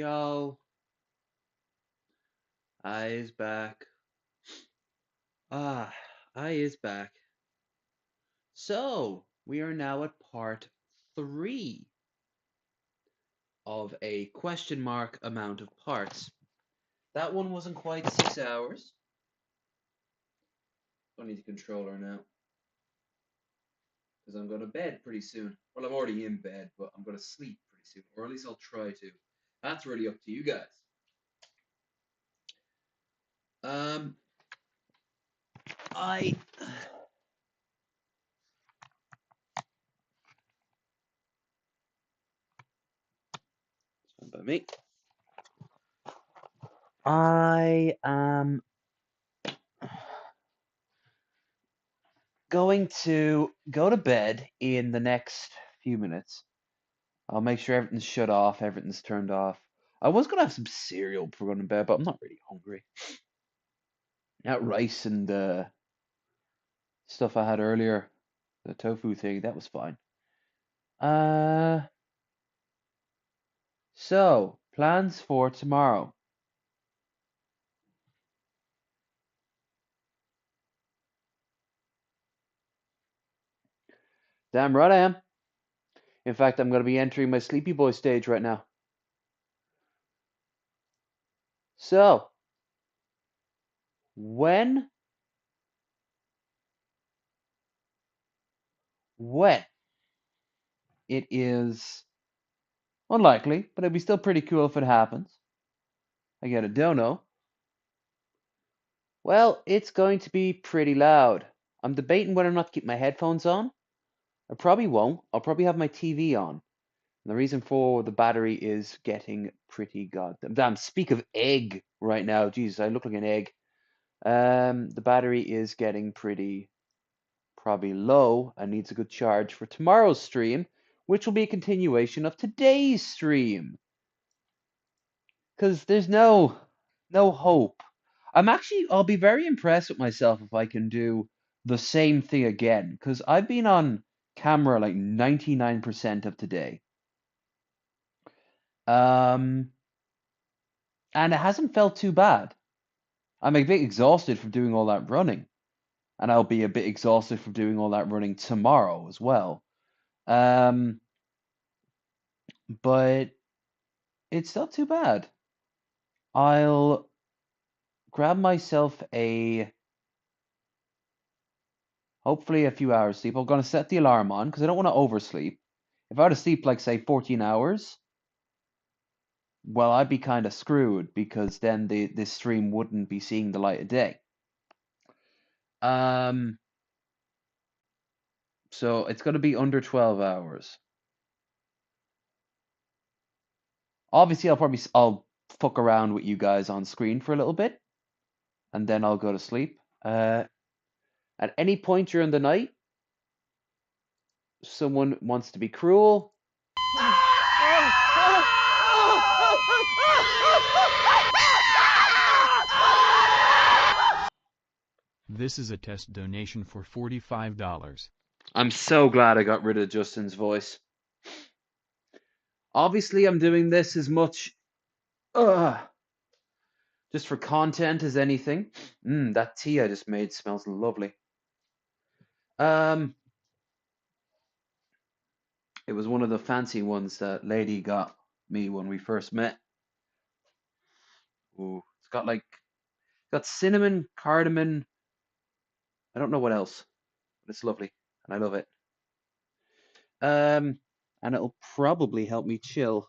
Yo, I is back. Ah, I is back. So, we are now at part 3 of a question mark amount of parts. That one wasn't quite 6 hours. I need a controller now because I'm going to bed pretty soon. Well, I'm already in bed, but I'm going to sleep pretty soon, or at least I'll try to. That's really up to you guys. Um, I by me. I am going to go to bed in the next few minutes. I'll make sure everything's shut off, everything's turned off. I was gonna have some cereal before going to bed, but I'm not really hungry. That rice and stuff I had earlier, the tofu thing, that was fine. Uh, so plans for tomorrow. Damn right I am. In fact, I'm gonna be entering my Sleepyboi stage right now. So when when it is unlikely, but it'd be still pretty cool if it happens. I get a dono. Well, it's going to be pretty loud. I'm debating whether or not to keep my headphones on. I probably won't. I'll probably have my TV on. And the reason for the battery is getting pretty goddamn. Damn, speak of egg right now. Jesus, I look like an egg. The battery is getting pretty probably low and needs a good charge for tomorrow's stream, which will be a continuation of today's stream. Because there's no hope. I'll be very impressed with myself if I can do the same thing again. Because I've been on camera like 99% of today. Um, and it hasn't felt too bad. I'm a bit exhausted from doing all that running. And I'll be a bit exhausted from doing all that running tomorrow as well. Um, but it's not too bad. I'll grab myself hopefully a few hours sleep. I'm going to set the alarm on because I don't want to oversleep. If I were to sleep like say 14 hours, well, I'd be kind of screwed because then this stream wouldn't be seeing the light of day. Um, so it's going to be under 12 hours. Obviously, I'll fuck around with you guys on screen for a little bit, and then I'll go to sleep. At any point during the night, someone wants to be cruel. This is a test donation for $45. I'm so glad I got rid of Justin's voice. Obviously, I'm doing this as much just for content as anything. That tea I just made smells lovely. Um, it was one of the fancy ones that lady got me when we first met. Ooh, got cinnamon, cardamom. I don't know what else, but it's lovely and I love it. And it'll probably help me chill,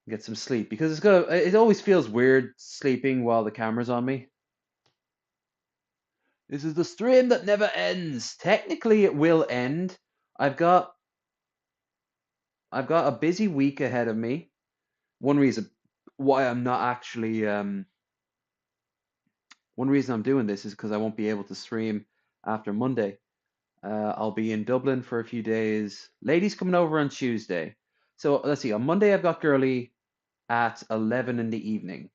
get some sleep because it always feels weird sleeping while the camera's on me. This is the stream that never ends. Technically, it will end. I've got I've got a busy week ahead of me. One reason why I'm not actually one reason I'm doing this is because I won't be able to stream after Monday. I'll be in Dublin for a few days. Ladies coming over on Tuesday. So let's see. On Monday, I've got girly at 11 in the evening.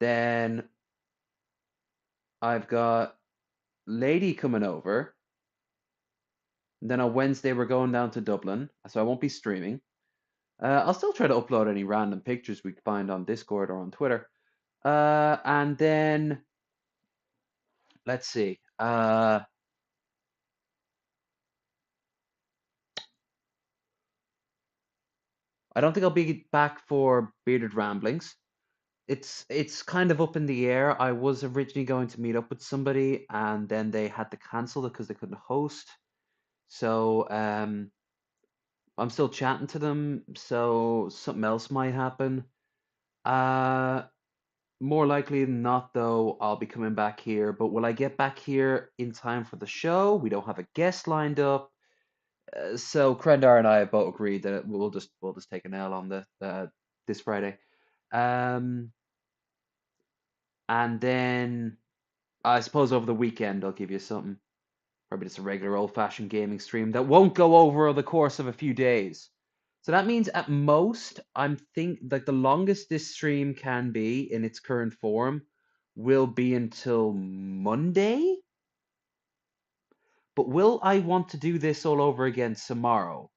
Then I've got lady coming over. Then on Wednesday, we're going down to Dublin, so I won't be streaming. I'll still try to upload any random pictures we find on Discord or on Twitter. And then let's see. I don't think I'll be back for Bearded Ramblings. It's kind of up in the air. I was originally going to meet up with somebody, and then they had to cancel it because they couldn't host. So I'm still chatting to them. So something else might happen. Uh, More likely than not, though, I'll be coming back here. But will I get back here in time for the show? We don't have a guest lined up. So Krendar and I have both agreed that we'll just take an L on the this Friday. Um, and then I suppose over the weekend I'll give you something. Probably just a regular old-fashioned gaming stream that won't go over the course of a few days. So that means at most, I'm think like the longest this stream can be in its current form will be until Monday. But will I want to do this all over again tomorrow?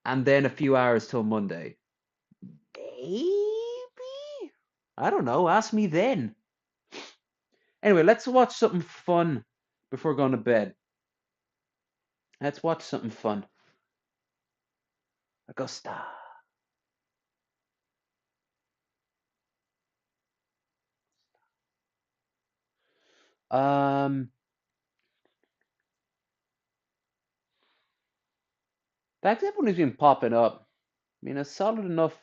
And then a few hours till Monday? Maybe? I don't know. Ask me then. Anyway, let's watch something fun before going to bed. Let's watch something fun. Augusta. Um, that definitely has been popping up. I mean, a solid enough.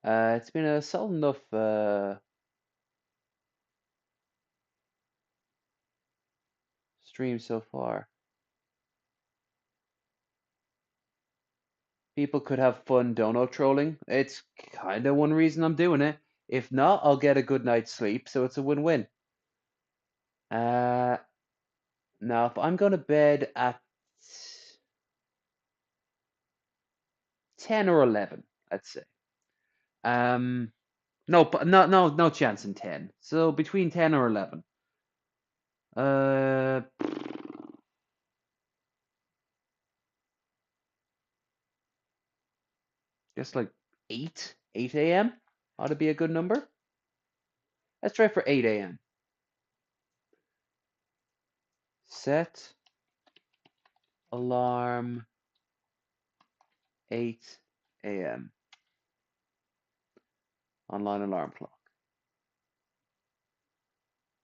It's been a solid enough stream so far. People could have fun dono trolling. It's kind of one reason I'm doing it. If not, I'll get a good night's sleep, so it's a win-win. Uh, Now if I'm going to bed at 10 or 11, let's say. Um, no chance in 10. So between 10 or 11. Uh, Guess like 8 a.m. ought to be a good number. Let's try for 8 a.m. Set alarm 8 a.m. Online alarm clock.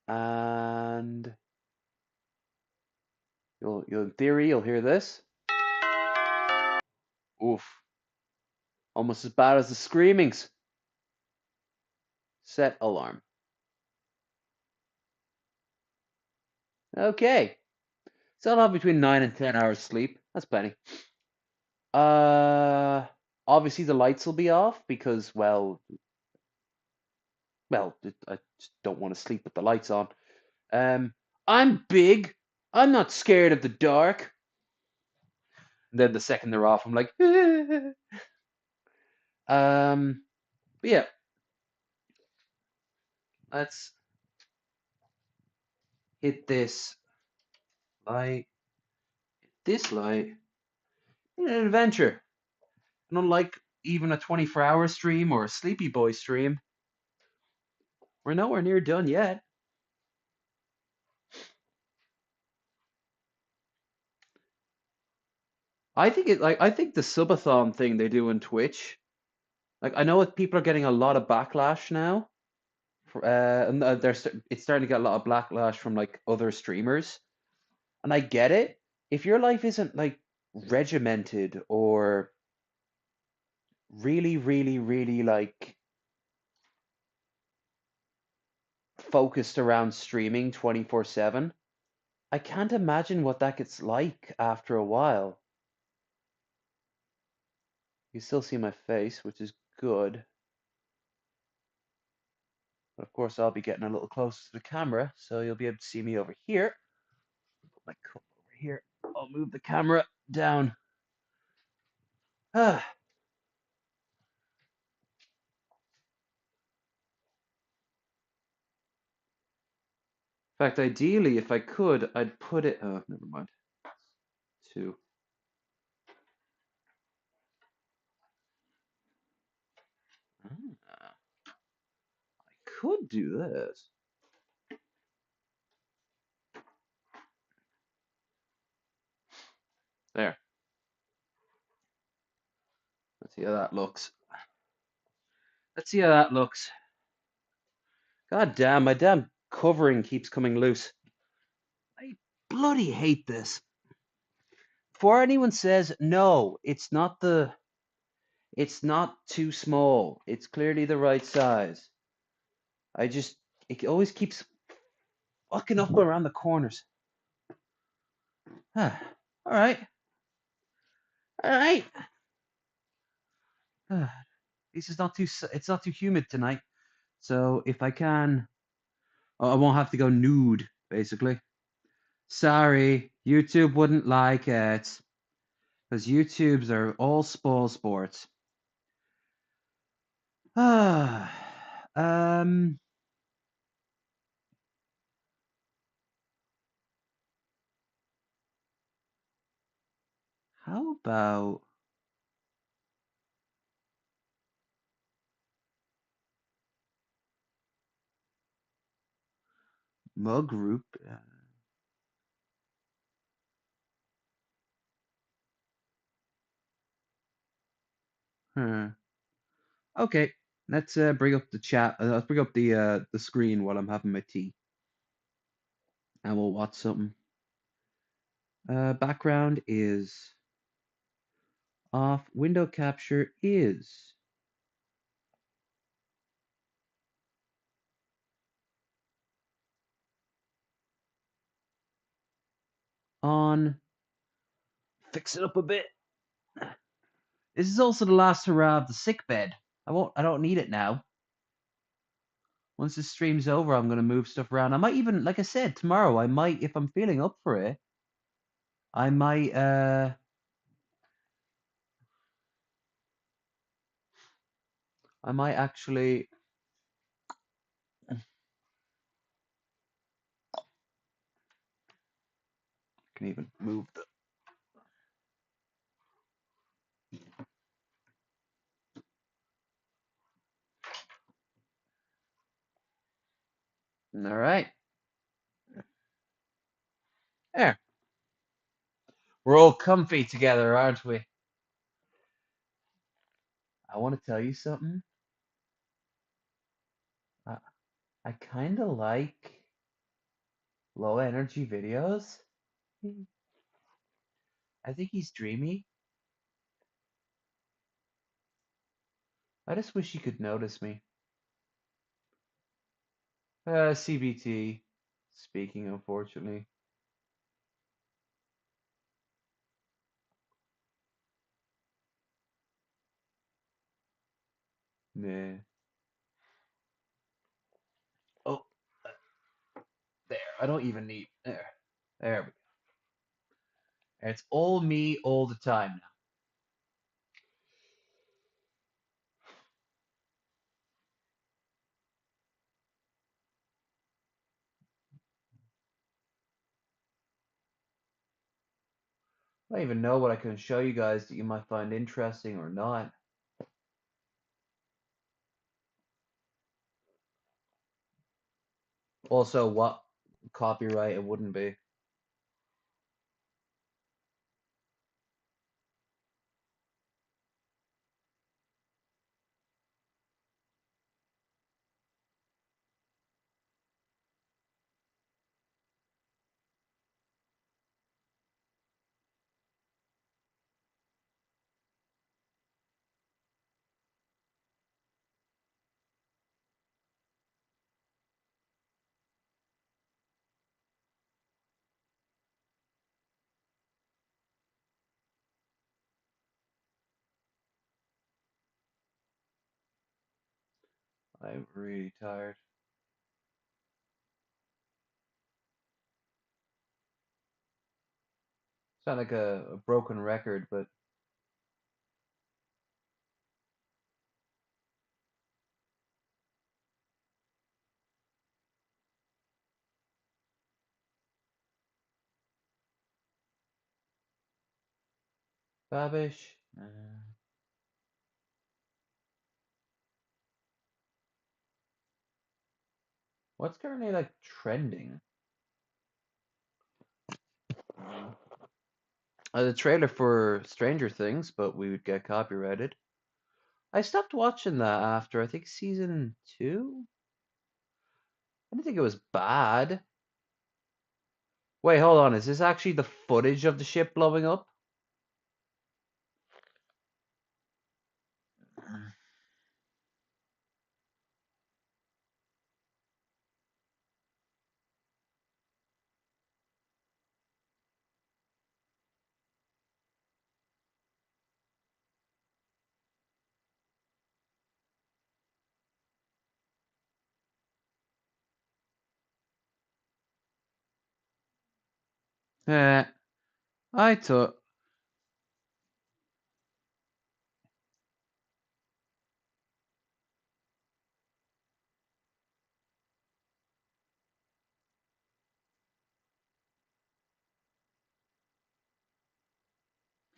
And you'll in theory you'll hear this. Oof. Almost as bad as the screamings. Set alarm. Okay. So I'll have between 9 and 10 hours sleep. That's plenty. Uh, Obviously the lights will be off because, I just don't want to sleep with the lights on. Um, I'm big. I'm not scared of the dark. And then the second they're off, I'm like, but yeah, let's hit this light, this light, in an adventure. And unlike even a 24-hour stream or a Sleepyboi stream, we're nowhere near done yet. I think the subathon thing they do on Twitch, like I know people are getting a lot of backlash now. And it's starting to get a lot of backlash from like other streamers, and I get it. If your life isn't like regimented or really, really, really like focused around streaming 24/7, I can't imagine what that gets like after a while. You still see my face, which is good. But of course, I'll be getting a little closer to the camera, so you'll be able to see me over here. Put my cup over here. I'll move the camera down. Ah. In fact, ideally, if I could, I'd put it. Oh, never mind. Two. Ah, I could do this. There. Let's see how that looks. Let's see how that looks. God damn, my damn covering keeps coming loose. I bloody hate this. Before anyone says no, it's not too small. It's clearly the right size. I just it always keeps fucking up around the corners. All right. All right. This is not too it's not too humid tonight. So if I can I won't have to go nude basically. Sorry, YouTube wouldn't like it. Because YouTubes are all spoil sports. um, how about mug group? Huh. Okay, let's bring up the chat. Let's bring up the screen while I'm having my tea, and we'll watch something. Background is off. Window capture is on. Fix it up a bit. This is also the last hurrah of the sick bed. I don't need it now. Once the stream's over, I'm gonna move stuff around. I might even, like I said, tomorrow I might, if I'm feeling up for it, I might actually can even move the all right. There. We're all comfy together, aren't we? I want to tell you something. I, I kind of like low energy videos. I think he's dreamy. I just wish he could notice me. CBT speaking, unfortunately. Nah. Oh, there. I don't even need. There. There we go. It's all me all the time now. I don't even know what I can show you guys that you might find interesting or not. Also, what copyright it wouldn't be. I'm really tired. Sound like a broken record, but Babish. What's currently like trending? The trailer for Stranger Things, but we would get copyrighted. I stopped watching that after I think season 2. I didn't think it was bad. Wait, hold on. Is this actually the footage of the ship blowing up? Eh, I thought.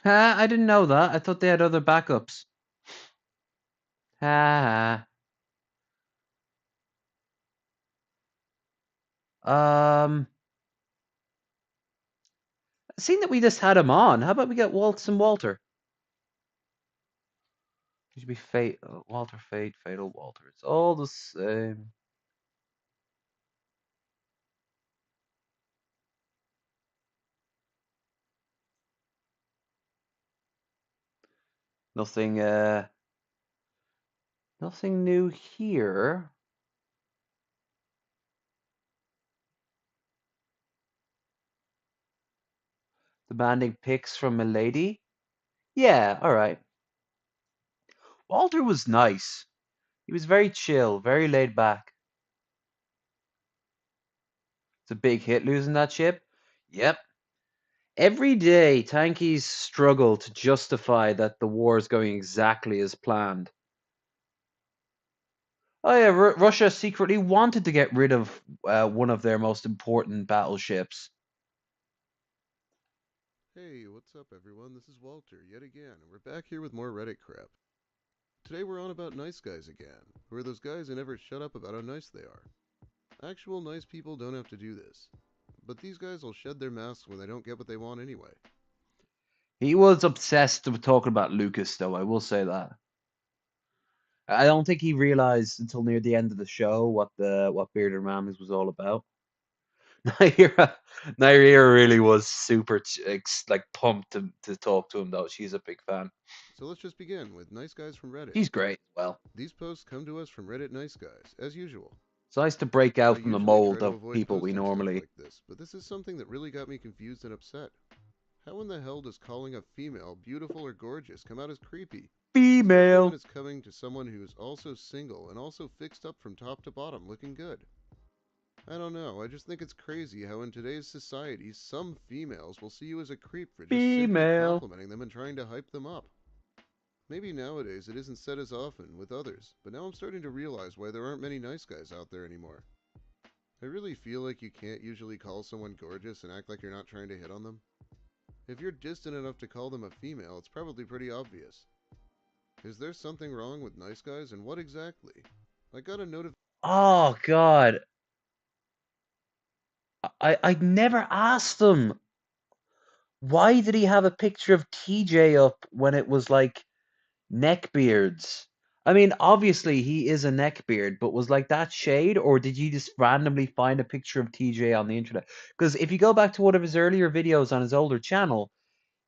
I didn't know that. I thought they had other backups. Ha ha. Seeing that we just had him on, how about we get Waltz and Walter? It should be Fate, Walter, Fate, Fatal Walter. It's all the same. Nothing, nothing new here. Demanding pics from a lady. Yeah, all right. Walter was nice. He was very chill, very laid back. It's a big hit losing that ship. Yep. Every day, tankies struggle to justify that the war is going exactly as planned. Oh yeah, Russia secretly wanted to get rid of one of their most important battleships. Hey, what's up everyone? This is Walter, yet again, and we're back here with more Reddit crap. Today we're on about nice guys again. Who are those guys who never shut up about how nice they are? Actual nice people don't have to do this. But these guys will shed their masks when they don't get what they want anyway. He was obsessed with talking about Lucas, though, I will say that. I don't think he realized until near the end of the show what Bearded Rams was all about. Naira, Naira really was super like pumped to talk to him though. She's a big fan. So let's just begin with nice guys from Reddit. She's great as well. These posts come to us from Reddit nice guys, as usual. It's nice to break I out from the usually try mold to of avoid people we posting stuff normally. like this, but this is something that really got me confused and upset. How in the hell does calling a female beautiful or gorgeous come out as creepy? Especially when Female. it's coming to someone who's also single and also fixed up from top to bottom looking good. I don't know, I just think it's crazy how in today's society some females will see you as a creep for just simply Female. complimenting them and trying to hype them up. Maybe nowadays it isn't said as often with others, but now I'm starting to realize why there aren't many nice guys out there anymore. I really feel like you can't usually call someone gorgeous and act like you're not trying to hit on them. If you're distant enough to call them a female, it's probably pretty obvious. Is there something wrong with nice guys, and what exactly? I got a notification. Oh God. I never asked him why did he have a picture of TJ up when it was like neckbeards. I mean, obviously he is a neckbeard, but was like that shade, or did you just randomly find a picture of TJ on the internet? Because if you go back to one of his earlier videos on his older channel,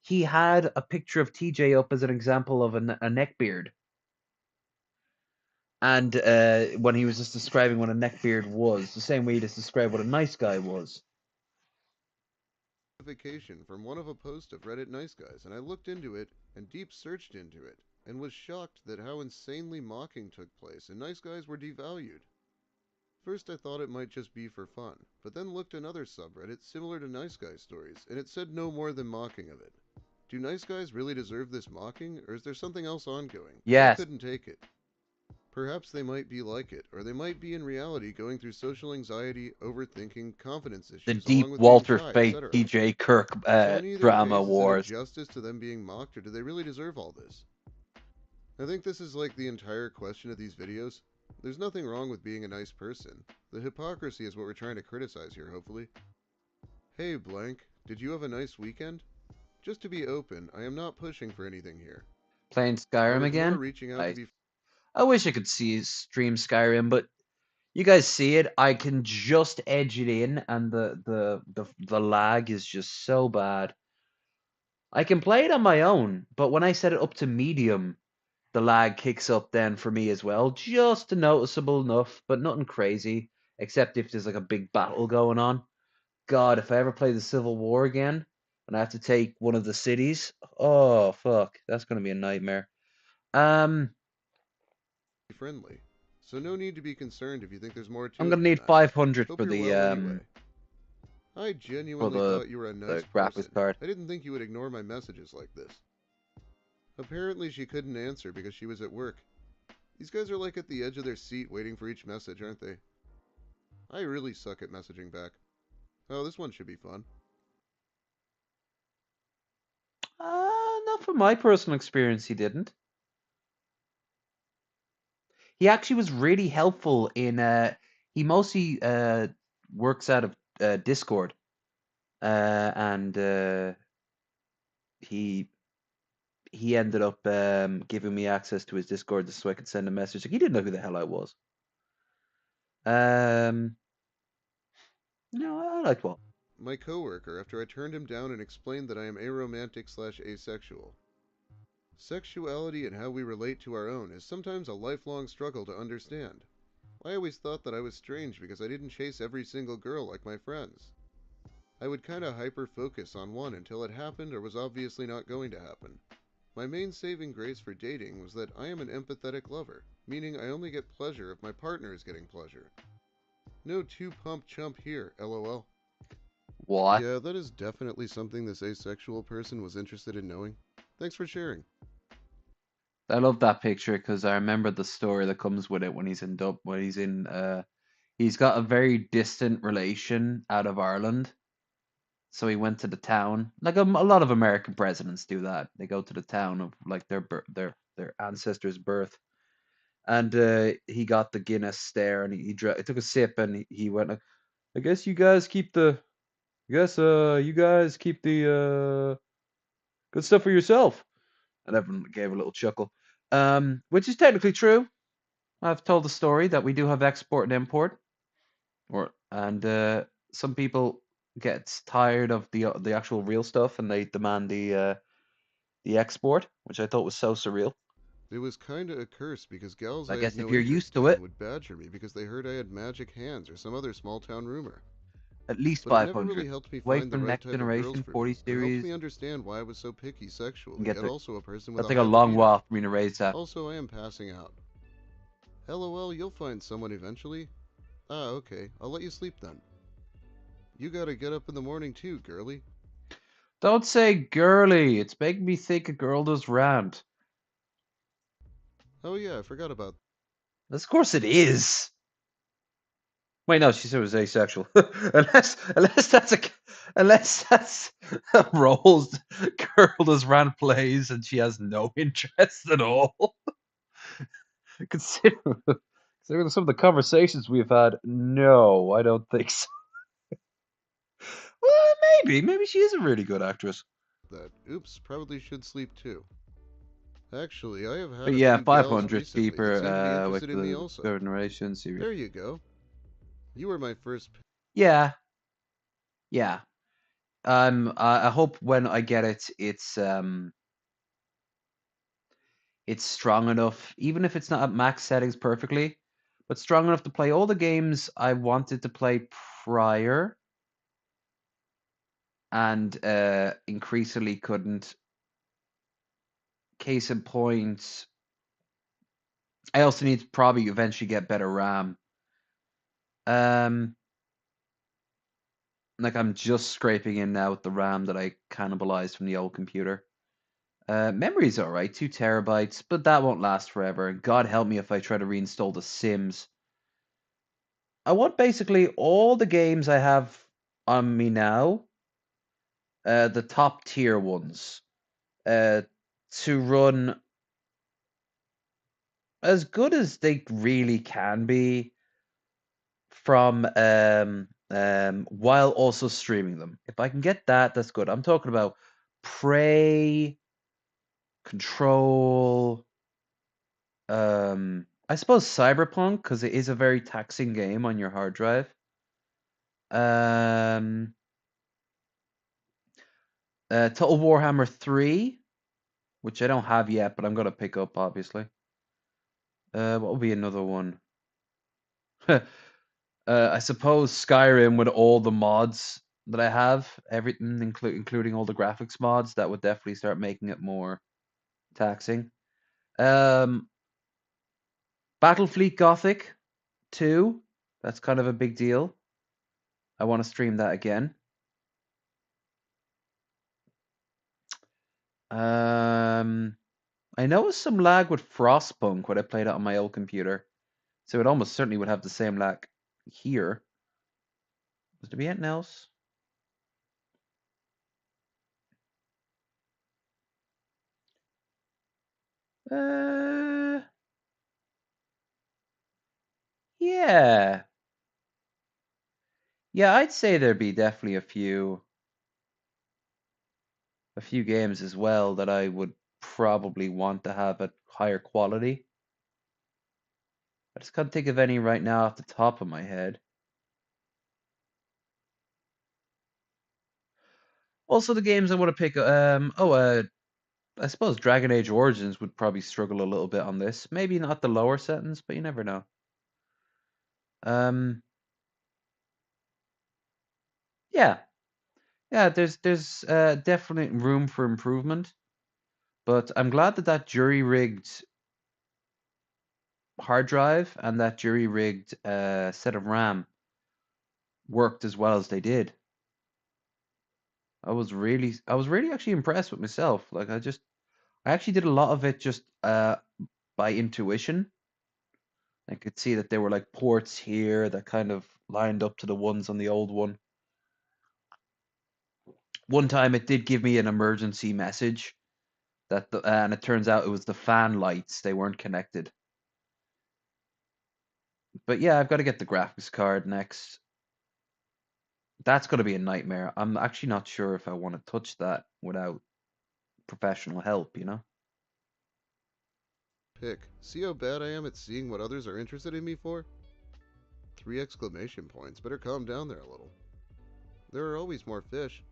he had a picture of TJ up as an example of a neckbeard. And when he was just describing what a neckbeard was, the same way he just described what a nice guy was. Notification from one of a post of Reddit nice guys, and I looked into it and deep searched into it and was shocked that how insanely mocking took place and nice guys were devalued. First I thought it might just be for fun, but then looked another subreddit similar to nice guy stories and it said no more than mocking of it. Do nice guys really deserve this mocking, or is there something else ongoing? Because I Yes, couldn't take it. Perhaps they might be like it, or they might be in reality going through social anxiety, overthinking, confidence the issues, deep along with being Walter shy, Fate etc. TJ Kirk So in either drama case, is it a wars. justice to them being mocked, or do they really deserve all this? I think this is like the entire question of these videos. There's nothing wrong with being a nice person. The hypocrisy is what we're trying to criticize here, hopefully. Hey, blank, did you have a nice weekend? Just to be open, I am not pushing for anything here. Playing I Skyrim was more again? reaching out to Nice. be I wish I could see stream Skyrim, but you guys see it. I can just edge it in, and the lag is just so bad. I can play it on my own, but when I set it up to medium, the lag kicks up then for me as well. Just noticeable enough, but nothing crazy. Except if there's like a big battle going on. God, if I ever play the Civil War again and I have to take one of the cities, oh fuck, that's gonna be a nightmare. Um, friendly. So no need to be concerned if you think there's more I'm to it gonna than need that. 500 Hope you're well anyway. I for genuinely thought you were a nice the graphics person. card. I didn't think you would ignore my messages like this. Apparently she couldn't answer because she was at work. These guys are like at the edge of their seat waiting for each message, aren't they? I really suck at messaging back. Oh, this one should be fun. Not from my personal experience, he didn't. He actually was really helpful in he mostly works out of Discord. And he he ended up giving me access to his Discord just so I could send a message. Like, he didn't know who the hell I was. Um, no, I liked Walt. My coworker after I turned him down and explained that I am aromantic slash asexual. Sexuality and how we relate to our own is sometimes a lifelong struggle to understand. I always thought that I was strange because I didn't chase every single girl like my friends. I would kinda hyper focus on one until it happened or was obviously not going to happen. My main saving grace for dating was that I am an empathetic lover, meaning I only get pleasure if my partner is getting pleasure. No two pump chump here, lol. What? Yeah, that is definitely something this asexual person was interested in knowing. Thanks for sharing. I love that picture because I remember the story that comes with it when he's in Dub. When he's in, he's got a very distant relation out of Ireland, so he went to the town. Like a lot of American presidents do that. They go to the town of like their ancestors' birth, and he got the Guinness there, and he took a sip, and he went like, "I guess you guys keep the, I guess you guys keep the good stuff for yourself." And everyone gave a little chuckle, which is technically true. I've told the story that we do have export and import, and some people get tired of the actual real stuff and they demand the export, which I thought was so surreal. It was kinda a curse because gals I I had guess if no you're interest used to in it, would badger me because they heard I had magic hands or some other small town rumor. at least But it never 500. really helped me Wait find for the right next type of girls generation, for 40 me, or helps series, me understand why I was so picky and sexually, get yet the. also a person with That'll a take a high long libido. while for me to raise that. Also, I am passing out. LOL, you'll find someone eventually. Ah, okay, I'll let you sleep then. You gotta get up in the morning too, girly. Don't say girly. It's making me think a girl does rant. Oh yeah, I forgot about. Of course it is. Wait, no, she said it was asexual. unless that's unless that's a roles girl does rant plays and she has no interest at all. Consider considering some of the conversations we've had, no, I don't think so. Well, maybe she is a really good actress. That. Oops, probably should sleep too. Actually, I have But had a yeah, few gals 500 recently that deeper seem to be with interested in me the also. third narration series. There you go. You were my first. Yeah, yeah. I hope when I get it, it's strong enough, even if it's not at max settings perfectly, but strong enough to play all the games I wanted to play prior and increasingly couldn't. Case in point, I also need to probably eventually get better RAM. Um, like I'm just scraping in now with the RAM that I cannibalized from the old computer. Memory's alright, 2 terabytes, but that won't last forever. God help me if I try to reinstall The Sims. I want basically all the games I have on me now, the top tier ones, uh, to run as good as they really can be from while also streaming them. If I can get that, that's good. I'm talking about Prey, Control, I suppose Cyberpunk because it is a very taxing game on your hard drive. Um, Total Warhammer 3, which I don't have yet, but I'm gonna pick up obviously. What will be another one? I suppose Skyrim with all the mods that I have, everything including all the graphics mods, that would definitely start making it more taxing. Um, Battlefleet Gothic 2, that's kind of a big deal. I want to stream that again. Um, I noticed some lag with Frostpunk when I played it on my old computer, so it almost certainly would have the same lag here. Was there be anything else? Uh, yeah. Yeah, I'd say there'd be definitely a few games as well that I would probably want to have at higher quality. I just can't think of any right now off the top of my head. Also, the games I want to pick. I suppose Dragon Age Origins would probably struggle a little bit on this. Maybe not the lower settings, but you never know. Um, yeah, yeah. There's definitely room for improvement, but I'm glad that that jury rigged hard drive and that jury rigged set of RAM worked as well as they did. I was really actually impressed with myself. Like I actually did a lot of it just by intuition. I could see that there were like ports here that kind of lined up to the ones on the old one. One time it did give me an emergency message and it turns out it was the fan lights, they weren't connected. But yeah, I've got to get the graphics card next. That's going to be a nightmare. I'm actually not sure if I want to touch that without professional help, you know? Pick. See how bad I am at seeing what others are interested in me for? 3 exclamation points. Better calm down there a little. There are always more fish.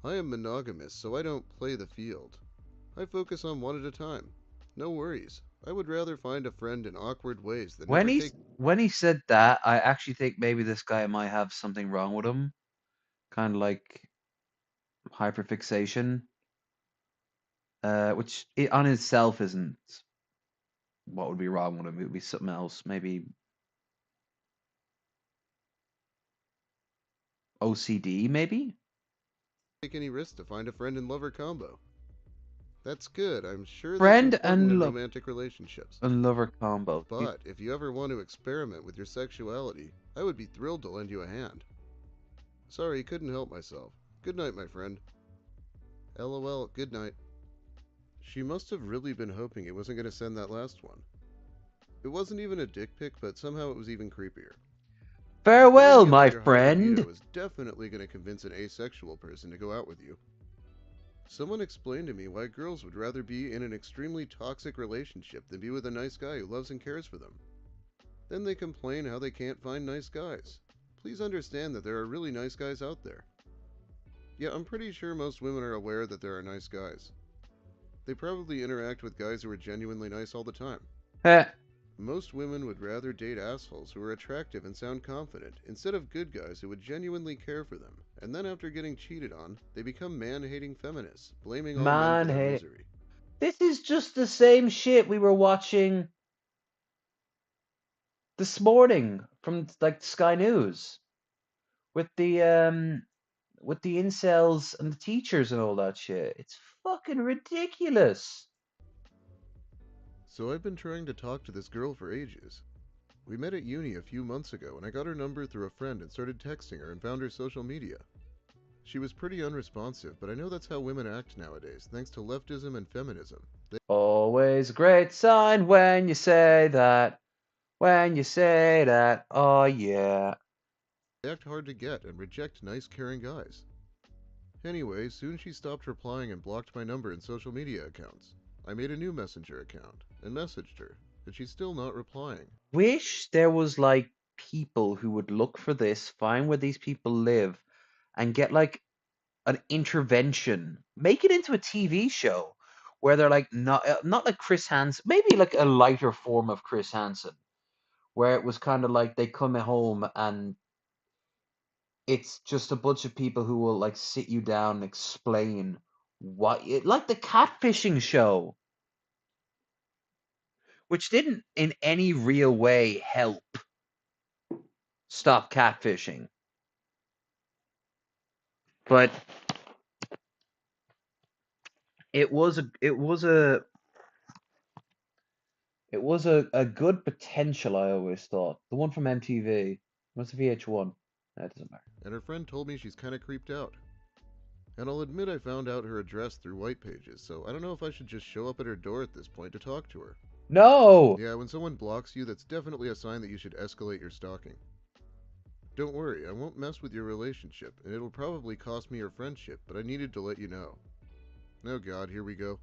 I am monogamous, so I don't play the field. I focus on one at a time. No worries. I would rather find a friend in awkward ways than When never he take. when he said that, I actually think maybe this guy might have something wrong with him, kind of like hyperfixation, which on itself isn't what would be wrong with him. It would be something else, maybe OCD, maybe Take any risks to find a friend and lover combo. That's good. I'm sure that's friend important in romantic relationships. and lover combo. But if you ever want to experiment with your sexuality, I would be thrilled to lend you a hand. Sorry, couldn't help myself. Good night, my friend. LOL, good night. She must have really been hoping it wasn't going to send that last one. It wasn't even a dick pic, but somehow it was even creepier. Farewell, Writing about my your high friend. libido is definitely going to convince an asexual person to go out with you. Someone explained to me why girls would rather be in an extremely toxic relationship than be with a nice guy who loves and cares for them. Then they complain how they can't find nice guys. Please understand that there are really nice guys out there. Yeah, I'm pretty sure most women are aware that there are nice guys. They probably interact with guys who are genuinely nice all the time. Heh. Most women would rather date assholes who are attractive and sound confident, instead of good guys who would genuinely care for them, and then after getting cheated on, they become man-hating feminists, blaming all men for Man, their hey, misery. this is just the same shit we were watching this morning from like Sky News with the incels and the teachers and all that shit. It's fucking ridiculous. So I've been trying to talk to this girl for ages. We met at uni a few months ago, and I got her number through a friend and started texting her and found her social media. She was pretty unresponsive, but I know that's how women act nowadays, thanks to leftism and feminism. Always a great sign when you say that. When you say that. Oh, yeah. They act hard to get and reject nice, caring guys. Anyway, soon she stopped replying and blocked my number and social media accounts. I made a new messenger account and messaged her, and she's still not replying. Wish there was like people who would look for this, find where these people live, and get like an intervention. Make it into a TV show where they're like not like Chris Hansen, maybe like a lighter form of Chris Hansen, where it was kind of like they come home and it's just a bunch of people who will like sit you down and explain what it like the catfishing show, which didn't in any real way help stop catfishing. But it was a good potential, I always thought. The one from MTV. What's the VH1? That doesn't matter. And her friend told me she's kinda creeped out. And I'll admit I found out her address through white pages, so I don't know if I should just show up at her door at this point to talk to her. No! Yeah, when someone blocks you, that's definitely a sign that you should escalate your stalking. Don't worry, I won't mess with your relationship, and it'll probably cost me your friendship, but I needed to let you know. Oh god, here we go.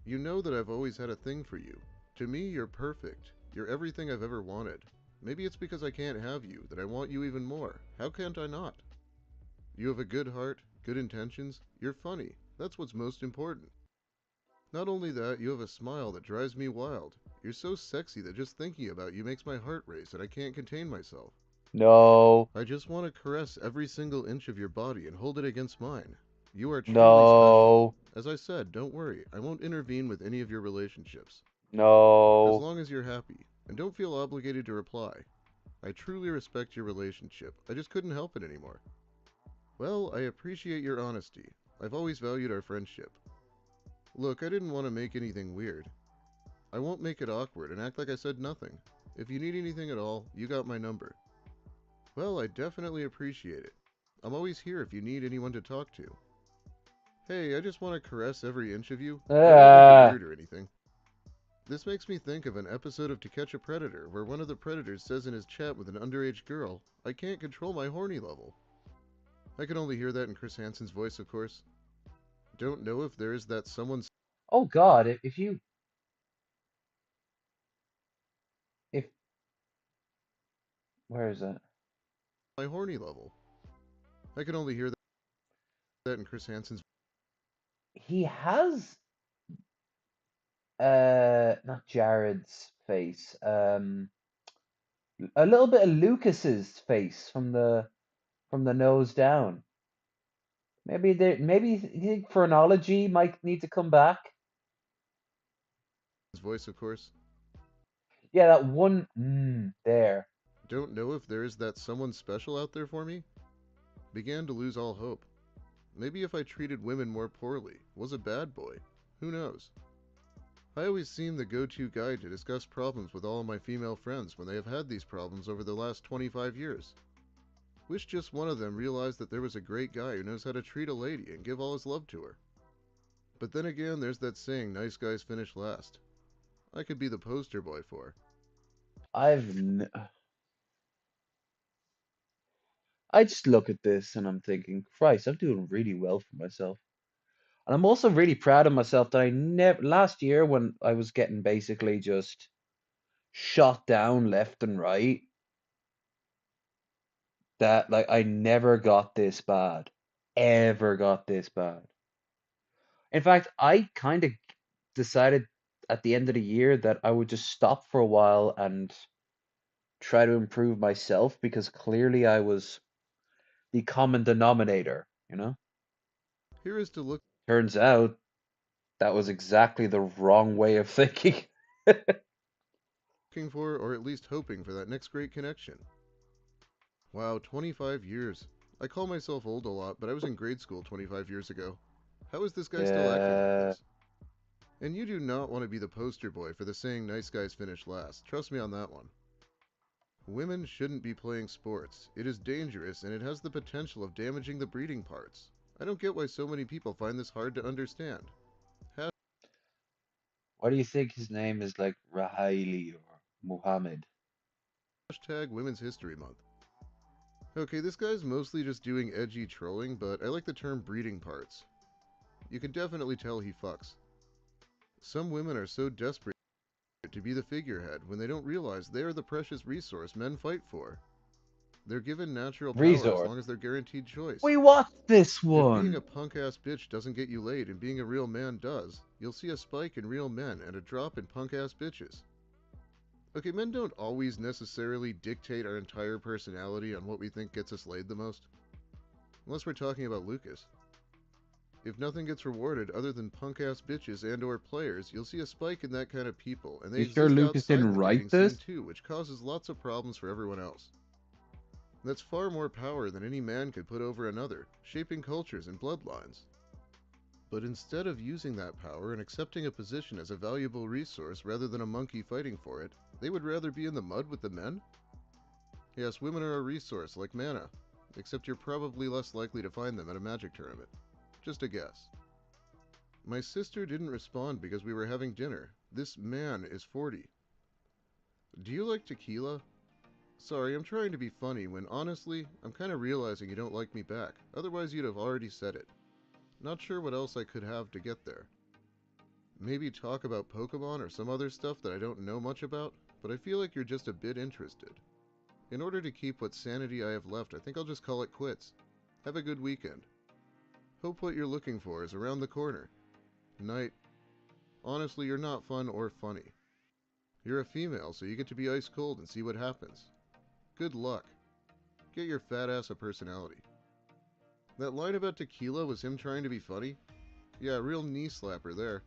You know that I've always had a thing for you. To me, you're perfect. You're everything I've ever wanted. Maybe it's because I can't have you that I want you even more. How can't I not? You have a good heart, good intentions, you're funny. That's what's most important. Not only that, you have a smile that drives me wild. You're so sexy that just thinking about you makes my heart race and I can't contain myself. No. I just want to caress every single inch of your body and hold it against mine. You are truly special. No. As I said, don't worry, I won't intervene with any of your relationships. As No. long as you're happy, and don't feel obligated to reply. I truly respect your relationship. I just couldn't help it anymore. Well, I appreciate your honesty. I've always valued our friendship. Look, I didn't want to make anything weird. I won't make it awkward and act like I said nothing. If you need anything at all, you got my number. Well, I definitely appreciate it. I'm always here if you need anyone to talk to. Hey, I just want to caress every inch of you. I won't make it Ah. weird or anything. This makes me think of an episode of To Catch a Predator where one of the predators says in his chat with an underage girl, I can't control my horny level. I can only hear that in Chris Hansen's voice, of course. Don't know if there is that someone Oh God, if where is it? my horny level. I can only hear that in Chris Hansen's He has not Jared's face. A little bit of Lucas's face from the nose down. Maybe you think phrenology might need to come back. voice, of course. Yeah, that one there. Don't know if there is that someone special out there for me. Began to lose all hope. Maybe if I treated women more poorly, was a bad boy. Who knows? I always seem the go-to guy to discuss problems with all of my female friends when they have had these problems over the last 25 years. Wish just one of them realized that there was a great guy who knows how to treat a lady and give all his love to her. But then again, there's that saying, nice guys finish last. I could be the poster boy for. I've n I just look at this and I'm thinking, Christ, I'm doing really well for myself. And I'm also really proud of myself that I never last year when I was getting basically just shot down left and right, that like I never got this bad. Ever got this bad. In fact, I kind of decided at the end of the year that I would just stop for a while and try to improve myself because clearly I was the common denominator, you know? Here is to Turns out that was exactly the wrong way of thinking. looking for, or at least hoping for that next great connection. Wow, 25 years. I call myself old a lot, but I was in grade school 25 years ago. How is this guy still acting like Yeah, this? And you do not want to be the poster boy for the saying nice guys finish last. Trust me on that one. Women shouldn't be playing sports. It is dangerous and it has the potential of damaging the breeding parts. I don't get why so many people find this hard to understand. Why do you think his name is like Rahaili or Muhammad? Hashtag Women's History Month. Okay, this guy's mostly just doing edgy trolling, but I like the term breeding parts. You can definitely tell he fucks. Some women are so desperate to be the figurehead when they don't realize they are the precious resource men fight for. They're given natural power as Resort. long as they're guaranteed choice. We watched this If being a one. punk-ass bitch doesn't get you laid and being a real man does, you'll see a spike in real men and a drop in punk-ass bitches. Okay, men don't always necessarily dictate our entire personality on what we think gets us laid the most. Unless we're talking about Lucas. If nothing gets rewarded other than punk-ass bitches and or players, you'll see a spike in that kind of people, and they You sure exist Lucas outside didn't the write dating scene this? too, which causes lots of problems for everyone else. That's far more power than any man could put over another, shaping cultures and bloodlines. But instead of using that power and accepting a position as a valuable resource rather than a monkey fighting for it, they would rather be in the mud with the men? Yes, women are a resource, like mana, except you're probably less likely to find them at a magic tournament. Just a guess. My sister didn't respond because we were having dinner. This man is 40. Do you like tequila? Sorry, I'm trying to be funny when honestly, I'm kind of realizing you don't like me back. Otherwise you'd have already said it. Not sure what else I could have to get there. Maybe talk about Pokemon or some other stuff that I don't know much about, but I feel like you're just a bit interested. In order to keep what sanity I have left, I think I'll just call it quits. Have a good weekend. Hope what you're looking for is around the corner. Night. Honestly, you're not fun or funny. You're a female, so you get to be ice cold and see what happens. Good luck. Get your fat ass a personality. That line about tequila was him trying to be funny? Yeah, real knee slapper there.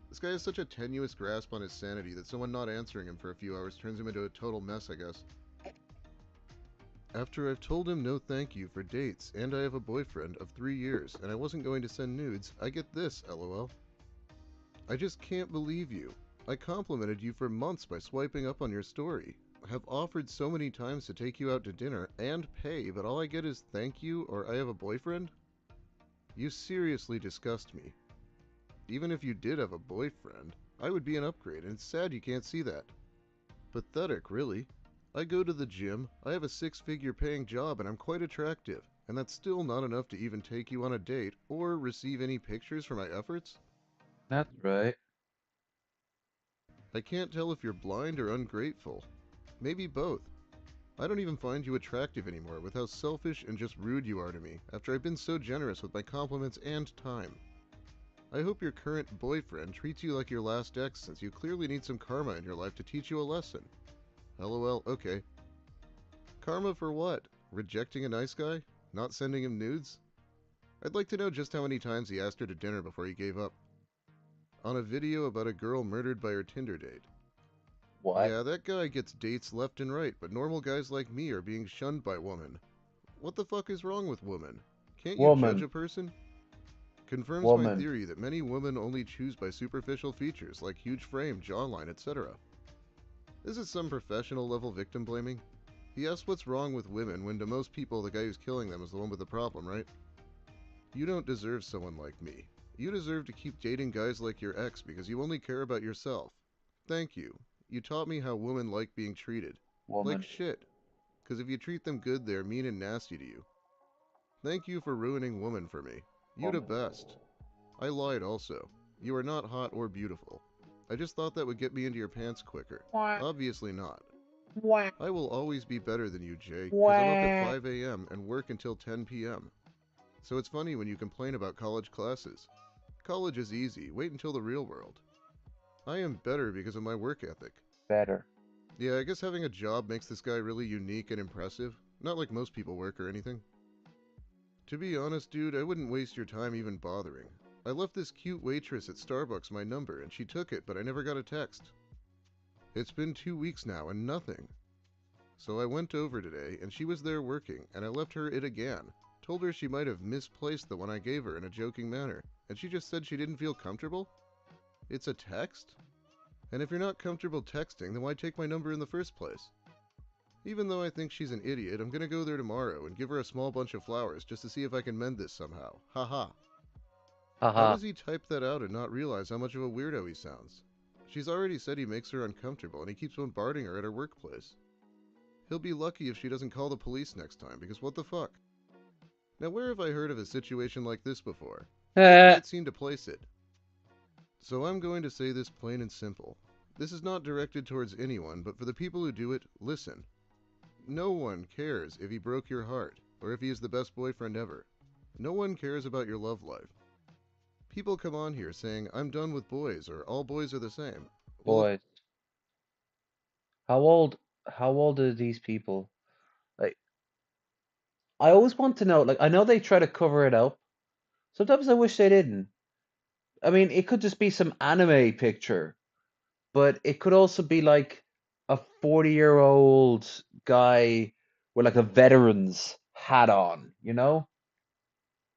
This guy has such a tenuous grasp on his sanity that someone not answering him for a few hours turns him into a total mess, I guess. After I've told him no thank you for dates, and I have a boyfriend of 3 years, and I wasn't going to send nudes, I get this, lol. I just can't believe you. I complimented you for months by swiping up on your story. Have offered so many times to take you out to dinner and pay, but all I get is thank you or I have a boyfriend? You seriously disgust me. Even if you did have a boyfriend, I would be an upgrade, and it's sad you can't see that. Pathetic, really. I go to the gym, I have a 6-figure paying job, and I'm quite attractive, and that's still not enough to even take you on a date or receive any pictures for my efforts? That's right. I can't tell if you're blind or ungrateful. Maybe both. I don't even find you attractive anymore with how selfish and just rude you are to me after I've been so generous with my compliments and time. I hope your current boyfriend treats you like your last ex since you clearly need some karma in your life to teach you a lesson. LOL, okay. Karma for what? Rejecting a nice guy? Not sending him nudes? I'd like to know just how many times he asked her to dinner before he gave up. On a video about a girl murdered by her Tinder date. What? Yeah, that guy gets dates left and right, but normal guys like me are being shunned by women. What the fuck is wrong with women? Can't you judge Woman. a person? Confirms my Woman. theory that many women only choose by superficial features like huge frame, jawline, etc. This is some professional level victim blaming. He asks what's wrong with women when to most people the guy who's killing them is the one with the problem, right? You don't deserve someone like me. You deserve to keep dating guys like your ex because you only care about yourself. Thank you. You taught me how women like being treated. Like Woman. shit. Because if you treat them good, they're mean and nasty to you. Thank you for ruining woman for me. You the Woman. best. I lied also. You are not hot or beautiful. I just thought that would get me into your pants quicker. Obviously not. I will always be better than you, Jay, because I'm up at 5 a.m. and work until 10 p.m. So it's funny when you complain about college classes. College is easy. Wait until the real world. I am better because of my work ethic. Better. Yeah, I guess having a job makes this guy really unique and impressive. Not like most people work or anything. To be honest, dude, I wouldn't waste your time even bothering. I left this cute waitress at Starbucks my number, and she took it, but I never got a text. It's been 2 weeks now, and nothing. So I went over today, and she was there working, and I left her it again. Told her she might have misplaced the one I gave her in a joking manner, and she just said she didn't feel comfortable? It's a text? And if you're not comfortable texting, then why take my number in the first place? Even though I think she's an idiot, I'm gonna go there tomorrow and give her a small bunch of flowers just to see if I can mend this somehow. Haha. How Haha. does he type that out and not realize how much of a weirdo he sounds? She's already said he makes her uncomfortable and he keeps bombarding her at her workplace. He'll be lucky if she doesn't call the police next time, because what the fuck? Now, where have I heard of a situation like this before? I Eh, can't seem to place it. So I'm going to say this plain and simple. This is not directed towards anyone, but for the people who do it, listen. No one cares if he broke your heart, or if he is the best boyfriend ever. No one cares about your love life. People come on here saying, I'm done with boys, or all boys are the same. Well, boys, how old how old are these people? Like, I always want to know, like, I know they try to cover it up. Sometimes I wish they didn't. I mean, it could just be some anime picture, but it could also be like a 40-year-old guy with like a veteran's hat on, you know?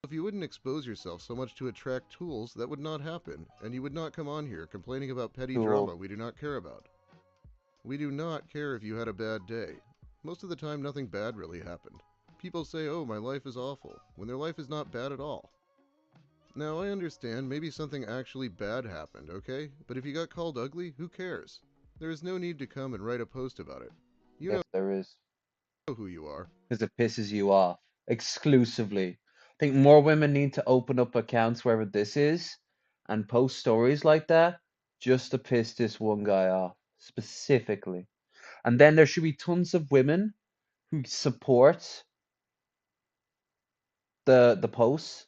if you wouldn't expose yourself so much to attract tools, that would not happen, and you would not come on here complaining about petty Cool. drama we do not care about. We do not care if you had a bad day. Most of the time, nothing bad really happened. People say, oh, my life is awful, when their life is not bad at all. Now, I understand maybe something actually bad happened, okay? But if you got called ugly, who cares? There is no need to come and write a post about it. You Yes, there is. know who you are. Because it pisses you off exclusively. I think more women need to open up accounts wherever this is and post stories like that just to piss this one guy off specifically. And then there should be tons of women who support the posts,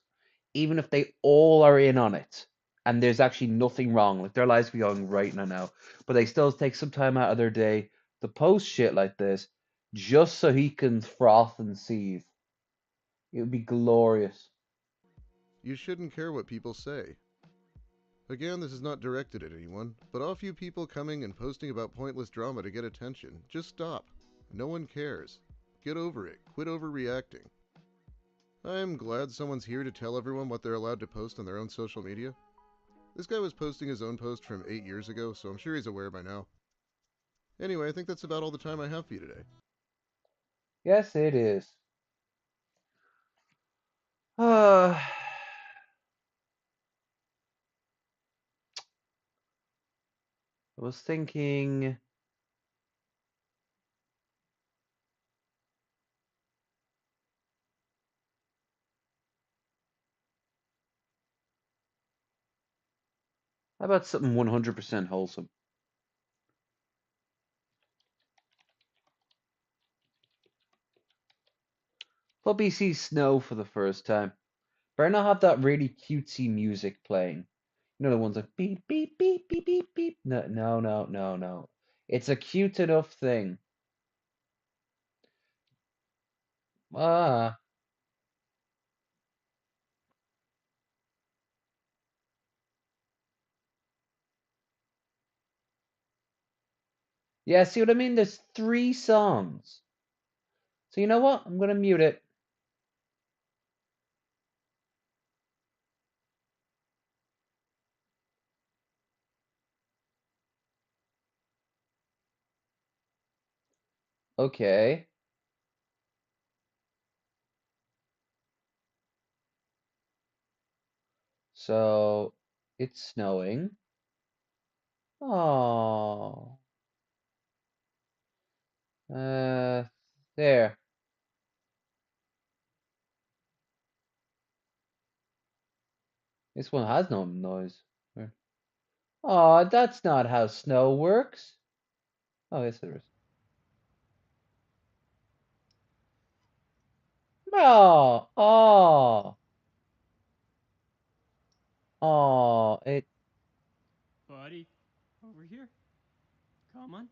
even if they all are in on it and there's actually nothing wrong. Like their lives be going right now, but they still take some time out of their day to post shit like this just so he can froth and seethe. It would be glorious. You shouldn't care what people say. Again, this is not directed at anyone, but all you people coming and posting about pointless drama to get attention, just stop. No one cares. Get over it. Quit overreacting. I'm glad someone's here to tell everyone what they're allowed to post on their own social media. This guy was posting his own post from 8 years ago, so I'm sure he's aware by now. Anyway, I think that's about all the time I have for you today. Yes, it is. I was thinking, how about something 100% wholesome? Puppy sees snow for the first time. Better not have that really cutesy music playing. You know the ones like beep beep beep beep beep beep. No, no, no, no, no. It's a cute enough thing. Ah, yeah. See what I mean? There's three songs. So you know what? I'm gonna mute it. Okay. So it's snowing. Oh. Uh, there. This one has no noise. Oh, that's not how snow works. Oh, yes, it is. Oh, oh, oh, it, Buddy, over here. Come on.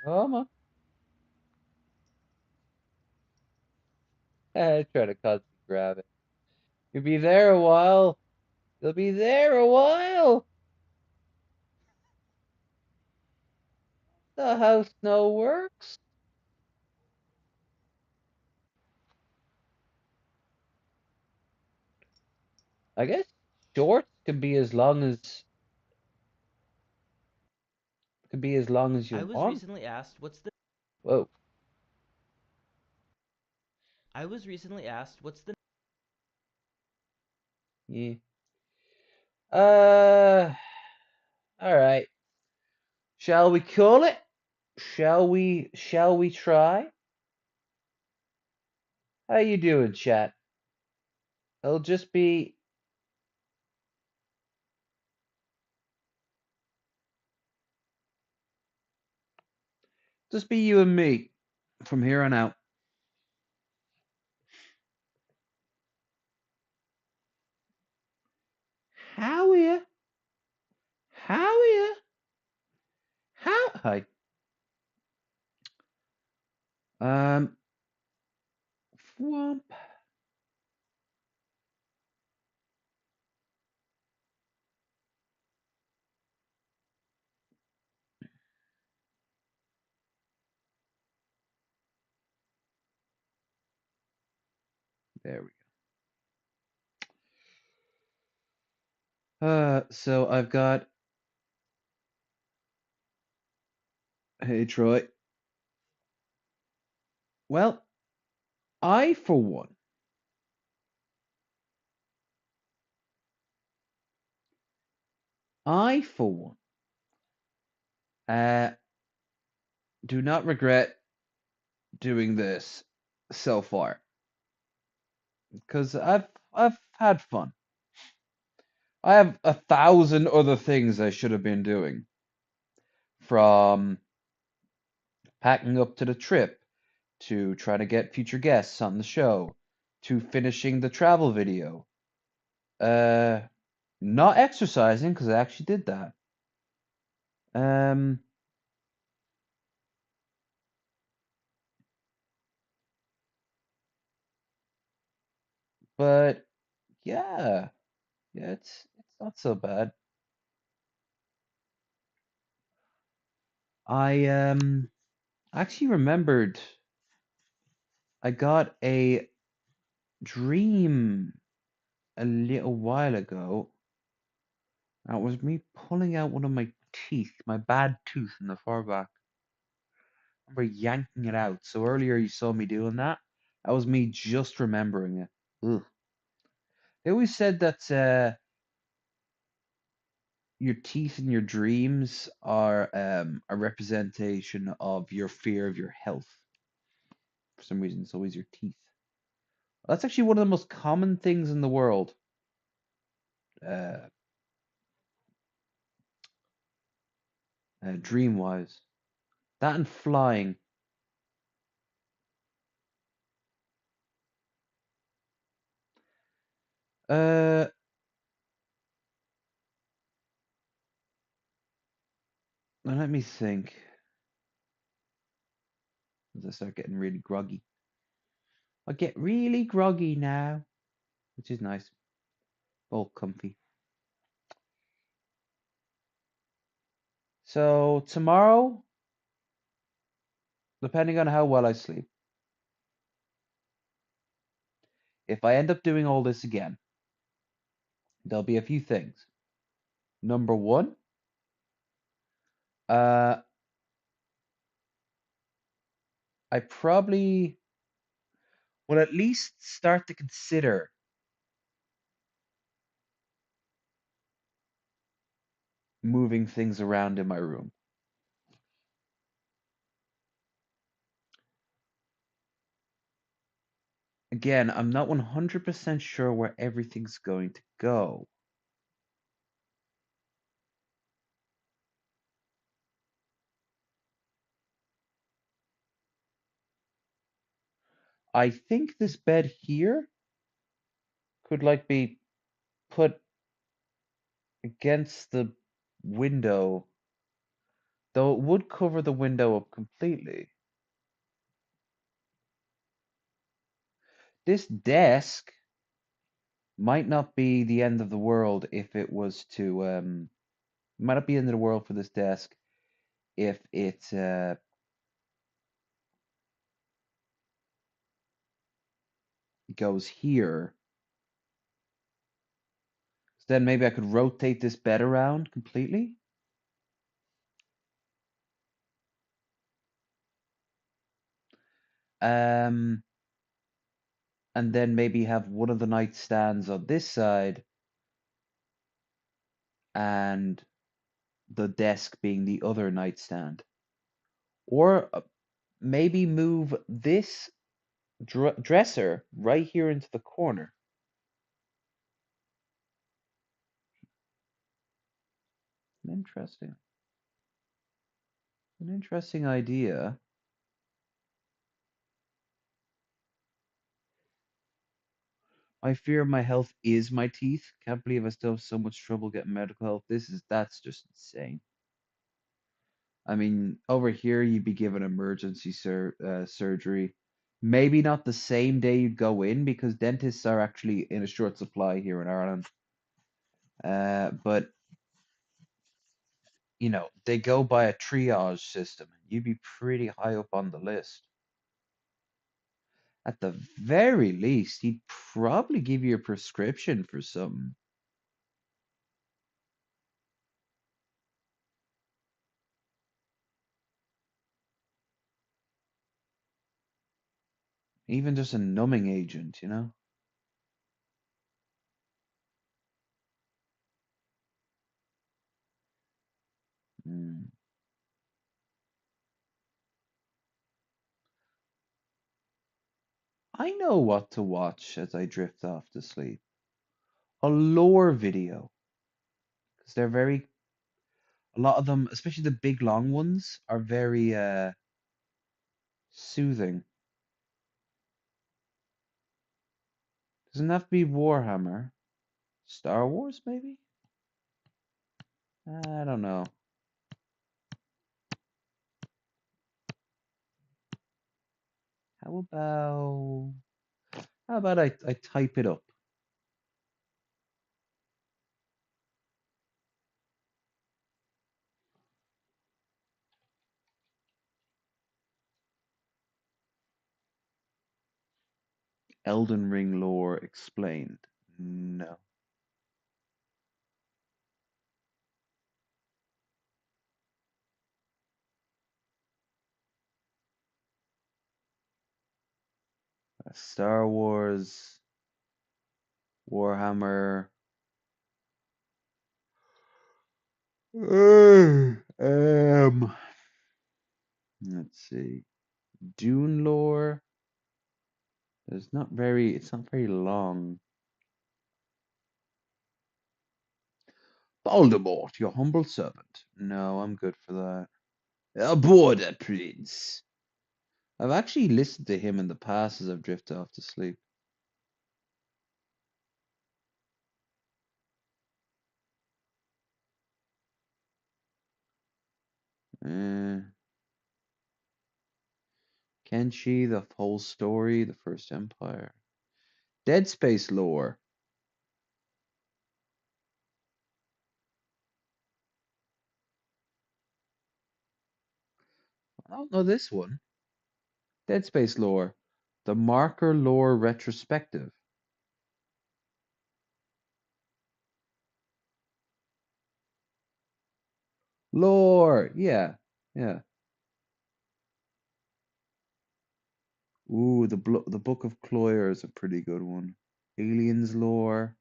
come on. Try to cause me grab it. You'll be there a while. You'll be there a while. That's how snow works. I guess shorts can be as long as I you was want. recently asked what's the Whoa. I was recently asked what's the Yeah. Uh, All right. Shall we call it? Shall we try? How you doing, chat? It'll just be you and me from here on out. How are you? How are you? How hi. Um Whomp. There we go. So I've got hey Troy. Well, I for one, I for one, uh do not regret doing this so far. Because I've had fun. I have 1,000 other things I should have been doing, from packing up to the trip, to trying to get future guests on the show, to finishing the travel video. Uh, Not exercising, because I actually did that. Um, but yeah, yeah, it's not so bad. I actually remembered I got a dream a little while ago. That was me pulling out one of my teeth, my bad tooth in the far back. I remember yanking it out. So earlier you saw me doing that. That was me just remembering it. Ugh. They always said that your teeth in your dreams are a representation of your fear of your health. For some reason, it's always your teeth. That's actually one of the most common things in the world. Uh, Dream wise. That and flying. Uh, Now let me think. As I start getting really groggy. I get really groggy now, which is nice. All comfy. So tomorrow, depending on how well I sleep, if I end up doing all this again, there'll be a few things. Number one, uh, I probably will at least start to consider moving things around in my room. Again, I'm not 100% sure where everything's going to go. I think this bed here could like be put against the window, though it would cover the window up completely. This desk might not be the end of the world if it was to might not be the end of the world for this desk if it goes here. So then maybe I could rotate this bed around completely. Um, and then maybe have one of the nightstands on this side and the desk being the other nightstand. Or maybe move this dresser right here into the corner. Interesting. An interesting idea. I fear my health is my teeth. Can't believe I still have so much trouble getting medical help. That's just insane. I mean, over here you'd be given emergency surgery. Maybe not the same day you go in because dentists are actually in a short supply here in Ireland. But they go by a triage system. You'd be pretty high up on the list. At the very least, he'd probably give you a prescription for something. Even just a numbing agent, you know? Mm. I know what to watch as I drift off to sleep. A lore video. Because a lot of them, especially the big long ones, are very soothing. Doesn't have to be Warhammer. Star Wars, maybe? I don't know. How about I type it up? Elden Ring lore explained. No. Star Wars, Warhammer. Let's see. Dune lore. It's not very long. Voldemort, your humble servant. No, I'm good for that. A border prince. I've actually listened to him in the past as I've drifted off to sleep. Uh, Kenshi, the whole story, the First Empire. Dead Space lore. I don't know this one. Dead Space lore. The Marker lore retrospective. Lore. Yeah. Yeah. Ooh, the Book of Cloyar is a pretty good one. Aliens lore.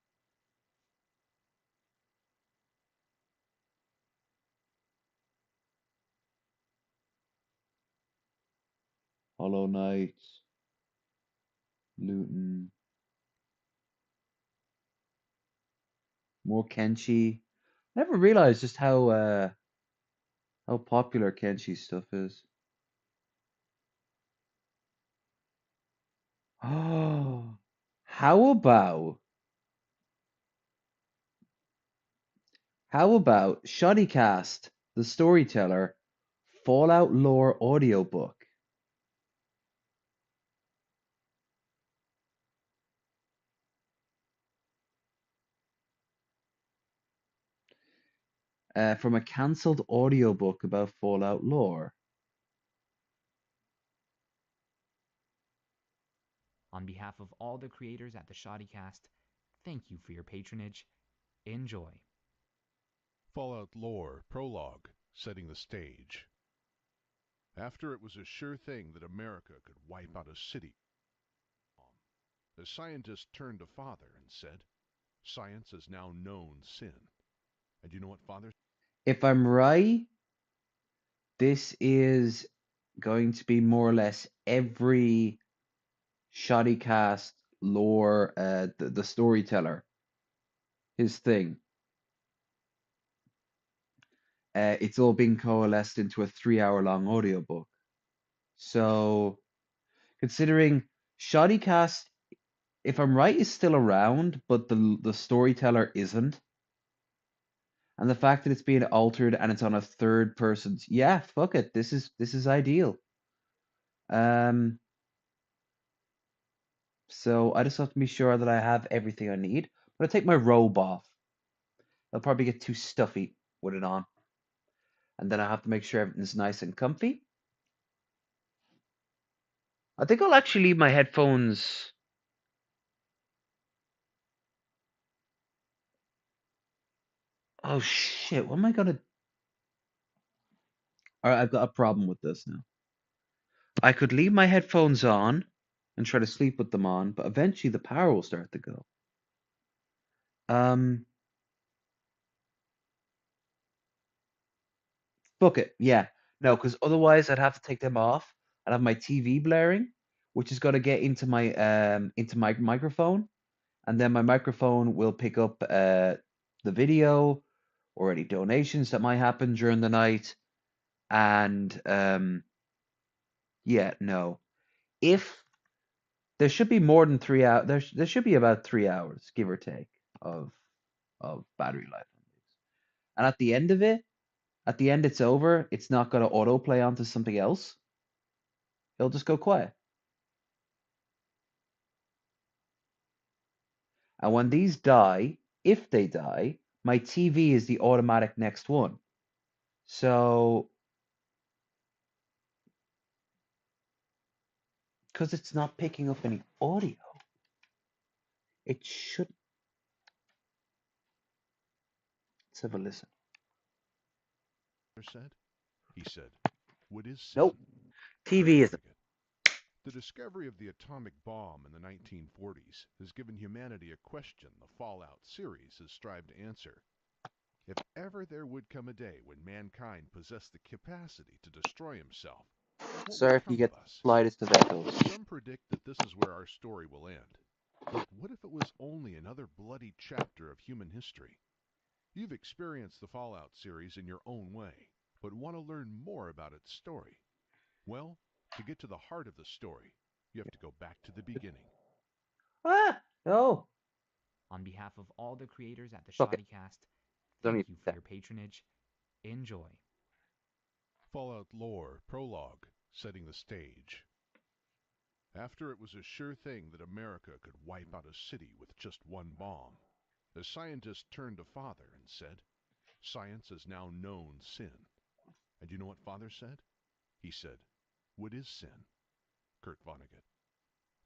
Hollow Knight. Luton. More Kenshi. Never realized just how popular Kenshi stuff is. Oh, how about Shoddycast, the storyteller, Fallout lore audiobook from a cancelled audiobook about Fallout lore. On behalf of all the creators at the Shoddycast, thank you for your patronage. Enjoy. Fallout Lore Prologue, setting the stage. After it was a sure thing that America could wipe out a city, the scientist turned to Father and said, "Science has now known sin." And you know what Father If I'm right, this is going to be more or less every Shoddycast lore, the storyteller, his thing. It's all been coalesced into a 3 hour long audiobook. So, considering Shoddycast, if I'm right, is still around, but the storyteller isn't. And the fact that it's being altered and it's on a third person's, yeah, fuck it. This is ideal. Um, so I just have to be sure that I have everything I need. But I take my robe off. I'll probably get too stuffy with it on. And then I have to make sure everything's nice and comfy. I think I'll actually leave my headphones. Oh shit, what am I gonna? Alright, I've got a problem with this now. I could leave my headphones on and try to sleep with them on, but eventually the power will start to go. Um, Book it. Yeah. No, because otherwise I'd have to take them off. I'd have my TV blaring, which is gonna get into my microphone, and then my microphone will pick up the video or any donations that might happen during the night. And yeah, no. If there should be more than 3 hours, there should be about 3 hours, give or take, of battery life on these. And at the end of it, at the end it's over, it's not gonna autoplay onto something else. It'll just go quiet. And when these die, if they die, my TV is the automatic next one. So, because it's not picking up any audio, it should. Let's have a listen. Said? He said, "What is sin?" Nope. Kurt TV is. Vonnegut. The discovery of the atomic bomb in the 1940s has given humanity a question the Fallout series has strived to answer. If ever there would come a day when mankind possessed the capacity to destroy himself, what would Sorry if you come of get us? the slightest of echoes. Some predict that this is where our story will end. Yet what if it was only another bloody chapter of human history? You've experienced the Fallout series in your own way, but want to learn more about its story. Well, to get to the heart of the story, you have to go back to the beginning. Ah, no. On behalf of all the creators at the Fuck it. Shoddycast, Don't thank need you for that. your patronage. Enjoy. Fallout Lore Prologue, setting the stage. After it was a sure thing that America could wipe out a city with just one bomb, the scientist turned to Father and said, "Science has now known sin." And you know what Father said? He said, "What is sin?" Kurt Vonnegut.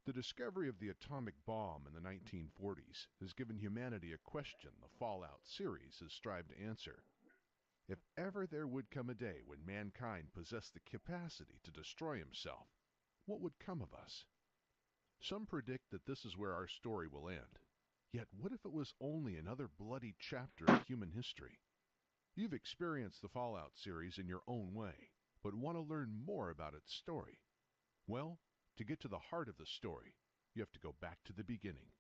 The discovery of the atomic bomb in the 1940s has given humanity a question the Fallout series has strived to answer. If ever there would come a day when mankind possessed the capacity to destroy himself, what would come of us? Some predict that this is where our story will end. Yet what if it was only another bloody chapter of human history? You've experienced the Fallout series in your own way, but want to learn more about its story. Well, to get to the heart of the story, you have to go back to the beginning.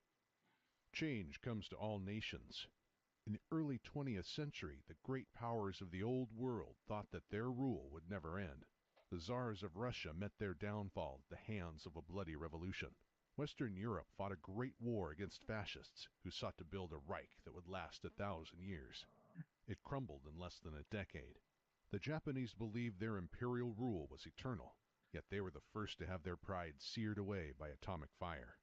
Change comes to all nations. In the early 20th century, the great powers of the old world thought that their rule would never end. The czars of Russia met their downfall at the hands of a bloody revolution. Western Europe fought a great war against fascists who sought to build a Reich that would last 1,000 years. It crumbled in less than a decade. The Japanese believed their imperial rule was eternal, yet they were the first to have their pride seared away by atomic fire.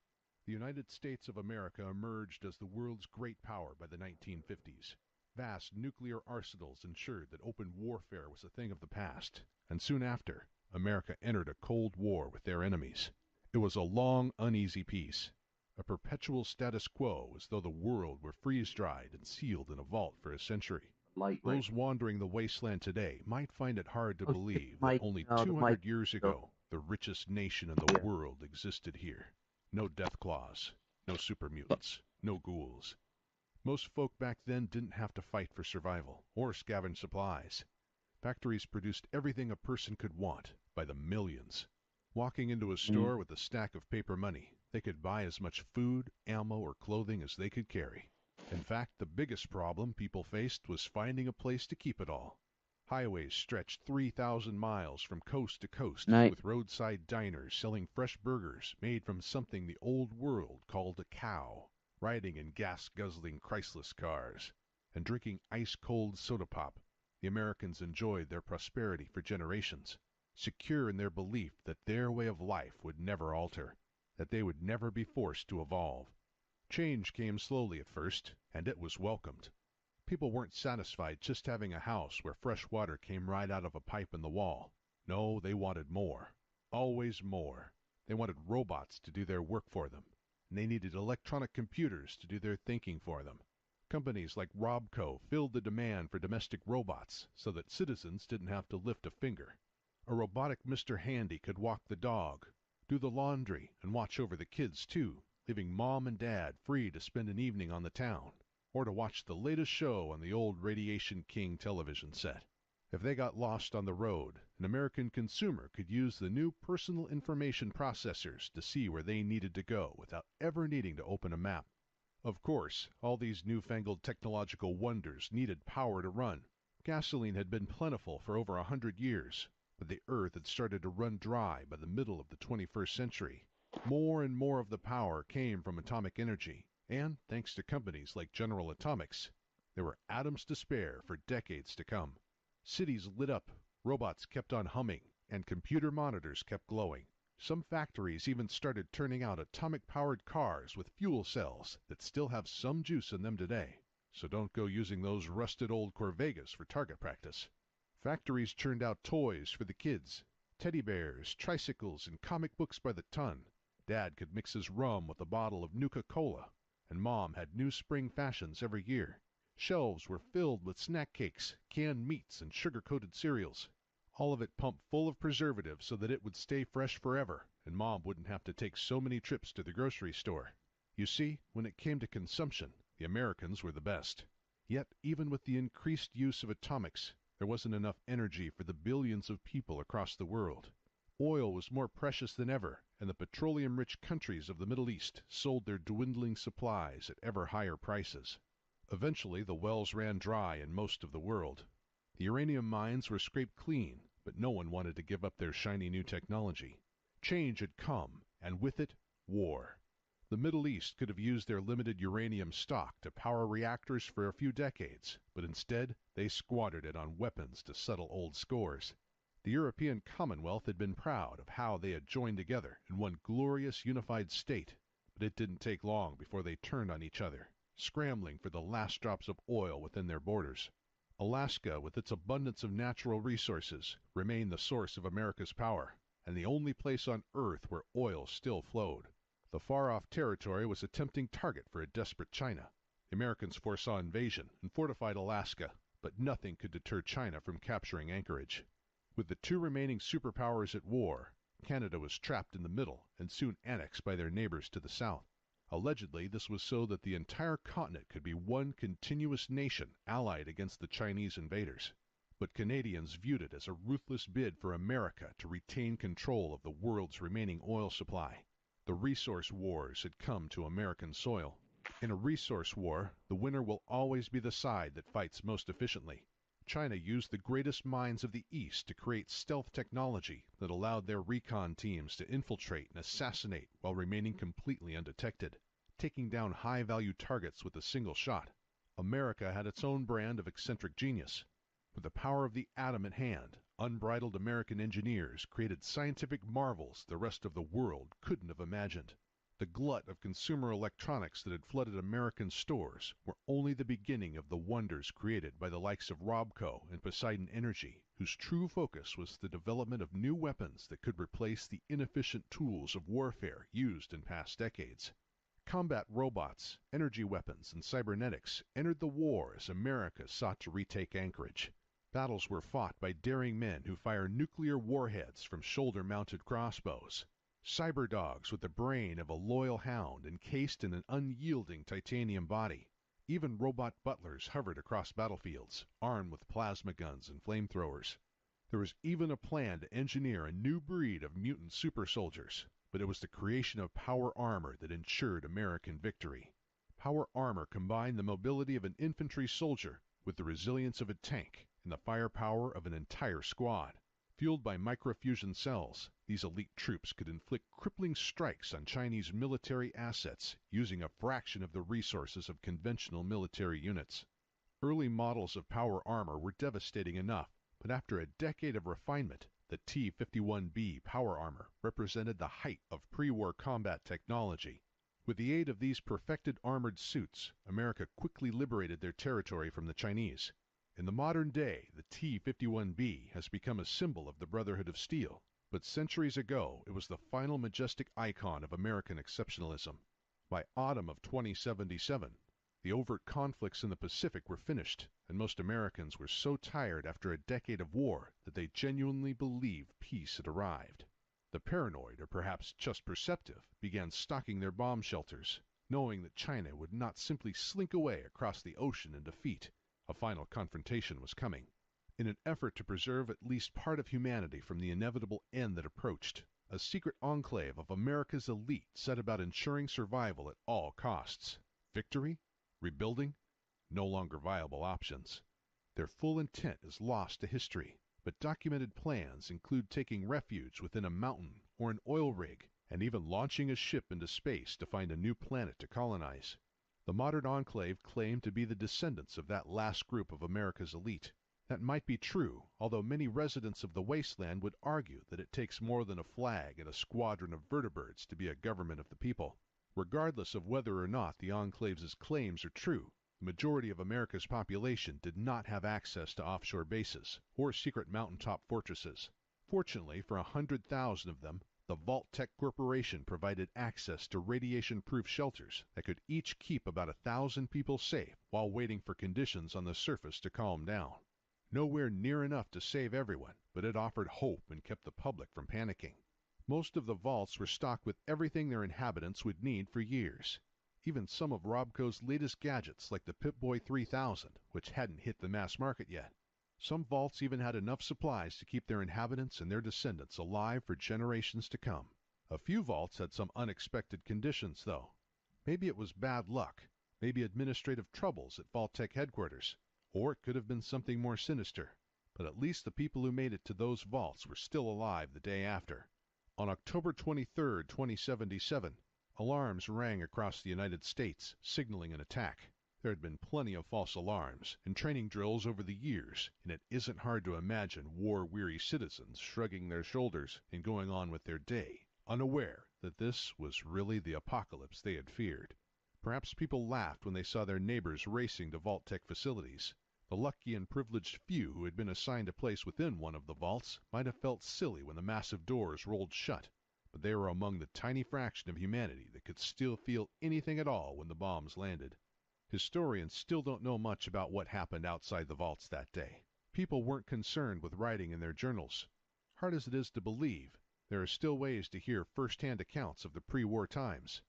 The United States of America emerged as the world's great power by the 1950s. Vast nuclear arsenals ensured that open warfare was a thing of the past, and soon after, America entered a Cold War with their enemies. It was a long, uneasy peace, a perpetual status quo as though the world were freeze-dried and sealed in a vault for a century. Lightweight. Those wandering the wasteland today might find it hard to Oh shit, believe the that mic. only No, the mic. 200 years ago, the richest nation in the Yeah. world existed here. No death claws, no super mutants, no ghouls. Most folk back then didn't have to fight for survival or scavenge supplies. Factories produced everything a person could want by the millions. Walking into a Mm. store with a stack of paper money, they could buy as much food, ammo, or clothing as they could carry. In fact, the biggest problem people faced was finding a place to keep it all. Highways stretched 3,000 miles from coast to coast, Night. with roadside diners selling fresh burgers made from something the old world called a cow, riding in gas-guzzling Chrysalis cars, and drinking ice-cold soda pop. The Americans enjoyed their prosperity for generations, secure in their belief that their way of life would never alter, that they would never be forced to evolve. Change came slowly at first, and it was welcomed. People weren't satisfied just having a house where fresh water came right out of a pipe in the wall. No, they wanted more. Always more. They wanted robots to do their work for them, and they needed electronic computers to do their thinking for them. Companies like Robco filled the demand for domestic robots so that citizens didn't have to lift a finger. A robotic Mr. Handy could walk the dog, do the laundry, and watch over the kids too, leaving mom and dad free to spend an evening on the town, or to watch the latest show on the old Radiation King television set. If they got lost on the road, an American consumer could use the new personal information processors to see where they needed to go without ever needing to open a map. Of course, all these newfangled technological wonders needed power to run. Gasoline had been plentiful for over 100 years, but the earth had started to run dry by the middle of the 21st century. More and more of the power came from atomic energy, and, thanks to companies like General Atomics, there were atoms to spare for decades to come. Cities lit up, robots kept on humming, and computer monitors kept glowing. Some factories even started turning out atomic-powered cars with fuel cells that still have some juice in them today. So don't go using those rusted old Corvegas for target practice. Factories churned out toys for the kids. Teddy bears, tricycles, and comic books by the ton. Dad could mix his rum with a bottle of Nuka-Cola, and Mom had new spring fashions every year. Shelves were filled with snack cakes, canned meats, and sugar-coated cereals. All of it pumped full of preservatives so that it would stay fresh forever, and Mom wouldn't have to take so many trips to the grocery store. You see, when it came to consumption, the Americans were the best. Yet, even with the increased use of atomics, there wasn't enough energy for the billions of people across the world. Oil was more precious than ever, and the petroleum-rich countries of the Middle East sold their dwindling supplies at ever higher prices. Eventually, the wells ran dry in most of the world. The uranium mines were scraped clean, but no one wanted to give up their shiny new technology. Change had come, and with it, war. The Middle East could have used their limited uranium stock to power reactors for a few decades, but instead they squandered it on weapons to settle old scores. The European Commonwealth had been proud of how they had joined together in one glorious unified state, but it didn't take long before they turned on each other, scrambling for the last drops of oil within their borders. Alaska, with its abundance of natural resources, remained the source of America's power, and the only place on Earth where oil still flowed. The far-off territory was a tempting target for a desperate China. The Americans foresaw invasion and fortified Alaska, but nothing could deter China from capturing Anchorage. With the two remaining superpowers at war, Canada was trapped in the middle and soon annexed by their neighbors to the south. Allegedly, this was so that the entire continent could be one continuous nation allied against the Chinese invaders. But Canadians viewed it as a ruthless bid for America to retain control of the world's remaining oil supply. The resource wars had come to American soil. In a resource war, the winner will always be the side that fights most efficiently. China used the greatest minds of the East to create stealth technology that allowed their recon teams to infiltrate and assassinate while remaining completely undetected, taking down high-value targets with a single shot. America had its own brand of eccentric genius. With the power of the atom at hand, unbridled American engineers created scientific marvels the rest of the world couldn't have imagined. The glut of consumer electronics that had flooded American stores were only the beginning of the wonders created by the likes of Robco and Poseidon Energy, whose true focus was the development of new weapons that could replace the inefficient tools of warfare used in past decades. Combat robots, energy weapons, and cybernetics entered the war as America sought to retake Anchorage. Battles were fought by daring men who fire nuclear warheads from shoulder-mounted crossbows. Cyberdogs with the brain of a loyal hound encased in an unyielding titanium body. Even robot butlers hovered across battlefields, armed with plasma guns and flamethrowers. There was even a plan to engineer a new breed of mutant super soldiers, but it was the creation of power armor that ensured American victory. Power armor combined the mobility of an infantry soldier with the resilience of a tank and the firepower of an entire squad. Fueled by microfusion cells, these elite troops could inflict crippling strikes on Chinese military assets using a fraction of the resources of conventional military units. Early models of power armor were devastating enough, but after a decade of refinement, the T-51B power armor represented the height of pre-war combat technology. With the aid of these perfected armored suits, America quickly liberated their territory from the Chinese. In the modern day, the T-51B has become a symbol of the Brotherhood of Steel, but centuries ago it was the final majestic icon of American exceptionalism. By autumn of 2077, the overt conflicts in the Pacific were finished, and most Americans were so tired after a decade of war that they genuinely believed peace had arrived. The paranoid, or perhaps just perceptive, began stocking their bomb shelters, knowing that China would not simply slink away across the ocean in defeat. A final confrontation was coming. In an effort to preserve at least part of humanity from the inevitable end that approached, a secret enclave of America's elite set about ensuring survival at all costs. Victory? Rebuilding? No longer viable options. Their full intent is lost to history, but documented plans include taking refuge within a mountain or an oil rig, and even launching a ship into space to find a new planet to colonize. The modern enclave claimed to be the descendants of that last group of America's elite. That might be true, although many residents of the wasteland would argue that it takes more than a flag and a squadron of vertibirds to be a government of the people. Regardless of whether or not the enclave's claims are true, the majority of America's population did not have access to offshore bases or secret mountaintop fortresses. Fortunately for 100,000 of them, the Vault-Tec Corporation provided access to radiation-proof shelters that could each keep about 1,000 people safe while waiting for conditions on the surface to calm down. Nowhere near enough to save everyone, but it offered hope and kept the public from panicking. Most of the vaults were stocked with everything their inhabitants would need for years. Even some of Robco's latest gadgets like the Pip-Boy 3000, which hadn't hit the mass market yet. Some vaults even had enough supplies to keep their inhabitants and their descendants alive for generations to come. A few vaults had some unexpected conditions, though. Maybe it was bad luck, maybe administrative troubles at Vault-Tec headquarters, or it could have been something more sinister. But at least the people who made it to those vaults were still alive the day after. On October 23, 2077, alarms rang across the United States, signaling an attack. There had been plenty of false alarms and training drills over the years, and it isn't hard to imagine war-weary citizens shrugging their shoulders and going on with their day, unaware that this was really the apocalypse they had feared. Perhaps people laughed when they saw their neighbors racing to Vault-Tec facilities. The lucky and privileged few who had been assigned a place within one of the vaults might have felt silly when the massive doors rolled shut, but they were among the tiny fraction of humanity that could still feel anything at all when the bombs landed. Historians still don't know much about what happened outside the vaults that day. People weren't concerned with writing in their journals. Hard as it is to believe, there are still ways to hear first-hand accounts of the pre-war times.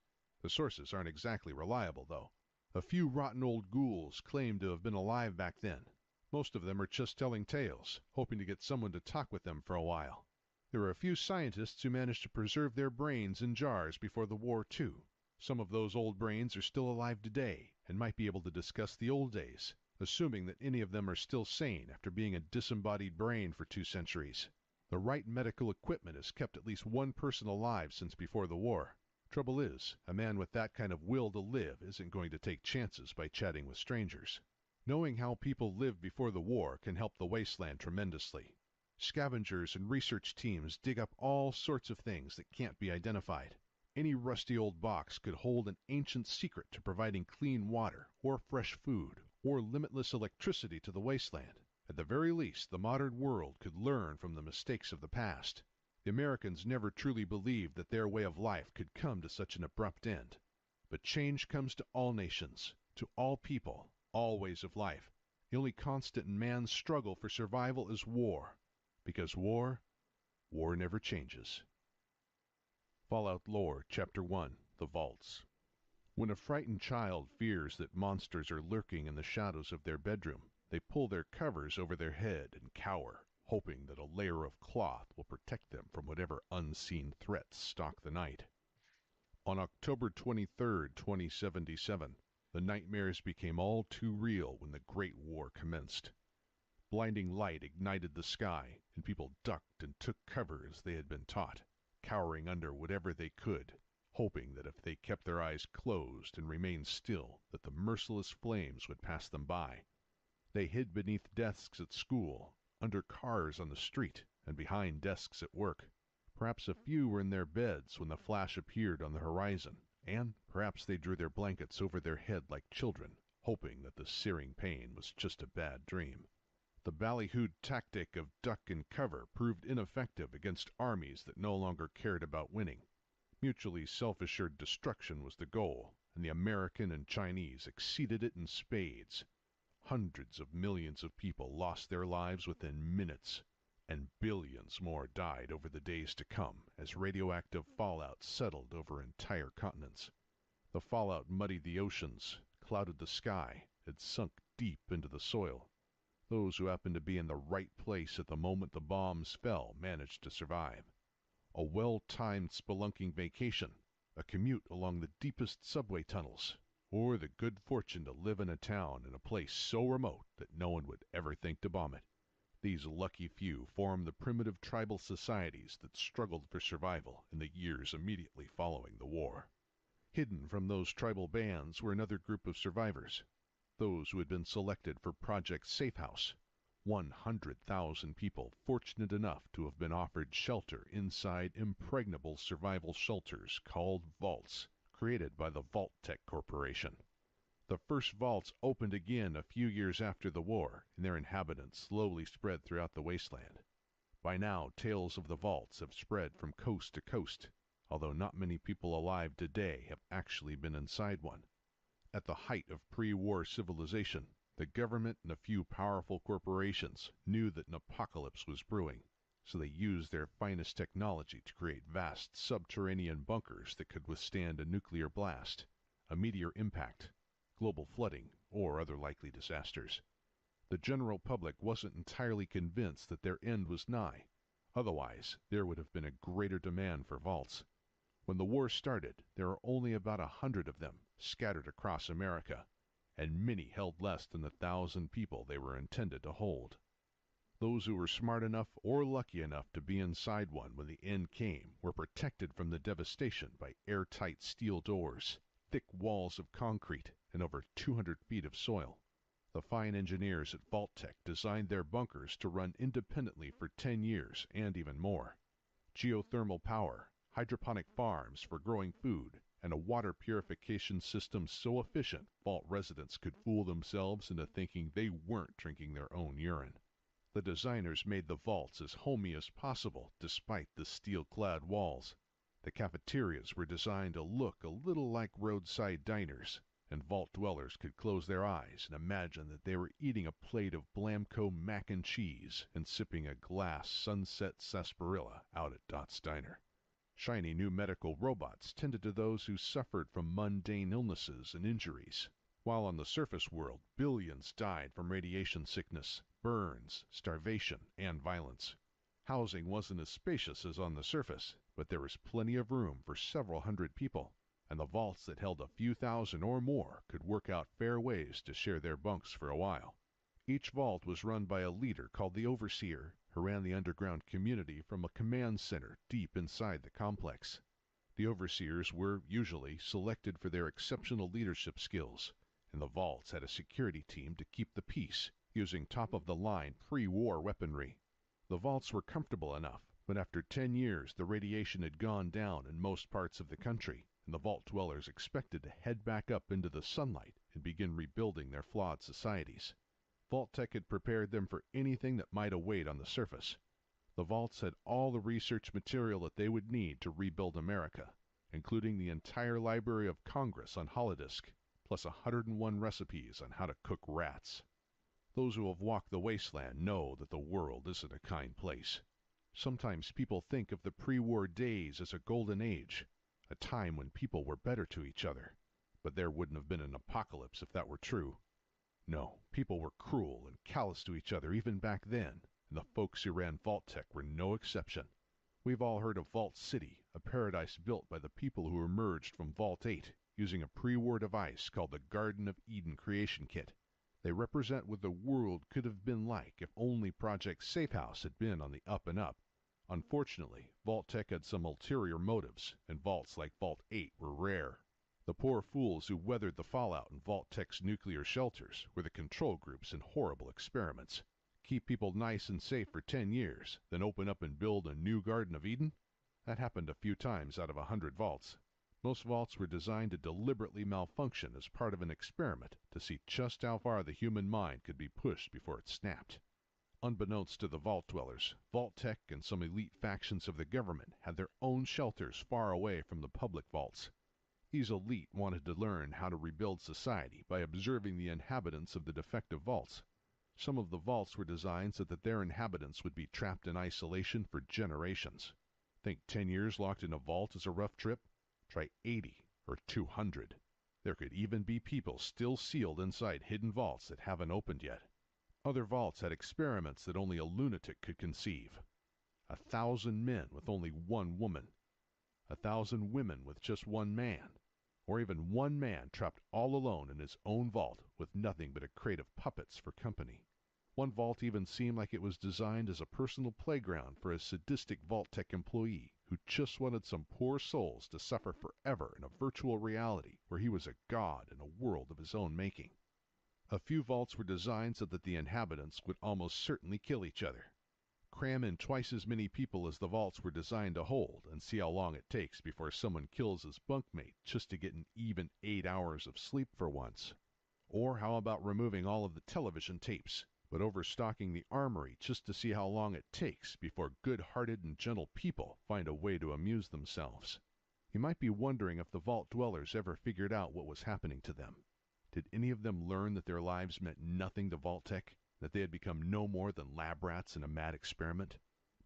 The sources aren't exactly reliable, though. A few rotten old ghouls claim to have been alive back then. Most of them are just telling tales, hoping to get someone to talk with them for a while. There are a few scientists who managed to preserve their brains in jars before the war, too. Some of those old brains are still alive today and might be able to discuss the old days, assuming that any of them are still sane after being a disembodied brain for 2 centuries. The right medical equipment has kept at least one person alive since before the war. Trouble is, a man with that kind of will to live isn't going to take chances by chatting with strangers. Knowing how people lived before the war can help the wasteland tremendously. Scavengers and research teams dig up all sorts of things that can't be identified. Any rusty old box could hold an ancient secret to providing clean water, or fresh food, or limitless electricity to the wasteland. At the very least, the modern world could learn from the mistakes of the past. The Americans never truly believed that their way of life could come to such an abrupt end. But change comes to all nations, to all people, all ways of life. The only constant in man's struggle for survival is war. Because war never changes. Fallout Lore, Chapter 1, The Vaults. When a frightened child fears that monsters are lurking in the shadows of their bedroom, they pull their covers over their head and cower, hoping that a layer of cloth will protect them from whatever unseen threats stalk the night. On October 23, 2077, the nightmares became all too real when the Great War commenced. Blinding light ignited the sky, and people ducked and took cover as they had been taught, cowering under whatever they could, hoping that if they kept their eyes closed and remained still, that the merciless flames would pass them by. They hid beneath desks at school, under cars on the street, and behind desks at work. Perhaps a few were in their beds when the flash appeared on the horizon, and perhaps they drew their blankets over their head like children, hoping that the searing pain was just a bad dream. The ballyhooed tactic of duck and cover proved ineffective against armies that no longer cared about winning. Mutually self-assured destruction was the goal, and the American and Chinese exceeded it in spades. Hundreds of millions of people lost their lives within minutes, and billions more died over the days to come as radioactive fallout settled over entire continents. The fallout muddied the oceans, clouded the sky, and sunk deep into the soil. Those who happened to be in the right place at the moment the bombs fell managed to survive. A well-timed spelunking vacation, a commute along the deepest subway tunnels, or the good fortune to live in a town in a place so remote that no one would ever think to bomb it. These lucky few formed the primitive tribal societies that struggled for survival in the years immediately following the war. Hidden from those tribal bands were another group of survivors, those who had been selected for Project Safehouse. 100,000 people fortunate enough to have been offered shelter inside impregnable survival shelters called vaults, created by the Vault-Tec Corporation. The first vaults opened again a few years after the war, and their inhabitants slowly spread throughout the wasteland. By now, tales of the vaults have spread from coast to coast, although not many people alive today have actually been inside one. At the height of pre-war civilization, the government and a few powerful corporations knew that an apocalypse was brewing, so they used their finest technology to create vast subterranean bunkers that could withstand a nuclear blast, a meteor impact, global flooding, or other likely disasters. The general public wasn't entirely convinced that their end was nigh. Otherwise, there would have been a greater demand for vaults. When the war started, there were only about 100 of them scattered across America, and many held less than the 1,000 people they were intended to hold. Those who were smart enough or lucky enough to be inside one when the end came were protected from the devastation by airtight steel doors, thick walls of concrete, and over 200 feet of soil. The fine engineers at Vault-Tec designed their bunkers to run independently for 10 years and even more. Geothermal power, hydroponic farms for growing food, and a water purification system so efficient vault residents could fool themselves into thinking they weren't drinking their own urine. The designers made the vaults as homey as possible despite the steel-clad walls. The cafeterias were designed to look a little like roadside diners, and vault dwellers could close their eyes and imagine that they were eating a plate of Blamco mac and cheese and sipping a glass Sunset sarsaparilla out at Dot's Diner. Shiny new medical robots tended to those who suffered from mundane illnesses and injuries, while on the surface world billions died from radiation sickness, burns, starvation, and violence. Housing wasn't as spacious as on the surface, but there was plenty of room for several hundred people, and the vaults that held a few thousand or more could work out fair ways to share their bunks for a while. Each vault was run by a leader called the Overseer, who ran the underground community from a command center deep inside the complex. The Overseers were, usually, selected for their exceptional leadership skills, and the vaults had a security team to keep the peace, using top-of-the-line pre-war weaponry. The vaults were comfortable enough, but after 10 years the radiation had gone down in most parts of the country, and the vault dwellers expected to head back up into the sunlight and begin rebuilding their flawed societies. Vault-Tec had prepared them for anything that might await on the surface. The vaults had all the research material that they would need to rebuild America, including the entire Library of Congress on holodisk, plus 101 recipes on how to cook rats. Those who have walked the wasteland know that the world isn't a kind place. Sometimes people think of the pre-war days as a golden age, a time when people were better to each other. But there wouldn't have been an apocalypse if that were true. No, people were cruel and callous to each other even back then, and the folks who ran Vault-Tec were no exception. We've all heard of Vault City, a paradise built by the people who emerged from Vault 8 using a pre-war device called the Garden of Eden Creation Kit. They represent what the world could have been like if only Project Safehouse had been on the up and up. Unfortunately, Vault-Tec had some ulterior motives, and vaults like Vault 8 were rare. The poor fools who weathered the fallout in Vault-Tec's nuclear shelters were the control groups in horrible experiments. Keep people nice and safe for 10 years, then open up and build a new Garden of Eden? That happened a few times out of 100 vaults. Most vaults were designed to deliberately malfunction as part of an experiment to see just how far the human mind could be pushed before it snapped. Unbeknownst to the vault dwellers, Vault-Tec and some elite factions of the government had their own shelters far away from the public vaults. These elite wanted to learn how to rebuild society by observing the inhabitants of the defective vaults. Some of the vaults were designed so that their inhabitants would be trapped in isolation for generations. Think 10 years locked in a vault is a rough trip? Try 80 or 200. There could even be people still sealed inside hidden vaults that haven't opened yet. Other vaults had experiments that only a lunatic could conceive. 1,000 men with only one woman. 1,000 women with just one man. Or even one man trapped all alone in his own vault with nothing but a crate of puppets for company. One vault even seemed like it was designed as a personal playground for a sadistic Vault-Tec employee who just wanted some poor souls to suffer forever in a virtual reality where he was a god in a world of his own making. A few vaults were designed so that the inhabitants would almost certainly kill each other. Cram in twice as many people as the vaults were designed to hold and see how long it takes before someone kills his bunkmate just to get an even 8 hours of sleep for once. Or how about removing all of the television tapes, but overstocking the armory just to see how long it takes before good-hearted and gentle people find a way to amuse themselves. You might be wondering if the vault dwellers ever figured out what was happening to them. Did any of them learn that their lives meant nothing to Vault-Tec? That they had become no more than lab rats in a mad experiment?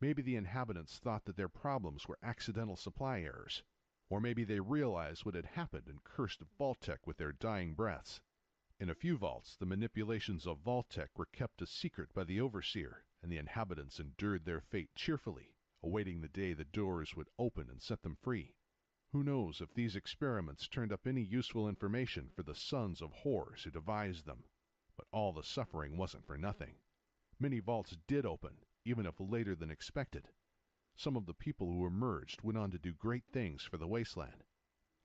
Maybe the inhabitants thought that their problems were accidental supply errors. Or maybe they realized what had happened and cursed Vault-Tec with their dying breaths. In a few vaults, the manipulations of Vault-Tec were kept a secret by the overseer, and the inhabitants endured their fate cheerfully, awaiting the day the doors would open and set them free. Who knows if these experiments turned up any useful information for the sons of whores who devised them? But all the suffering wasn't for nothing. Many vaults did open, even if later than expected. Some of the people who emerged went on to do great things for the wasteland.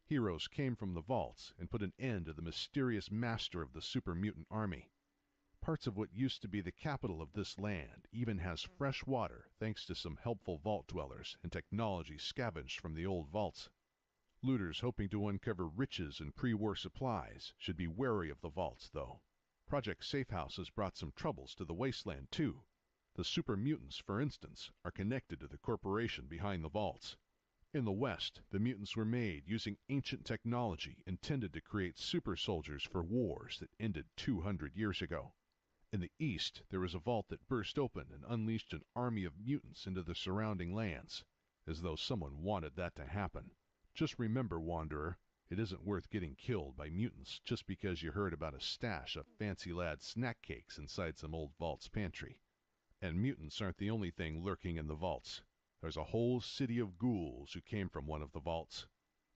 Heroes came from the vaults and put an end to the mysterious master of the super mutant army. Parts of what used to be the capital of this land even has fresh water thanks to some helpful vault dwellers and technology scavenged from the old vaults. Looters hoping to uncover riches and pre-war supplies should be wary of the vaults, though. Project Safehouse has brought some troubles to the wasteland, too. The super mutants, for instance, are connected to the corporation behind the vaults. In the West, the mutants were made using ancient technology intended to create super soldiers for wars that ended 200 years ago. In the East, there was a vault that burst open and unleashed an army of mutants into the surrounding lands, as though someone wanted that to happen. Just remember, Wanderer, it isn't worth getting killed by mutants just because you heard about a stash of Fancy Lad snack cakes inside some old vault's pantry. And mutants aren't the only thing lurking in the vaults. There's a whole city of ghouls who came from one of the vaults.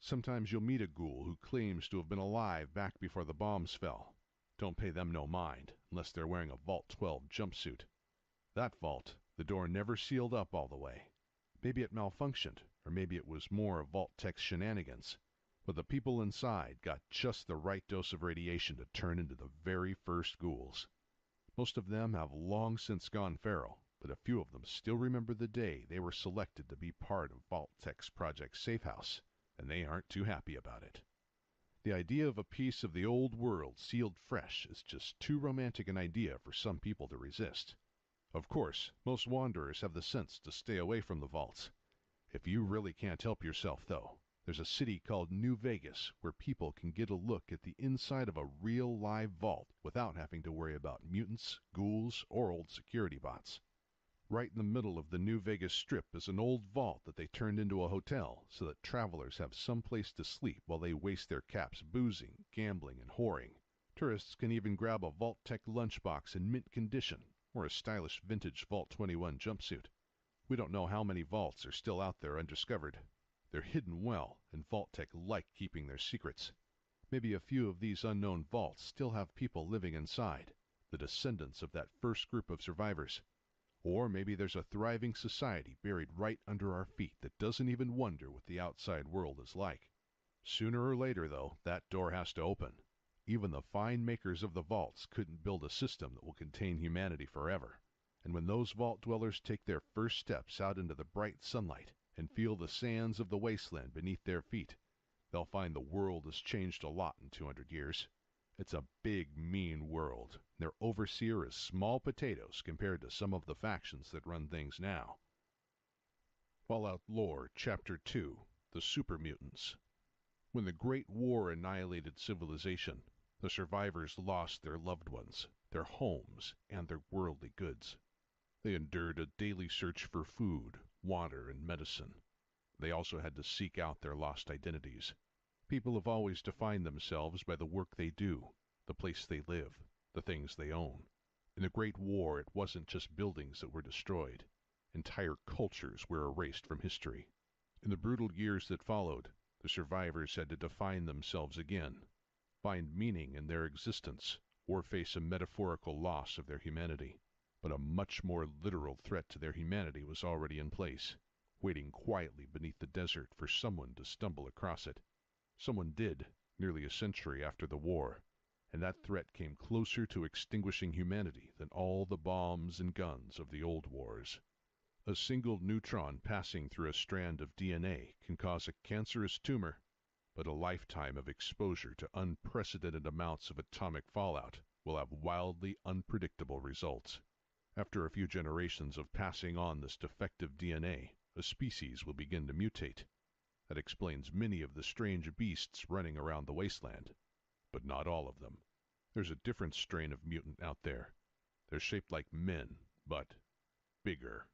Sometimes you'll meet a ghoul who claims to have been alive back before the bombs fell. Don't pay them no mind, unless they're wearing a Vault 12 jumpsuit. That vault, the door never sealed up all the way. Maybe it malfunctioned, or maybe it was more of Vault-Tec's shenanigans. But the people inside got just the right dose of radiation to turn into the very first ghouls. Most of them have long since gone feral, but a few of them still remember the day they were selected to be part of Vault-Tec's Project Safehouse, and they aren't too happy about it. The idea of a piece of the old world sealed fresh is just too romantic an idea for some people to resist. Of course, most wanderers have the sense to stay away from the vaults. If you really can't help yourself, though, there's a city called New Vegas where people can get a look at the inside of a real live vault without having to worry about mutants, ghouls, or old security bots. Right in the middle of the New Vegas Strip is an old vault that they turned into a hotel so that travelers have some place to sleep while they waste their caps boozing, gambling, and whoring. Tourists can even grab a Vault-Tec lunchbox in mint condition or a stylish vintage Vault 21 jumpsuit. We don't know how many vaults are still out there undiscovered. They're hidden well, and Vault-Tec like keeping their secrets. Maybe a few of these unknown vaults still have people living inside, the descendants of that first group of survivors. Or maybe there's a thriving society buried right under our feet that doesn't even wonder what the outside world is like. Sooner or later, though, that door has to open. Even the fine makers of the vaults couldn't build a system that will contain humanity forever. And when those vault dwellers take their first steps out into the bright sunlight and feel the sands of the wasteland beneath their feet, they'll find the world has changed a lot in 200 years. It's a big, mean world. Their overseer is small potatoes compared to some of the factions that run things now. Fallout Lore, Chapter 2, The Super Mutants. When the Great War annihilated civilization, the survivors lost their loved ones, their homes, and their worldly goods. They endured a daily search for food, water, and medicine. They also had to seek out their lost identities. People have always defined themselves by the work they do, the place they live, the things they own. In the Great War, it wasn't just buildings that were destroyed. Entire cultures were erased from history. In the brutal years that followed, the survivors had to define themselves again, find meaning in their existence, or face a metaphorical loss of their humanity. But a much more literal threat to their humanity was already in place, waiting quietly beneath the desert for someone to stumble across it. Someone did, nearly a century after the war, and that threat came closer to extinguishing humanity than all the bombs and guns of the old wars. A single neutron passing through a strand of DNA can cause a cancerous tumor, but a lifetime of exposure to unprecedented amounts of atomic fallout will have wildly unpredictable results. After a few generations of passing on this defective DNA, a species will begin to mutate. That explains many of the strange beasts running around the wasteland, but not all of them. There's a different strain of mutant out there. They're shaped like men, but bigger.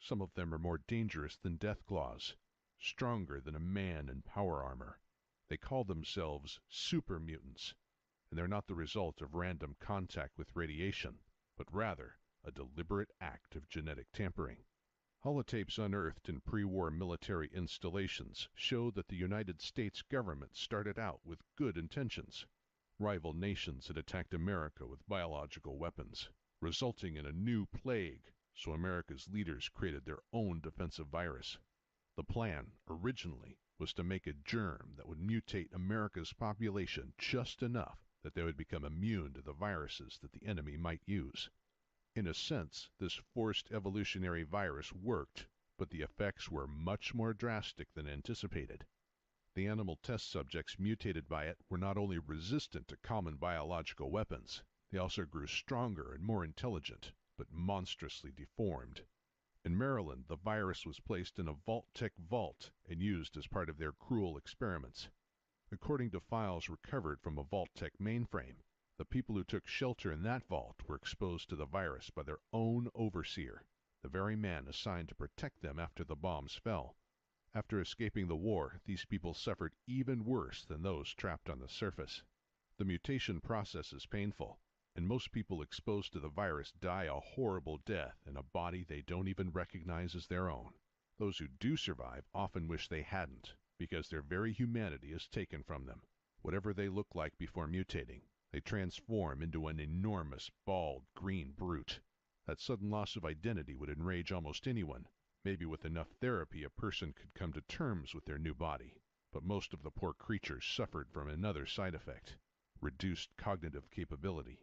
Some of them are more dangerous than deathclaws, stronger than a man in power armor. They call themselves super mutants, and they're not the result of random contact with radiation, but rather a deliberate act of genetic tampering. Holotapes unearthed in pre-war military installations show that the United States government started out with good intentions. Rival nations had attacked America with biological weapons, resulting in a new plague, so America's leaders created their own defensive virus. The plan, originally, was to make a germ that would mutate America's population just enough that they would become immune to the viruses that the enemy might use. In a sense, this forced evolutionary virus worked, but the effects were much more drastic than anticipated. The animal test subjects mutated by it were not only resistant to common biological weapons, they also grew stronger and more intelligent, but monstrously deformed. In Maryland, the virus was placed in a Vault-Tec vault and used as part of their cruel experiments. According to files recovered from a Vault-Tec mainframe, the people who took shelter in that vault were exposed to the virus by their own overseer, the very man assigned to protect them after the bombs fell. After escaping the war, these people suffered even worse than those trapped on the surface. The mutation process is painful, and most people exposed to the virus die a horrible death in a body they don't even recognize as their own. Those who do survive often wish they hadn't, because their very humanity is taken from them. Whatever they look like before mutating, they transform into an enormous, bald, green brute. That sudden loss of identity would enrage almost anyone. Maybe with enough therapy a person could come to terms with their new body. But most of the poor creatures suffered from another side effect: reduced cognitive capability.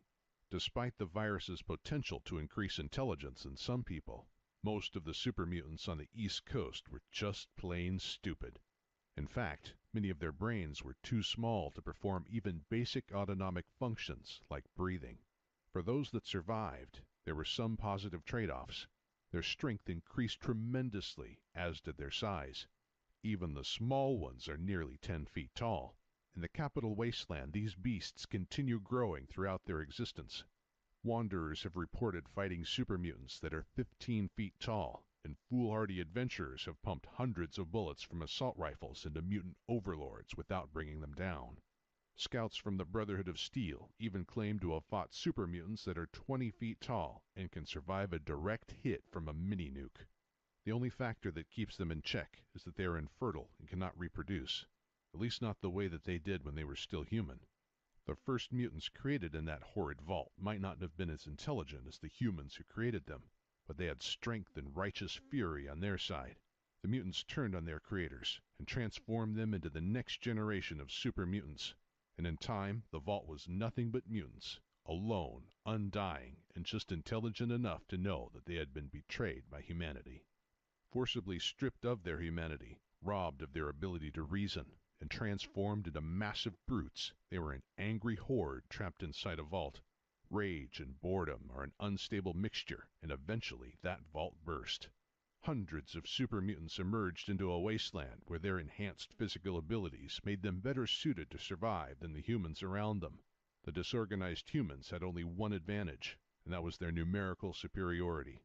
Despite the virus's potential to increase intelligence in some people, most of the super mutants on the East Coast were just plain stupid. In fact, many of their brains were too small to perform even basic autonomic functions like breathing. For those that survived, there were some positive trade-offs. Their strength increased tremendously, as did their size. Even the small ones are nearly 10 feet tall. In the capital wasteland, these beasts continue growing throughout their existence. Wanderers have reported fighting super mutants that are 15 feet tall, and foolhardy adventurers have pumped hundreds of bullets from assault rifles into mutant overlords without bringing them down. Scouts from the Brotherhood of Steel even claim to have fought super mutants that are 20 feet tall and can survive a direct hit from a mini-nuke. The only factor that keeps them in check is that they are infertile and cannot reproduce, at least not the way that they did when they were still human. The first mutants created in that horrid vault might not have been as intelligent as the humans who created them, but they had strength and righteous fury on their side. The mutants turned on their creators and transformed them into the next generation of super mutants, and in time the vault was nothing but mutants, alone, undying, and just intelligent enough to know that they had been betrayed by humanity. Forcibly stripped of their humanity, robbed of their ability to reason, and transformed into massive brutes, they were an angry horde trapped inside a vault. Rage and boredom are an unstable mixture, and eventually that vault burst. Hundreds of super mutants emerged into a wasteland where their enhanced physical abilities made them better suited to survive than the humans around them. The disorganized humans had only one advantage, and that was their numerical superiority.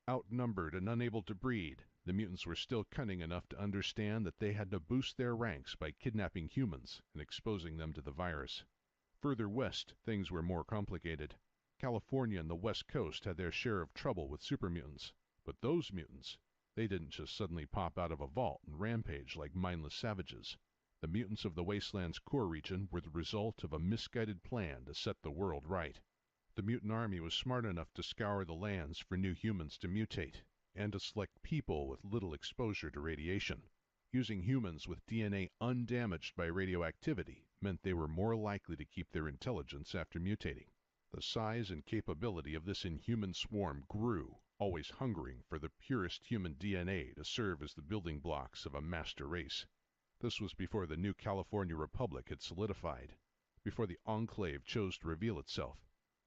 Outnumbered and unable to breed, the mutants were still cunning enough to understand that they had to boost their ranks by kidnapping humans and exposing them to the virus. Further west, things were more complicated. California and the West Coast had their share of trouble with super mutants, but those mutants, they didn't just suddenly pop out of a vault and rampage like mindless savages. The mutants of the Wasteland's core region were the result of a misguided plan to set the world right. The mutant army was smart enough to scour the lands for new humans to mutate, and to select people with little exposure to radiation. Using humans with DNA undamaged by radioactivity meant they were more likely to keep their intelligence after mutating. The size and capability of this inhuman swarm grew, always hungering for the purest human DNA to serve as the building blocks of a master race. This was before the new California Republic had solidified, before the Enclave chose to reveal itself.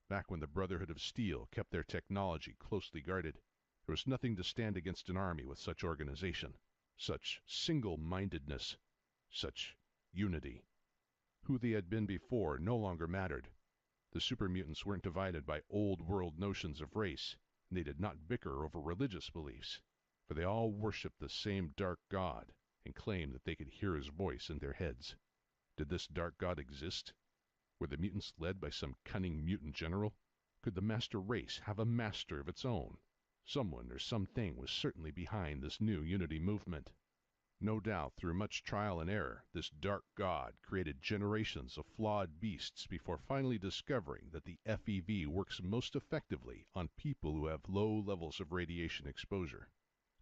Back when the Brotherhood of Steel kept their technology closely guarded, there was nothing to stand against an army with such organization, such single-mindedness, such unity. Who they had been before no longer mattered. The super mutants weren't divided by old-world notions of race, and they did not bicker over religious beliefs, for they all worshipped the same dark god and claimed that they could hear his voice in their heads. Did this dark god exist? Were the mutants led by some cunning mutant general? Could the master race have a master of its own? Someone or something was certainly behind this new unity movement. No doubt, through much trial and error, this dark god created generations of flawed beasts before finally discovering that the FEV works most effectively on people who have low levels of radiation exposure.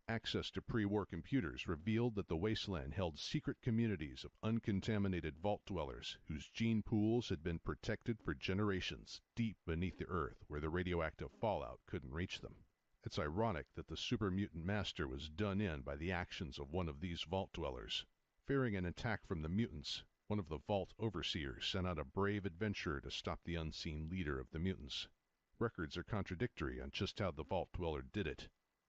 Access to pre-war computers revealed that the wasteland held secret communities of uncontaminated vault dwellers whose gene pools had been protected for generations deep beneath the earth where the radioactive fallout couldn't reach them. It's ironic that the super mutant master was done in by the actions of one of these vault dwellers. Fearing an attack from the mutants, one of the vault overseers sent out a brave adventurer to stop the unseen leader of the mutants. Records are contradictory on just how the vault dweller did it.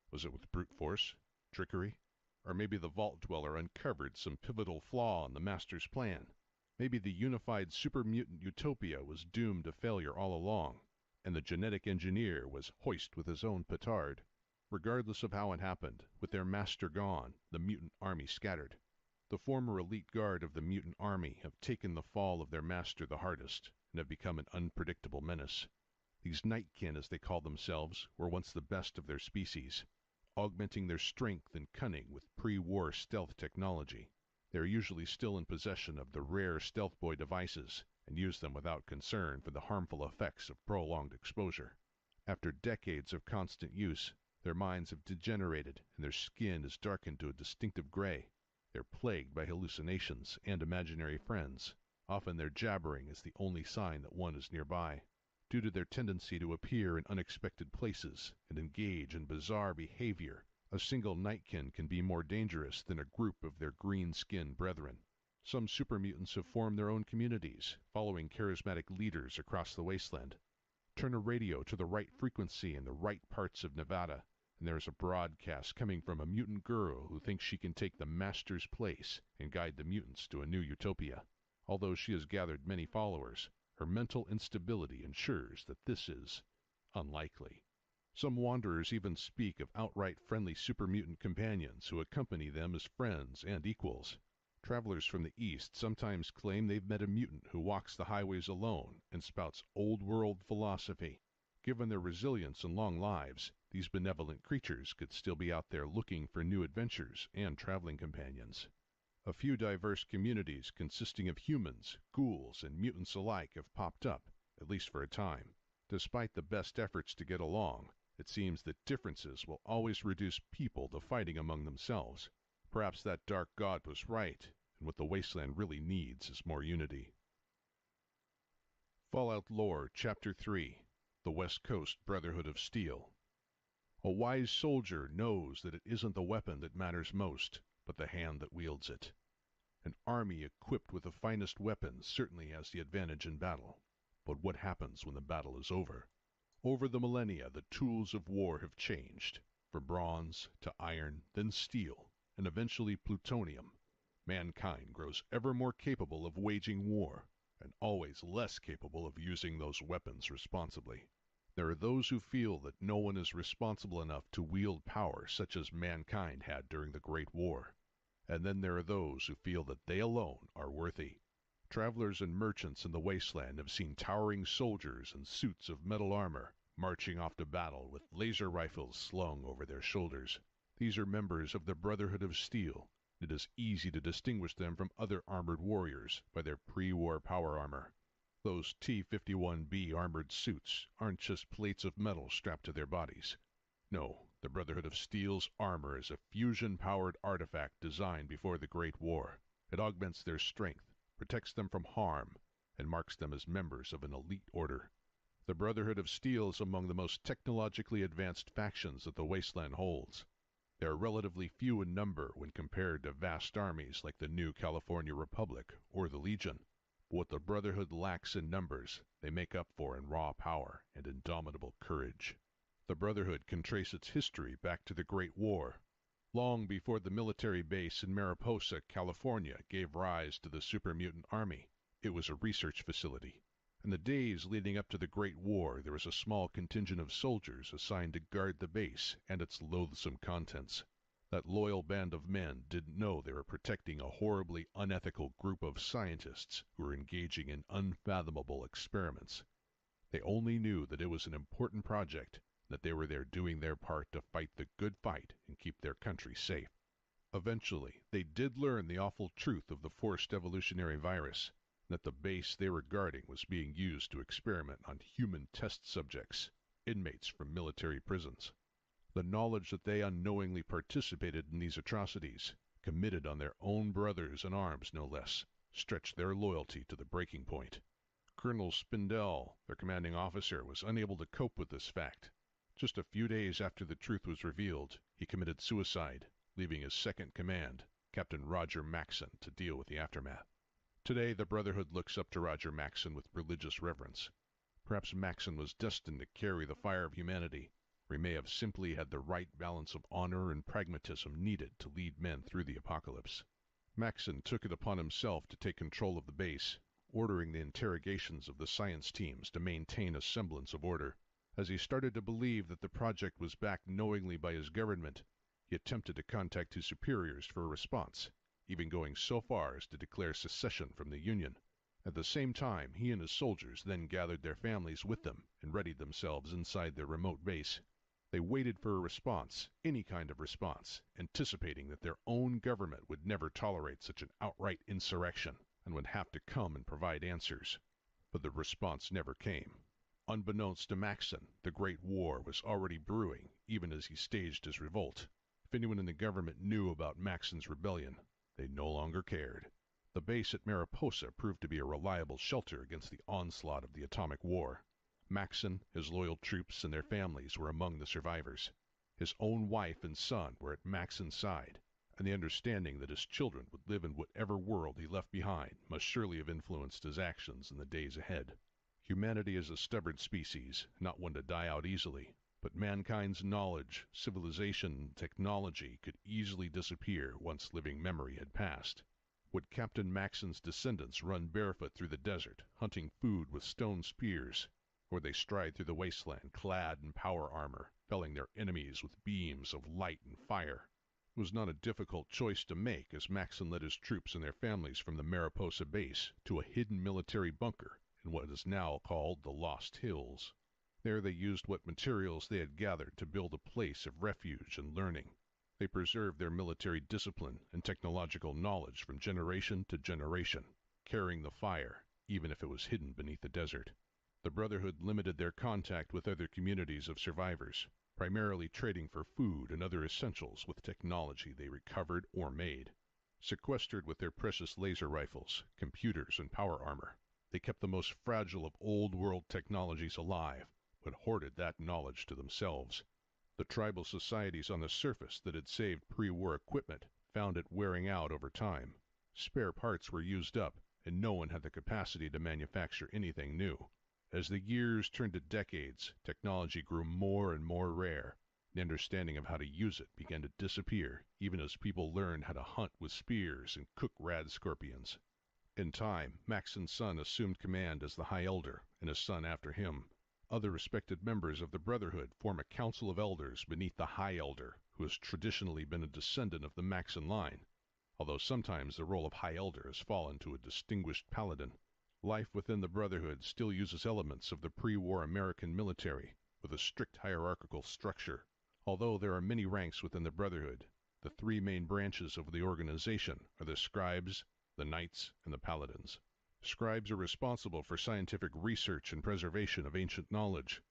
Was it with brute force? Trickery? Or maybe the vault dweller uncovered some pivotal flaw in the master's plan. Maybe the unified super mutant utopia was doomed to failure all along, and the genetic engineer was hoist with his own petard. Regardless of how it happened, with their master gone, the mutant army scattered. The former elite guard of the mutant army have taken the fall of their master the hardest, and have become an unpredictable menace. These nightkin, as they call themselves, were once the best of their species, augmenting their strength and cunning with pre-war stealth technology. They are usually still in possession of the rare Sleepyboi devices, and use them without concern for the harmful effects of prolonged exposure. After decades of constant use, their minds have degenerated and their skin is darkened to a distinctive gray. They're plagued by hallucinations and imaginary friends. Often their jabbering is the only sign that one is nearby. Due to their tendency to appear in unexpected places and engage in bizarre behavior, a single nightkin can be more dangerous than a group of their green-skinned brethren. Some super mutants have formed their own communities, following charismatic leaders across the wasteland. Turn a radio to the right frequency in the right parts of Nevada, and there is a broadcast coming from a mutant girl who thinks she can take the master's place and guide the mutants to a new utopia. Although she has gathered many followers, her mental instability ensures that this is unlikely. Some wanderers even speak of outright friendly super mutant companions who accompany them as friends and equals. Travelers from the East sometimes claim they've met a mutant who walks the highways alone and spouts old-world philosophy. Given their resilience and long lives, these benevolent creatures could still be out there looking for new adventures and traveling companions. A few diverse communities consisting of humans, ghouls, and mutants alike have popped up, at least for a time. Despite the best efforts to get along, it seems that differences will always reduce people to fighting among themselves. Perhaps that dark god was right, and what the wasteland really needs is more unity. Fallout Lore Chapter 3: The West Coast Brotherhood of Steel. A wise soldier knows that it isn't the weapon that matters most, but the hand that wields it. An army equipped with the finest weapons certainly has the advantage in battle. But what happens when the battle is over? Over the millennia, the tools of war have changed. From bronze to iron, then steel, and eventually plutonium. Mankind grows ever more capable of waging war, and always less capable of using those weapons responsibly. There are those who feel that no one is responsible enough to wield power such as mankind had during the Great War. And then there are those who feel that they alone are worthy. Travelers and merchants in the wasteland have seen towering soldiers in suits of metal armor, marching off to battle with laser rifles slung over their shoulders. These are members of the Brotherhood of Steel. It is easy to distinguish them from other armored warriors by their pre-war power armor. Those T-51B armored suits aren't just plates of metal strapped to their bodies. No, the Brotherhood of Steel's armor is a fusion-powered artifact designed before the Great War. It augments their strength, protects them from harm, and marks them as members of an elite order. The Brotherhood of Steel is among the most technologically advanced factions that the wasteland holds. They are relatively few in number when compared to vast armies like the new California Republic or the Legion. But what the Brotherhood lacks in numbers, they make up for in raw power and indomitable courage. The Brotherhood can trace its history back to the Great War. Long before the military base in Mariposa, California gave rise to the Super Mutant Army, it was a research facility. In the days leading up to the Great War, there was a small contingent of soldiers assigned to guard the base and its loathsome contents. That loyal band of men didn't know they were protecting a horribly unethical group of scientists who were engaging in unfathomable experiments. They only knew that it was an important project, that they were there doing their part to fight the good fight and keep their country safe. Eventually, they did learn the awful truth of the forced evolutionary virus, that the base they were guarding was being used to experiment on human test subjects, inmates from military prisons. The knowledge that they unknowingly participated in these atrocities, committed on their own brothers in arms no less, stretched their loyalty to the breaking point. Colonel Spindell, their commanding officer, was unable to cope with this fact. Just a few days after the truth was revealed, he committed suicide, leaving his second command, Captain Roger Maxson, to deal with the aftermath. Today, the Brotherhood looks up to Roger Maxson with religious reverence. Perhaps Maxson was destined to carry the fire of humanity, or he may have simply had the right balance of honor and pragmatism needed to lead men through the apocalypse. Maxson took it upon himself to take control of the base, ordering the interrogations of the science teams to maintain a semblance of order. As he started to believe that the project was backed knowingly by his government, he attempted to contact his superiors for a response, even going so far as to declare secession from the Union. At the same time, he and his soldiers then gathered their families with them and readied themselves inside their remote base. They waited for a response, any kind of response, anticipating that their own government would never tolerate such an outright insurrection and would have to come and provide answers. But the response never came. Unbeknownst to Maxson, the Great War was already brewing, even as he staged his revolt. If anyone in the government knew about Maxson's rebellion, they no longer cared. The base at Mariposa proved to be a reliable shelter against the onslaught of the atomic war. Maxson, his loyal troops, and their families were among the survivors. His own wife and son were at Maxson's side, and the understanding that his children would live in whatever world he left behind must surely have influenced his actions in the days ahead. Humanity is a stubborn species, not one to die out easily, but mankind's knowledge, civilization, and technology could easily disappear once living memory had passed. Would Captain Maxson's descendants run barefoot through the desert, hunting food with stone spears? or they stride through the wasteland clad in power armor, felling their enemies with beams of light and fire. It was not a difficult choice to make as Maxon led his troops and their families from the Mariposa base to a hidden military bunker in what is now called the Lost Hills. There they used what materials they had gathered to build a place of refuge and learning. They preserved their military discipline and technological knowledge from generation to generation, carrying the fire, even if it was hidden beneath the desert. The Brotherhood limited their contact with other communities of survivors, primarily trading for food and other essentials with technology they recovered or made. Sequestered with their precious laser rifles, computers, and power armor, they kept the most fragile of old-world technologies alive, but hoarded that knowledge to themselves. The tribal societies on the surface that had saved pre-war equipment found it wearing out over time. Spare parts were used up, and no one had the capacity to manufacture anything new. As the years turned to decades, technology grew more and more rare. The understanding of how to use it began to disappear, even as people learned how to hunt with spears and cook rad scorpions. In time, Maxon's son assumed command as the High Elder, and his son after him. Other respected members of the Brotherhood form a council of elders beneath the High Elder, who has traditionally been a descendant of the Maxon line, although sometimes the role of High Elder has fallen to a distinguished paladin. Life within the Brotherhood still uses elements of the pre-war American military, with a strict hierarchical structure. Although there are many ranks within the Brotherhood, the three main branches of the organization are the Scribes, the Knights, and the Paladins. Scribes are responsible for scientific research and preservation of ancient knowledge.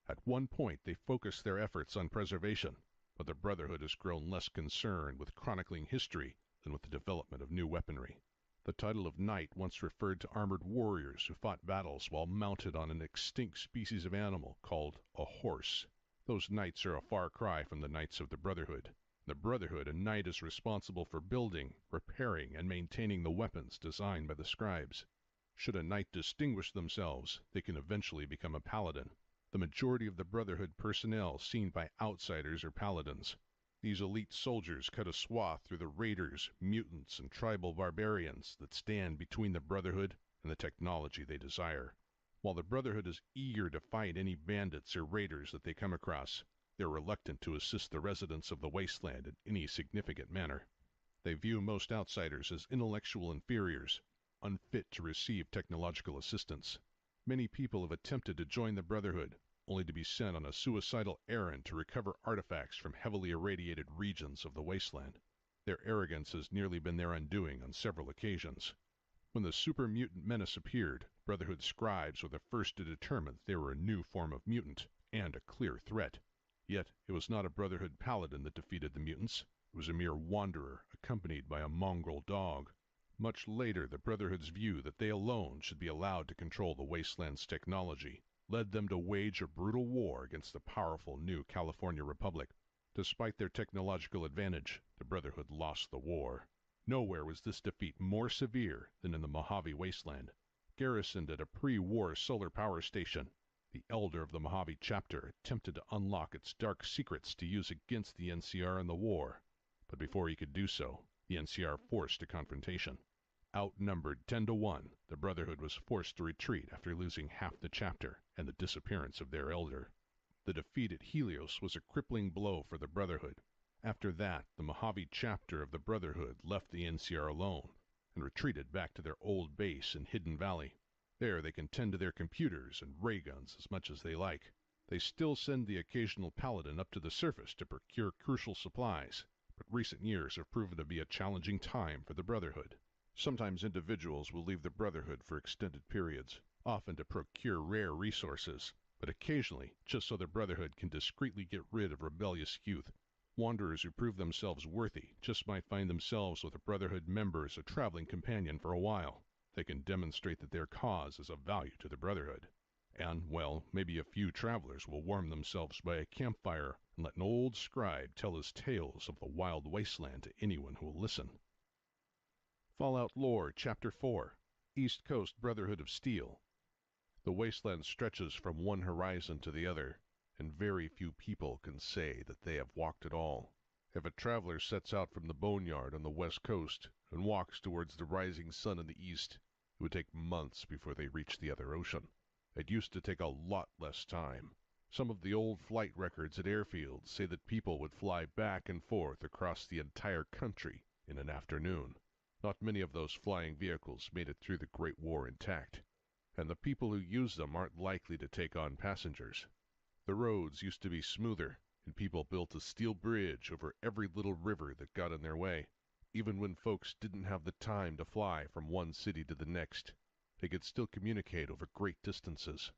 At one point they focused their efforts on preservation, but the Brotherhood has grown less concerned with chronicling history than with the development of new weaponry. The title of Knight once referred to armored warriors who fought battles while mounted on an extinct species of animal called a horse. Those knights are a far cry from the Knights of the Brotherhood. The Brotherhood, a knight is responsible for building, repairing, and maintaining the weapons designed by the scribes. Should a knight distinguish themselves, they can eventually become a paladin. The majority of the Brotherhood personnel seen by outsiders are paladins. These elite soldiers cut a swath through the raiders, mutants, and tribal barbarians that stand between the Brotherhood and the technology they desire. While the Brotherhood is eager to fight any bandits or raiders that they come across, they are reluctant to assist the residents of the wasteland in any significant manner. They view most outsiders as intellectual inferiors, unfit to receive technological assistance. Many people have attempted to join the Brotherhood, only to be sent on a suicidal errand to recover artifacts from heavily irradiated regions of the wasteland. Their arrogance has nearly been their undoing on several occasions. When the super mutant menace appeared, Brotherhood scribes were the first to determine they were a new form of mutant, and a clear threat. Yet it was not a Brotherhood paladin that defeated the mutants. It was a mere wanderer, accompanied by a mongrel dog. Much later, the Brotherhood's view that they alone should be allowed to control the wasteland's technology led them to wage a brutal war against the powerful new California Republic. Despite their technological advantage, the Brotherhood lost the war. Nowhere was this defeat more severe than in the Mojave Wasteland. Garrisoned at a pre-war solar power station, the elder of the Mojave chapter attempted to unlock its dark secrets to use against the NCR in the war. But before he could do so, the NCR forced a confrontation. Outnumbered 10-1, the Brotherhood was forced to retreat after losing half the chapter and the disappearance of their elder. The defeat at Helios was a crippling blow for the Brotherhood. After that, the Mojave chapter of the Brotherhood left the NCR alone and retreated back to their old base in Hidden Valley. There they can tend to their computers and ray guns as much as they like. They still send the occasional paladin up to the surface to procure crucial supplies, but recent years have proven to be a challenging time for the Brotherhood. Sometimes individuals will leave the Brotherhood for extended periods, often to procure rare resources, but occasionally just so the Brotherhood can discreetly get rid of rebellious youth. Wanderers who prove themselves worthy just might find themselves with a Brotherhood member as a traveling companion for a while. They can demonstrate that their cause is of value to the Brotherhood. And, well, maybe a few travelers will warm themselves by a campfire and let an old scribe tell his tales of the wild wasteland to anyone who will listen. Fallout Lore, Chapter 4, East Coast Brotherhood of Steel. The wasteland stretches from one horizon to the other, and very few people can say that they have walked at all. If a traveler sets out from the boneyard on the west coast and walks towards the rising sun in the east, it would take months before they reach the other ocean. It used to take a lot less time. Some of the old flight records at airfields say that people would fly back and forth across the entire country in an afternoon. Not many of those flying vehicles made it through the Great War intact, and the people who use them aren't likely to take on passengers. The roads used to be smoother, and people built a steel bridge over every little river that got in their way. Even when folks didn't have the time to fly from one city to the next, they could still communicate over great distances.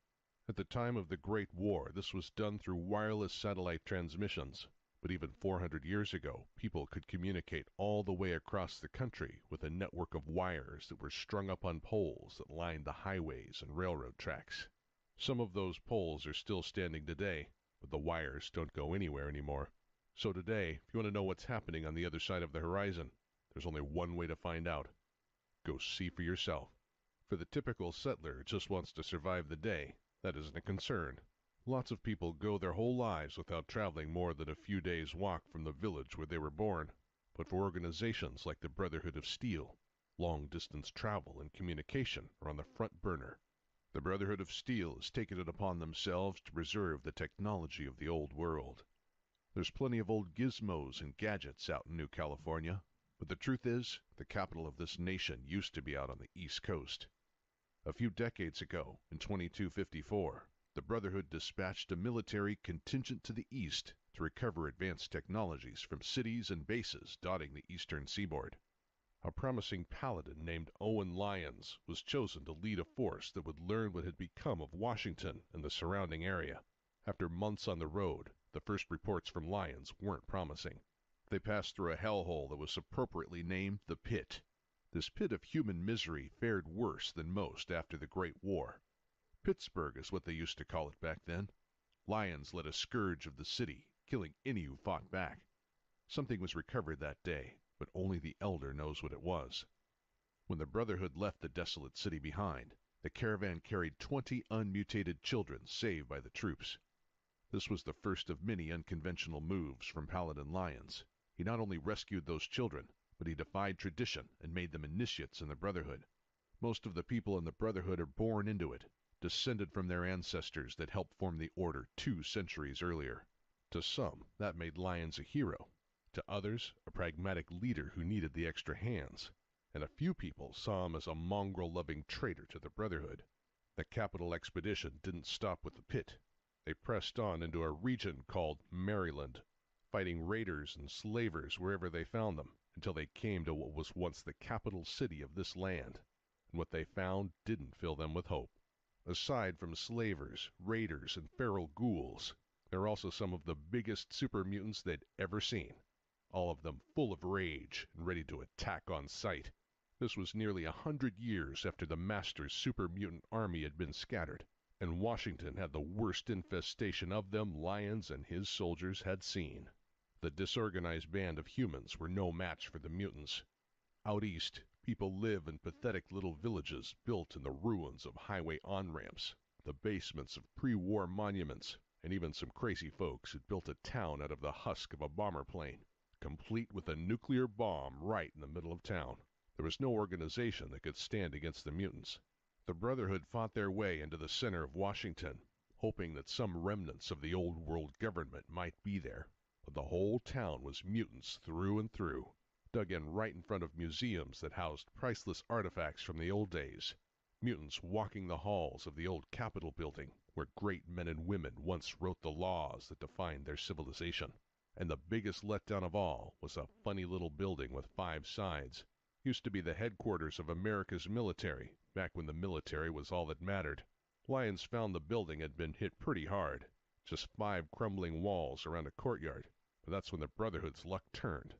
At the time of the Great War, this was done through wireless satellite transmissions, but even 400 years ago, people could communicate all the way across the country with a network of wires that were strung up on poles that lined the highways and railroad tracks. Some of those poles are still standing today, but the wires don't go anywhere anymore. So today, if you want to know what's happening on the other side of the horizon, there's only one way to find out. Go see for yourself. For the typical settler who just wants to survive the day, that isn't a concern. Lots of people go their whole lives without traveling more than a few days' walk from the village where they were born. But for organizations like the Brotherhood of Steel, long-distance travel and communication are on the front burner. The Brotherhood of Steel has taken it upon themselves to preserve the technology of the old world. There's plenty of old gizmos and gadgets out in New California, but the truth is, the capital of this nation used to be out on the East Coast. A few decades ago, in 2254, the Brotherhood dispatched a military contingent to the east to recover advanced technologies from cities and bases dotting the eastern seaboard. A promising paladin named Owen Lyons was chosen to lead a force that would learn what had become of Washington and the surrounding area. After months on the road, the first reports from Lyons weren't promising. They passed through a hellhole that was appropriately named the Pit. This pit of human misery fared worse than most after the Great War. Pittsburgh is what they used to call it back then. Lyons led a scourge of the city, killing any who fought back. Something was recovered that day, but only the Elder knows what it was. When the Brotherhood left the desolate city behind, the caravan carried 20 unmutated children saved by the troops. This was the first of many unconventional moves from Paladin Lyons. He not only rescued those children, but he defied tradition and made them initiates in the Brotherhood. Most of the people in the Brotherhood are born into it, descended from their ancestors that helped form the Order 2 centuries earlier. To some, that made Lyons a hero. To others, a pragmatic leader who needed the extra hands. And a few people saw him as a mongrel-loving traitor to the Brotherhood. The capital expedition didn't stop with the Pit. They pressed on into a region called Maryland, fighting raiders and slavers wherever they found them, until they came to what was once the capital city of this land. And what they found didn't fill them with hope. Aside from slavers, raiders, and feral ghouls, there are also some of the biggest super mutants they'd ever seen. All of them full of rage and ready to attack on sight. This was nearly 100 years after the Master's super mutant army had been scattered, and Washington had the worst infestation of them Lyons and his soldiers had seen. The disorganized band of humans were no match for the mutants. Out east, people live in pathetic little villages built in the ruins of highway on-ramps, the basements of pre-war monuments, and even some crazy folks had built a town out of the husk of a bomber plane, complete with a nuclear bomb right in the middle of town. There was no organization that could stand against the mutants. The Brotherhood fought their way into the center of Washington, hoping that some remnants of the old world government might be there. But the whole town was mutants through and through, dug in right in front of museums that housed priceless artifacts from the old days. Mutants walking the halls of the old Capitol building, where great men and women once wrote the laws that defined their civilization. And the biggest letdown of all was a funny little building with 5 sides. Used to be the headquarters of America's military, back when the military was all that mattered. Lyons found the building had been hit pretty hard. Just 5 crumbling walls around a courtyard. But that's when the Brotherhood's luck turned.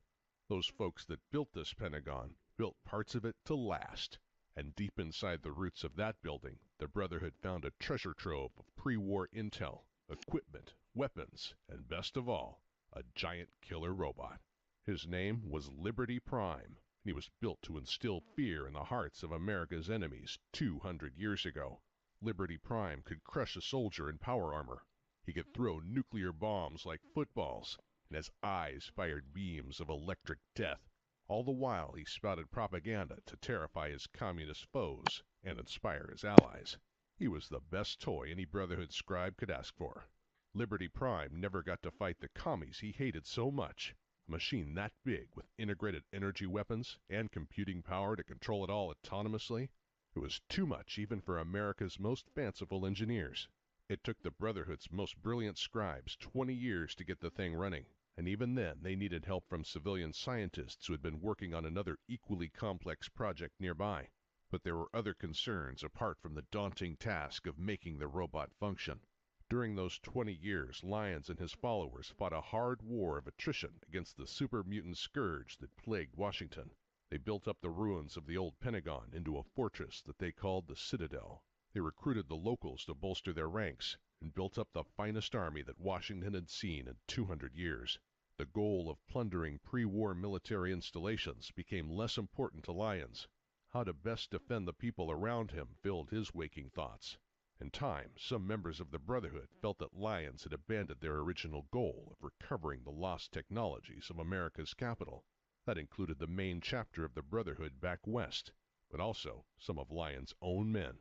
Those folks that built this Pentagon built parts of it to last. And deep inside the roots of that building, the Brotherhood found a treasure trove of pre-war intel, equipment, weapons, and best of all, a giant killer robot. His name was Liberty Prime, and he was built to instill fear in the hearts of America's enemies 200 years ago. Liberty Prime could crush a soldier in power armor. He could throw nuclear bombs like footballs, and his eyes fired beams of electric death. All the while he spouted propaganda to terrify his communist foes and inspire his allies. He was the best toy any Brotherhood scribe could ask for. Liberty Prime never got to fight the commies he hated so much. A machine that big, with integrated energy weapons and computing power to control it all autonomously, it was too much even for America's most fanciful engineers. It took the Brotherhood's most brilliant scribes 20 years to get the thing running, and even then they needed help from civilian scientists who had been working on another equally complex project nearby. But there were other concerns apart from the daunting task of making the robot function. During those 20 years, Lyons and his followers fought a hard war of attrition against the super mutant scourge that plagued Washington. They built up the ruins of the old Pentagon into a fortress that they called the Citadel. They recruited the locals to bolster their ranks and built up the finest army that Washington had seen in 200 years. The goal of plundering pre-war military installations became less important to Lyons. How to best defend the people around him filled his waking thoughts. In time, some members of the Brotherhood felt that Lyons had abandoned their original goal of recovering the lost technologies of America's capital. That included the main chapter of the Brotherhood back west, but also some of Lyons' own men.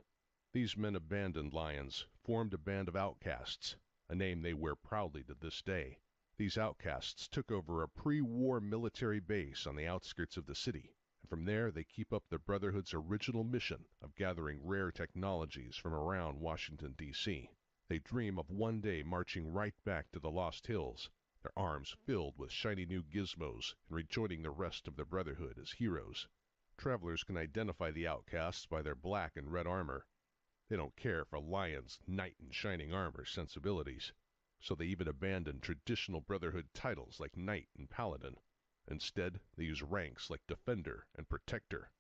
These men abandoned Lyons, formed a band of outcasts, a name they wear proudly to this day. These outcasts took over a pre-war military base on the outskirts of the city. From there, they keep up the Brotherhood's original mission of gathering rare technologies from around Washington, D.C. They dream of one day marching right back to the Lost Hills, their arms filled with shiny new gizmos, and rejoining the rest of the Brotherhood as heroes. Travelers can identify the outcasts by their black and red armor. They don't care for Lyons' knight in shining armor sensibilities, so they even abandon traditional Brotherhood titles like Knight and Paladin. Instead, they use ranks like Defender and Protector.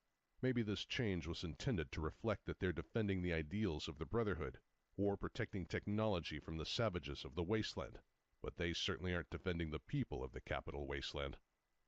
Maybe this change was intended to reflect that they're defending the ideals of the Brotherhood, or protecting technology from the savages of the Wasteland. But they certainly aren't defending the people of the Capital Wasteland.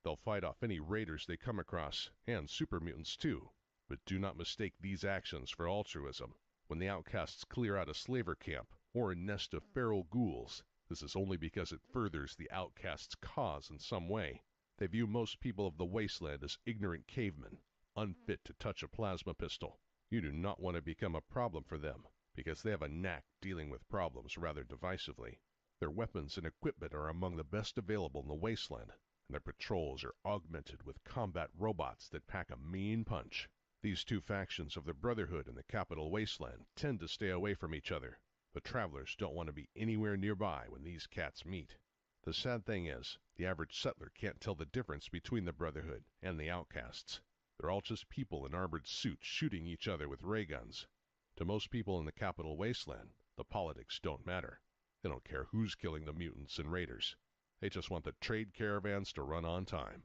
They'll fight off any raiders they come across, and super mutants too. But do not mistake these actions for altruism. When the outcasts clear out a slaver camp, or a nest of feral ghouls, this is only because it furthers the outcasts' cause in some way. They view most people of the wasteland as ignorant cavemen, unfit to touch a plasma pistol. You do not want to become a problem for them, because they have a knack dealing with problems rather divisively. Their weapons and equipment are among the best available in the wasteland, and their patrols are augmented with combat robots that pack a mean punch. These two factions of the Brotherhood and the Capital Wasteland tend to stay away from each other, but travelers don't want to be anywhere nearby when these cats meet. The sad thing is, the average settler can't tell the difference between the Brotherhood and the outcasts. They're all just people in armored suits shooting each other with ray guns. To most people in the Capital Wasteland, the politics don't matter. They don't care who's killing the mutants and raiders. They just want the trade caravans to run on time.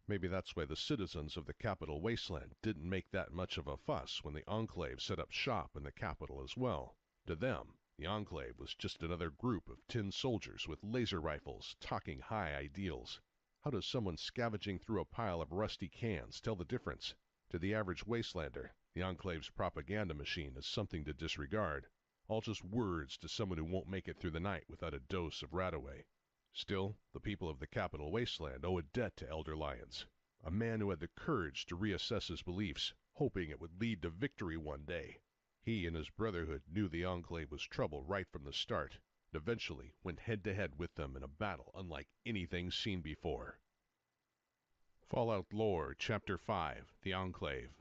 Maybe that's why the citizens of the Capital Wasteland didn't make that much of a fuss when the Enclave set up shop in the capital as well. To them, the Enclave was just another group of tin soldiers with laser rifles talking high ideals. How does someone scavenging through a pile of rusty cans tell the difference? To the average wastelander, the Enclave's propaganda machine is something to disregard. All just words to someone who won't make it through the night without a dose of Radaway. Still, the people of the Capital Wasteland owe a debt to Elder Lyons, a man who had the courage to reassess his beliefs, hoping it would lead to victory one day. He and his Brotherhood knew the Enclave was trouble right from the start, and eventually went head-to-head with them in a battle unlike anything seen before. Fallout Lore, Chapter 5, The Enclave.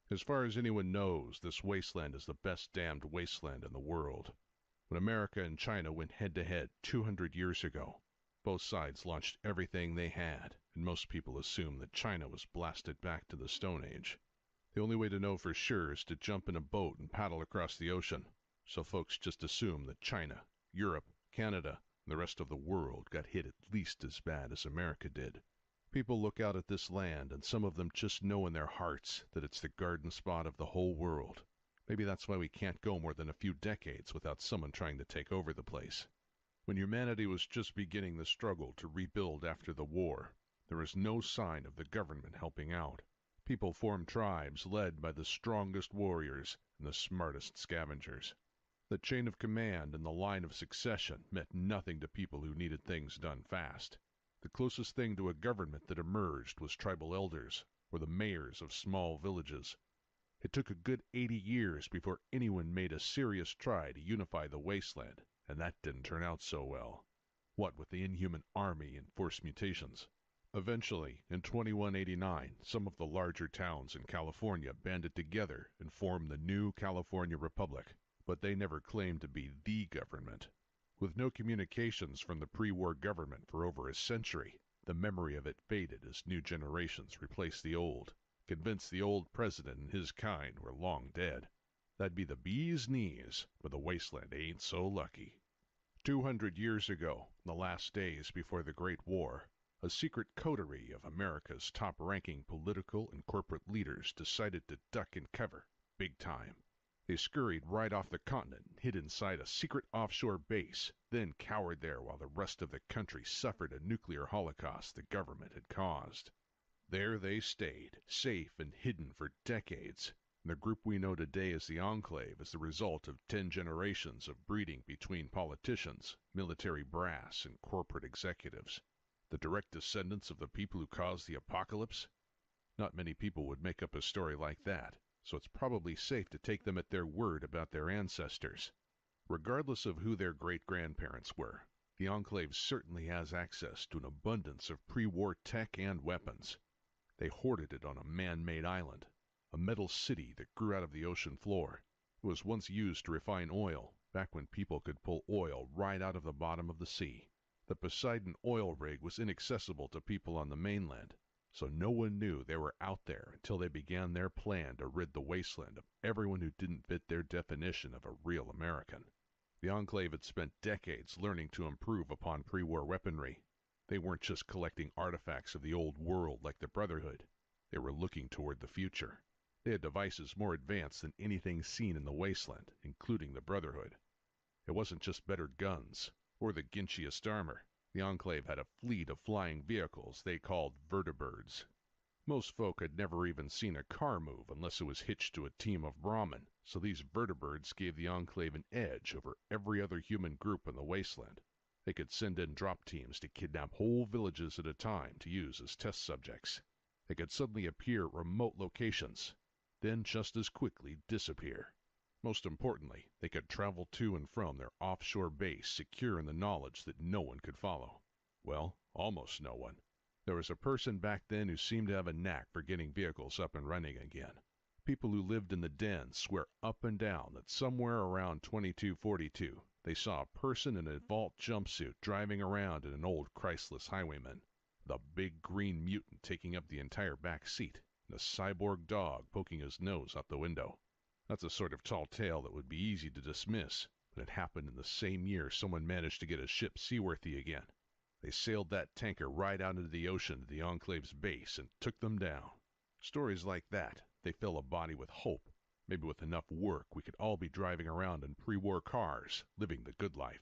As far as anyone knows, this wasteland is the best damned wasteland in the world. When America and China went head-to-head 200 years ago, both sides launched everything they had, and most people assume that China was blasted back to the Stone Age. The only way to know for sure is to jump in a boat and paddle across the ocean, so folks just assume that China, Europe, Canada, and the rest of the world got hit at least as bad as America did. People look out at this land, and some of them just know in their hearts that it's the garden spot of the whole world. Maybe that's why we can't go more than a few decades without someone trying to take over the place. When humanity was just beginning the struggle to rebuild after the war, there was no sign of the government helping out. People formed tribes led by the strongest warriors and the smartest scavengers. The chain of command and the line of succession meant nothing to people who needed things done fast. The closest thing to a government that emerged was tribal elders, or the mayors of small villages. It took a good 80 years before anyone made a serious try to unify the wasteland, and that didn't turn out so well. What with the inhuman army and forced mutations. Eventually, in 2189, some of the larger towns in California banded together and formed the new California Republic, but they never claimed to be the government. With no communications from the pre-war government for over a century, the memory of it faded as new generations replaced the old, convinced the old president and his kind were long dead. That'd be the bee's knees, but the wasteland ain't so lucky. 200 years ago, in the last days before the Great War, a secret coterie of America's top-ranking political and corporate leaders decided to duck and cover, big time. They scurried right off the continent and hid inside a secret offshore base, then cowered there while the rest of the country suffered a nuclear holocaust the government had caused. There they stayed, safe and hidden for decades. The group we know today as the Enclave is the result of 10 generations of breeding between politicians, military brass, and corporate executives. The direct descendants of the people who caused the apocalypse? Not many people would make up a story like that, so it's probably safe to take them at their word about their ancestors. Regardless of who their great-grandparents were, the Enclave certainly has access to an abundance of pre-war tech and weapons. They hoarded it on a man-made island, a metal city that grew out of the ocean floor. It was once used to refine oil, back when people could pull oil right out of the bottom of the sea. The Poseidon oil rig was inaccessible to people on the mainland, so no one knew they were out there until they began their plan to rid the wasteland of everyone who didn't fit their definition of a real American. The Enclave had spent decades learning to improve upon pre-war weaponry. They weren't just collecting artifacts of the old world like the Brotherhood. They were looking toward the future. They had devices more advanced than anything seen in the wasteland, including the Brotherhood. It wasn't just better guns, or the ginchiest armor. The Enclave had a fleet of flying vehicles they called vertibirds. Most folk had never even seen a car move unless it was hitched to a team of Brahmin, so these vertibirds gave the Enclave an edge over every other human group in the wasteland. They could send in drop teams to kidnap whole villages at a time to use as test subjects. They could suddenly appear at remote locations, then just as quickly disappear. Most importantly, they could travel to and from their offshore base secure in the knowledge that no one could follow. Well, almost no one. There was a person back then who seemed to have a knack for getting vehicles up and running again. People who lived in the den swear up and down that somewhere around 2242 they saw a person in a vault jumpsuit driving around in an old Christless highwayman, with a big green mutant taking up the entire back seat, and a cyborg dog poking his nose out the window. That's a sort of tall tale that would be easy to dismiss, but it happened in the same year someone managed to get a ship seaworthy again. They sailed that tanker right out into the ocean to the Enclave's base and took them down. Stories like that, they fill a body with hope. Maybe with enough work we could all be driving around in pre-war cars, living the good life.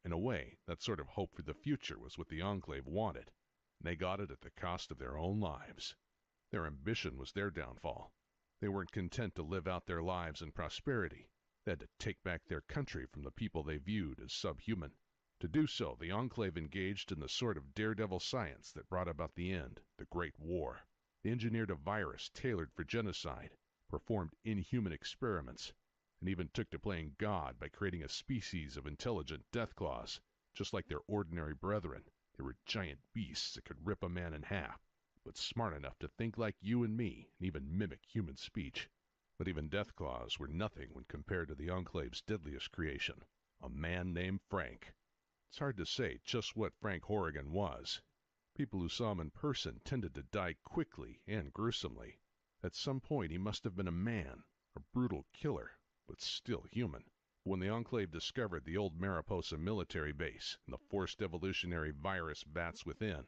In a way, that sort of hope for the future was what the Enclave wanted, and they got it at the cost of their own lives. Their ambition was their downfall. They weren't content to live out their lives in prosperity. They had to take back their country from the people they viewed as subhuman. To do so, the Enclave engaged in the sort of daredevil science that brought about the end, the Great War. They engineered a virus tailored for genocide, performed inhuman experiments, and even took to playing God by creating a species of intelligent deathclaws. Just like their ordinary brethren, they were giant beasts that could rip a man in half, but smart enough to think like you and me and even mimic human speech. But even Deathclaws were nothing when compared to the Enclave's deadliest creation, a man named Frank. It's hard to say just what Frank Horrigan was. People who saw him in person tended to die quickly and gruesomely. At some point he must have been a man, a brutal killer, but still human. When the Enclave discovered the old Mariposa military base and the forced evolutionary virus bats within,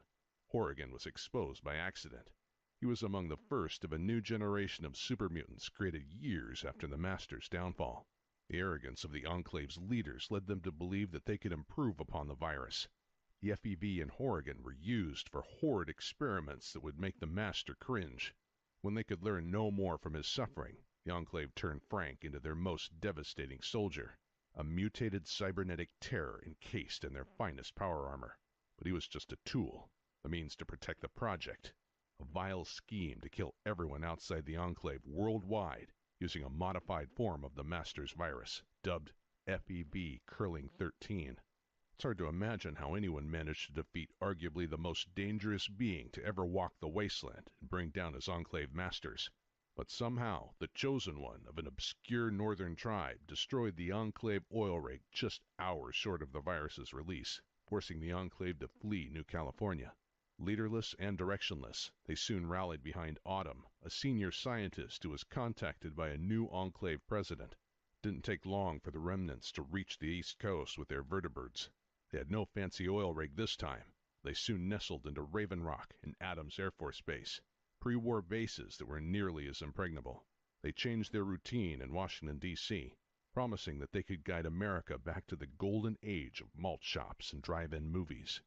Horrigan was exposed by accident. He was among the first of a new generation of super mutants created years after the Master's downfall. The arrogance of the Enclave's leaders led them to believe that they could improve upon the virus. The FEV and Horrigan were used for horrid experiments that would make the Master cringe. When they could learn no more from his suffering, the Enclave turned Frank into their most devastating soldier, a mutated cybernetic terror encased in their finest power armor. But he was just a tool, a means to protect the project, a vile scheme to kill everyone outside the Enclave worldwide, using a modified form of the Master's virus, dubbed FEB Curling 13. It's hard to imagine how anyone managed to defeat arguably the most dangerous being to ever walk the wasteland and bring down his Enclave masters. But somehow, the chosen one of an obscure northern tribe destroyed the Enclave oil rig just hours short of the virus's release, forcing the Enclave to flee New California. Leaderless and directionless, they soon rallied behind Autumn, a senior scientist who was contacted by a new Enclave president. Didn't take long for the remnants to reach the East Coast with their vertibirds. They had no fancy oil rig this time. They soon nestled into Raven Rock and Adams Air Force Base, pre-war bases that were nearly as impregnable. They changed their routine in Washington, D.C., promising that they could guide America back to the golden age of malt shops and drive-in movies.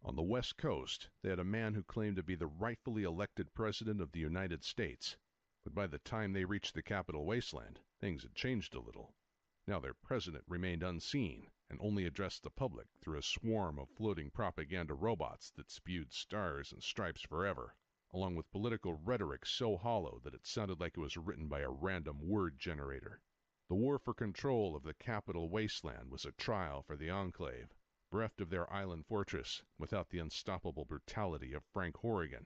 On the West Coast, they had a man who claimed to be the rightfully elected President of the United States. But by the time they reached the capital wasteland, things had changed a little. Now their president remained unseen and only addressed the public through a swarm of floating propaganda robots that spewed stars and stripes forever, along with political rhetoric so hollow that it sounded like it was written by a random word generator. The war for control of the capital wasteland was a trial for the Enclave. Bereft of their island fortress, without the unstoppable brutality of Frank Horrigan,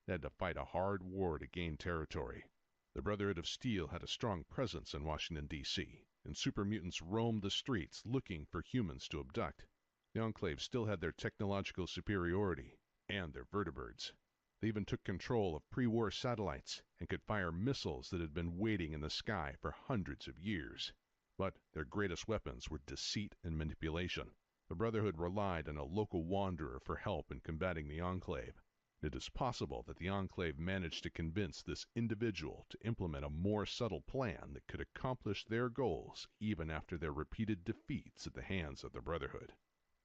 they had to fight a hard war to gain territory. The Brotherhood of Steel had a strong presence in Washington, D.C., and super mutants roamed the streets looking for humans to abduct. The Enclave still had their technological superiority, and their vertibirds. They even took control of pre-war satellites and could fire missiles that had been waiting in the sky for hundreds of years. But their greatest weapons were deceit and manipulation. The Brotherhood relied on a local wanderer for help in combating the Enclave. It is possible that the Enclave managed to convince this individual to implement a more subtle plan that could accomplish their goals even after their repeated defeats at the hands of the Brotherhood.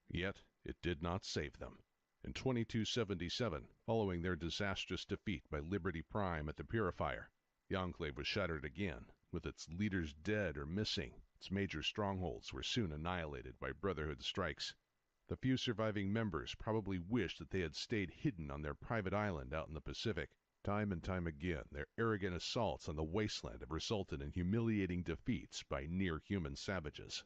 Yet, it did not save them. In 2277, following their disastrous defeat by Liberty Prime at the Purifier, the Enclave was shattered again. With its leaders dead or missing, its major strongholds were soon annihilated by Brotherhood strikes. The few surviving members probably wished that they had stayed hidden on their private island out in the Pacific. Time and time again, their arrogant assaults on the wasteland have resulted in humiliating defeats by near-human savages.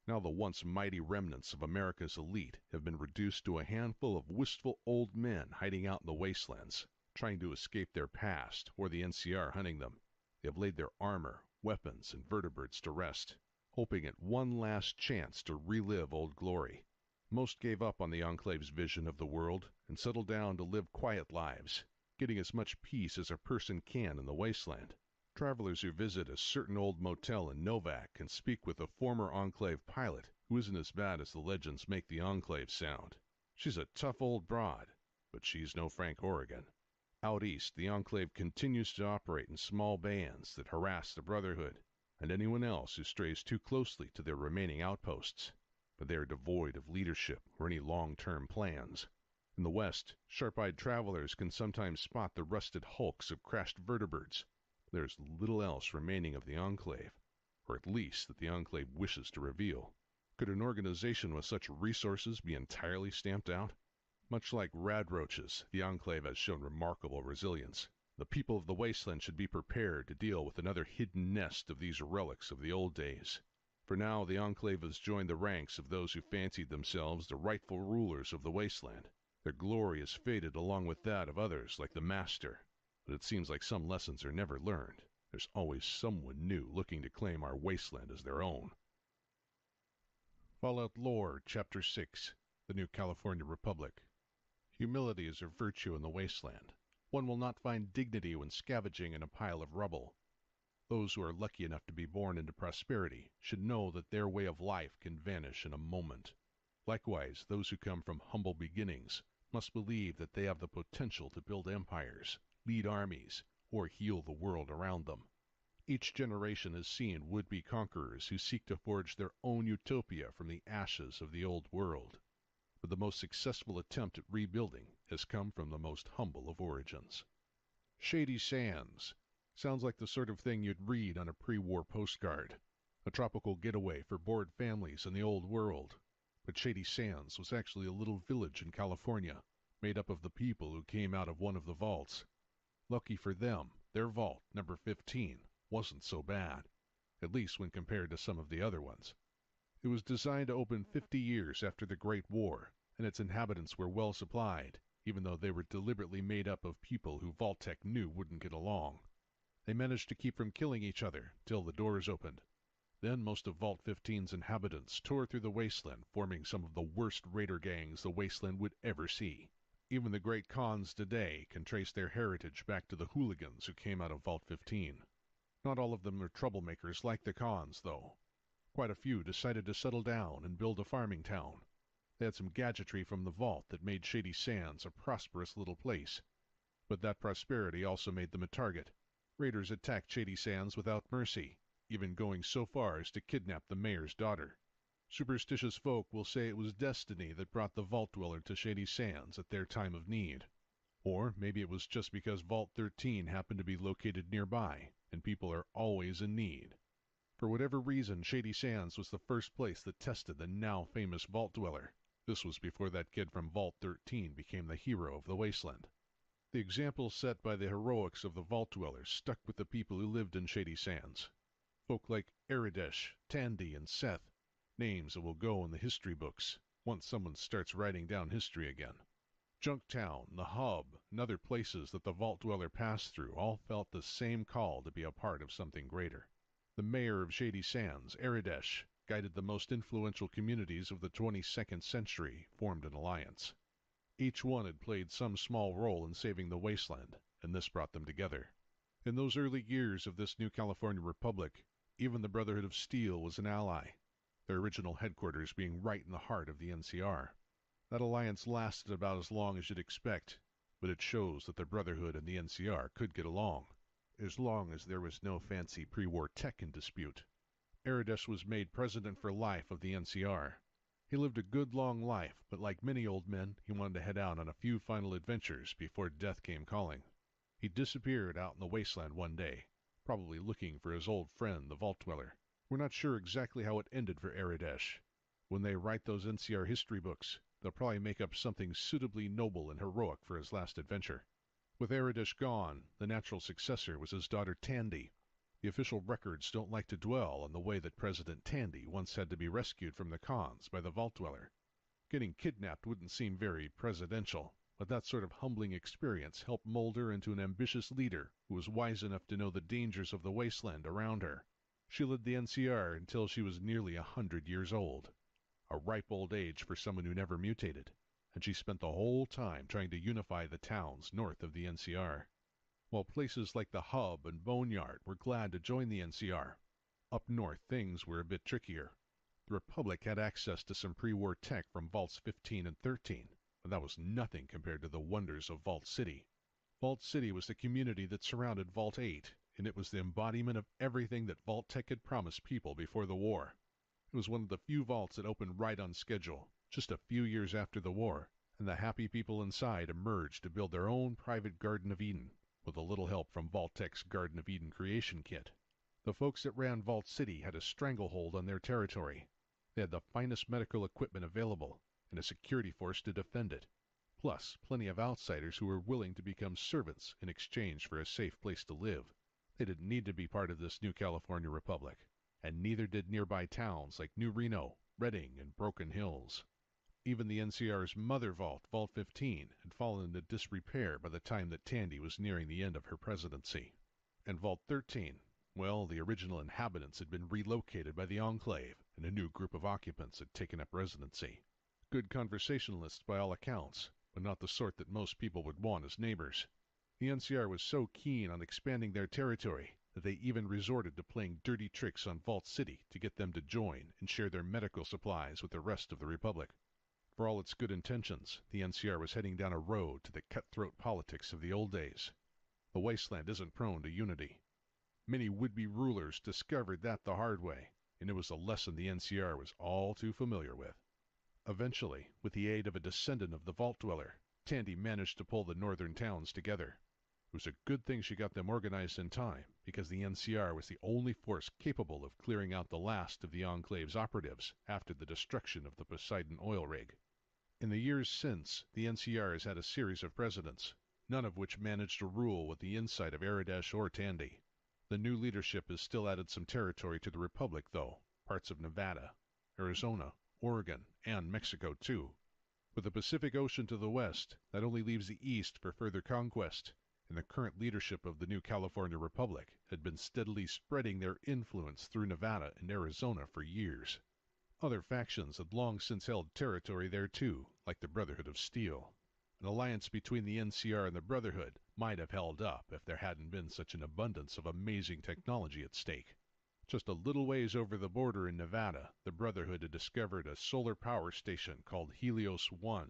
Now the once mighty remnants of America's elite have been reduced to a handful of wistful old men hiding out in the wastelands, trying to escape their past or the NCR hunting them. They have laid their armor, weapons, and vertibirds to rest, hoping at one last chance to relive old glory. Most gave up on the Enclave's vision of the world and settled down to live quiet lives, getting as much peace as a person can in the wasteland. Travelers who visit a certain old motel in Novak can speak with a former Enclave pilot who isn't as bad as the legends make the Enclave sound. She's a tough old broad, but she's no Frank Horrigan. Out east, the Enclave continues to operate in small bands that harass the Brotherhood and anyone else who strays too closely to their remaining outposts. But they are devoid of leadership or any long-term plans. In the west, sharp-eyed travelers can sometimes spot the rusted hulks of crashed vertibirds. There's little else remaining of the Enclave, or at least that the Enclave wishes to reveal. Could an organization with such resources be entirely stamped out? Much like radroaches, the Enclave has shown remarkable resilience. The people of the wasteland should be prepared to deal with another hidden nest of these relics of the old days. For now, the Enclave has joined the ranks of those who fancied themselves the rightful rulers of the wasteland. Their glory has faded along with that of others like the Master, but it seems like some lessons are never learned. There's always someone new looking to claim our wasteland as their own. Fallout Lore, Chapter 6, The New California Republic. Humility is a virtue in the wasteland. One will not find dignity when scavenging in a pile of rubble. Those who are lucky enough to be born into prosperity should know that their way of life can vanish in a moment. Likewise, those who come from humble beginnings must believe that they have the potential to build empires, lead armies, or heal the world around them. Each generation has seen would-be conquerors who seek to forge their own utopia from the ashes of the old world. But the most successful attempt at rebuilding has come from the most humble of origins. Shady Sands. Sounds like the sort of thing you'd read on a pre-war postcard. A tropical getaway for bored families in the old world. But Shady Sands was actually a little village in California, made up of the people who came out of one of the vaults. Lucky for them, their vault, number 15, wasn't so bad, at least when compared to some of the other ones. It was designed to open 50 years after the Great War, and its inhabitants were well supplied, even though they were deliberately made up of people who Vault-Tec knew wouldn't get along. They managed to keep from killing each other till the doors opened. Then most of Vault 15's inhabitants tore through the wasteland, forming some of the worst raider gangs the wasteland would ever see. Even the great cons today can trace their heritage back to the hooligans who came out of Vault 15. Not all of them are troublemakers like the cons, though. Quite a few decided to settle down and build a farming town. They had some gadgetry from the vault that made Shady Sands a prosperous little place. But that prosperity also made them a target. Raiders attacked Shady Sands without mercy, even going so far as to kidnap the mayor's daughter. Superstitious folk will say it was destiny that brought the Vault Dweller to Shady Sands at their time of need. Or maybe it was just because Vault 13 happened to be located nearby, and people are always in need. For whatever reason, Shady Sands was the first place that tested the now famous Vault Dweller. This was before that kid from Vault 13 became the hero of the wasteland. The example set by the heroics of the Vault Dwellers stuck with the people who lived in Shady Sands. Folk like Eridesh, Tandy, and Seth, names that will go in the history books once someone starts writing down history again. Junktown, the Hub, and other places that the Vault Dweller passed through all felt the same call to be a part of something greater. The mayor of Shady Sands, Eridesh, guided the most influential communities of the 22nd century, formed an alliance. Each one had played some small role in saving the wasteland, and this brought them together. In those early years of this new California Republic, even the Brotherhood of Steel was an ally, their original headquarters being right in the heart of the NCR. That alliance lasted about as long as you'd expect, but it shows that the Brotherhood and the NCR could get along, as long as there was no fancy pre-war tech in dispute. Eridesh was made president for life of the NCR. He lived a good long life, but like many old men, he wanted to head out on a few final adventures before death came calling. He disappeared out in the wasteland one day, probably looking for his old friend, the Vault Dweller. We're not sure exactly how it ended for Eridesh. When they write those NCR history books, they'll probably make up something suitably noble and heroic for his last adventure. With Eridesh gone, the natural successor was his daughter Tandy. The official records don't like to dwell on the way that President Tandy once had to be rescued from the cons by the Vault Dweller. Getting kidnapped wouldn't seem very presidential, but that sort of humbling experience helped mold her into an ambitious leader who was wise enough to know the dangers of the wasteland around her. She led the NCR until she was nearly 100 years old, a ripe old age for someone who never mutated, and she spent the whole time trying to unify the towns north of the NCR. While places like the Hub and Boneyard were glad to join the NCR, up north things were a bit trickier. The Republic had access to some pre-war tech from Vaults 15 and 13, but that was nothing compared to the wonders of Vault City. Vault City was the community that surrounded Vault 8, and it was the embodiment of everything that Vault-Tec had promised people before the war. It was one of the few vaults that opened right on schedule, just a few years after the war, and the happy people inside emerged to build their own private Garden of Eden, with a little help from Vault-Tec's Garden of Eden creation kit. The folks that ran Vault City had a stranglehold on their territory. They had the finest medical equipment available, and a security force to defend it. Plus, plenty of outsiders who were willing to become servants in exchange for a safe place to live. They didn't need to be part of this new California Republic, and neither did nearby towns like New Reno, Redding, and Broken Hills. Even the NCR's mother vault, Vault 15, had fallen into disrepair by the time that Tandy was nearing the end of her presidency. And Vault 13, well, the original inhabitants had been relocated by the Enclave, and a new group of occupants had taken up residency. Good conversationalists by all accounts, but not the sort that most people would want as neighbors. The NCR was so keen on expanding their territory that they even resorted to playing dirty tricks on Vault City to get them to join and share their medical supplies with the rest of the Republic. For all its good intentions, the NCR was heading down a road to the cutthroat politics of the old days. The wasteland isn't prone to unity. Many would-be rulers discovered that the hard way, and it was a lesson the NCR was all too familiar with. Eventually, with the aid of a descendant of the Vault Dweller, Tandy managed to pull the northern towns together. It was a good thing she got them organized in time, because the NCR was the only force capable of clearing out the last of the Enclave's operatives after the destruction of the Poseidon oil rig. In the years since, the NCR has had a series of presidents, none of which managed to rule with the insight of Eridesh or Tandy. The new leadership has still added some territory to the Republic, though. Parts of Nevada, Arizona, Oregon, and Mexico, too. With the Pacific Ocean to the west, that only leaves the east for further conquest, and the current leadership of the new California Republic had been steadily spreading their influence through Nevada and Arizona for years. Other factions had long since held territory there too, like the Brotherhood of Steel. An alliance between the NCR and the Brotherhood might have held up if there hadn't been such an abundance of amazing technology at stake. Just a little ways over the border in Nevada, the Brotherhood had discovered a solar power station called Helios 1.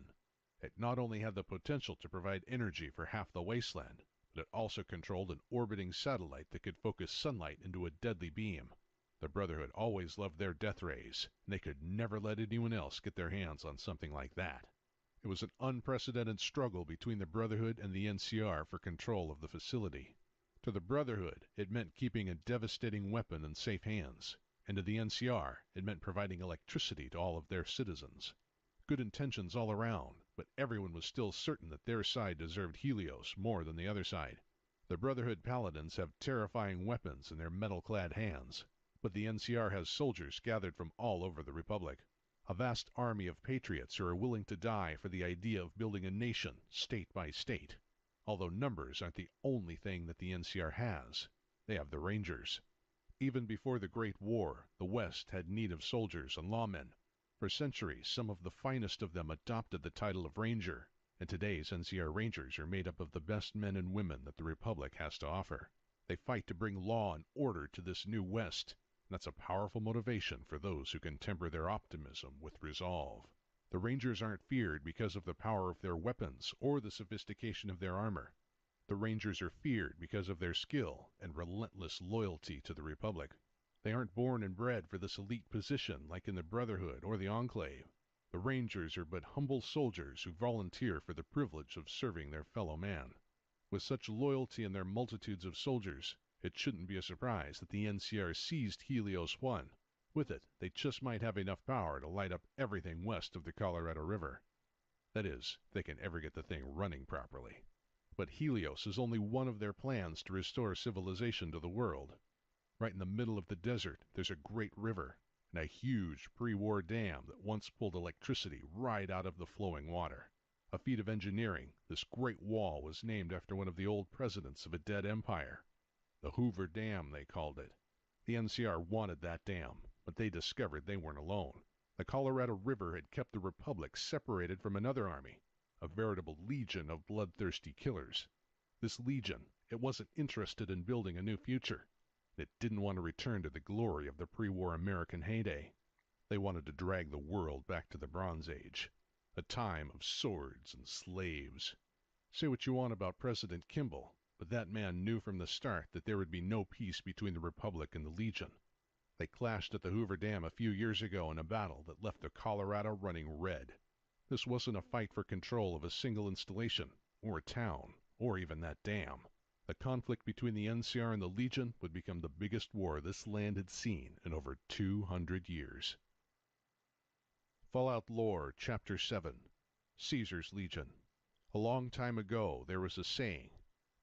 It not only had the potential to provide energy for half the wasteland, but it also controlled an orbiting satellite that could focus sunlight into a deadly beam. The Brotherhood always loved their death rays, and they could never let anyone else get their hands on something like that. It was an unprecedented struggle between the Brotherhood and the NCR for control of the facility. To the Brotherhood, it meant keeping a devastating weapon in safe hands, and to the NCR, it meant providing electricity to all of their citizens. Good intentions all around, but everyone was still certain that their side deserved Helios more than the other side. The Brotherhood Paladins have terrifying weapons in their metal-clad hands, but the NCR has soldiers gathered from all over the Republic. A vast army of patriots who are willing to die for the idea of building a nation, state by state. Although numbers aren't the only thing that the NCR has. They have the Rangers. Even before the Great War, the West had need of soldiers and lawmen. For centuries, some of the finest of them adopted the title of Ranger, and today's NCR Rangers are made up of the best men and women that the Republic has to offer. They fight to bring law and order to this new West. That's a powerful motivation for those who can temper their optimism with resolve. The Rangers aren't feared because of the power of their weapons or the sophistication of their armor. The Rangers are feared because of their skill and relentless loyalty to the Republic. They aren't born and bred for this elite position like in the Brotherhood or the Enclave. The Rangers are but humble soldiers who volunteer for the privilege of serving their fellow man. With such loyalty in their multitudes of soldiers, it shouldn't be a surprise that the NCR seized Helios 1. With it, they just might have enough power to light up everything west of the Colorado River. That is, if they can ever get the thing running properly. But Helios is only one of their plans to restore civilization to the world. Right in the middle of the desert, there's a great river, and a huge pre-war dam that once pulled electricity right out of the flowing water. A feat of engineering, this great wall was named after one of the old presidents of a dead empire. The Hoover Dam, they called it. The NCR wanted that dam, but they discovered they weren't alone. The Colorado River had kept the Republic separated from another army, a veritable legion of bloodthirsty killers. This legion, it wasn't interested in building a new future. It didn't want to return to the glory of the pre-war American heyday. They wanted to drag the world back to the Bronze Age, a time of swords and slaves. Say what you want about President Kimball, but that man knew from the start that there would be no peace between the Republic and the Legion. They clashed at the Hoover Dam a few years ago in a battle that left the Colorado running red. This wasn't a fight for control of a single installation, or a town, or even that dam. The conflict between the NCR and the Legion would become the biggest war this land had seen in over 200 years. Fallout Lore, Chapter 7, Caesar's Legion. A long time ago there was a saying,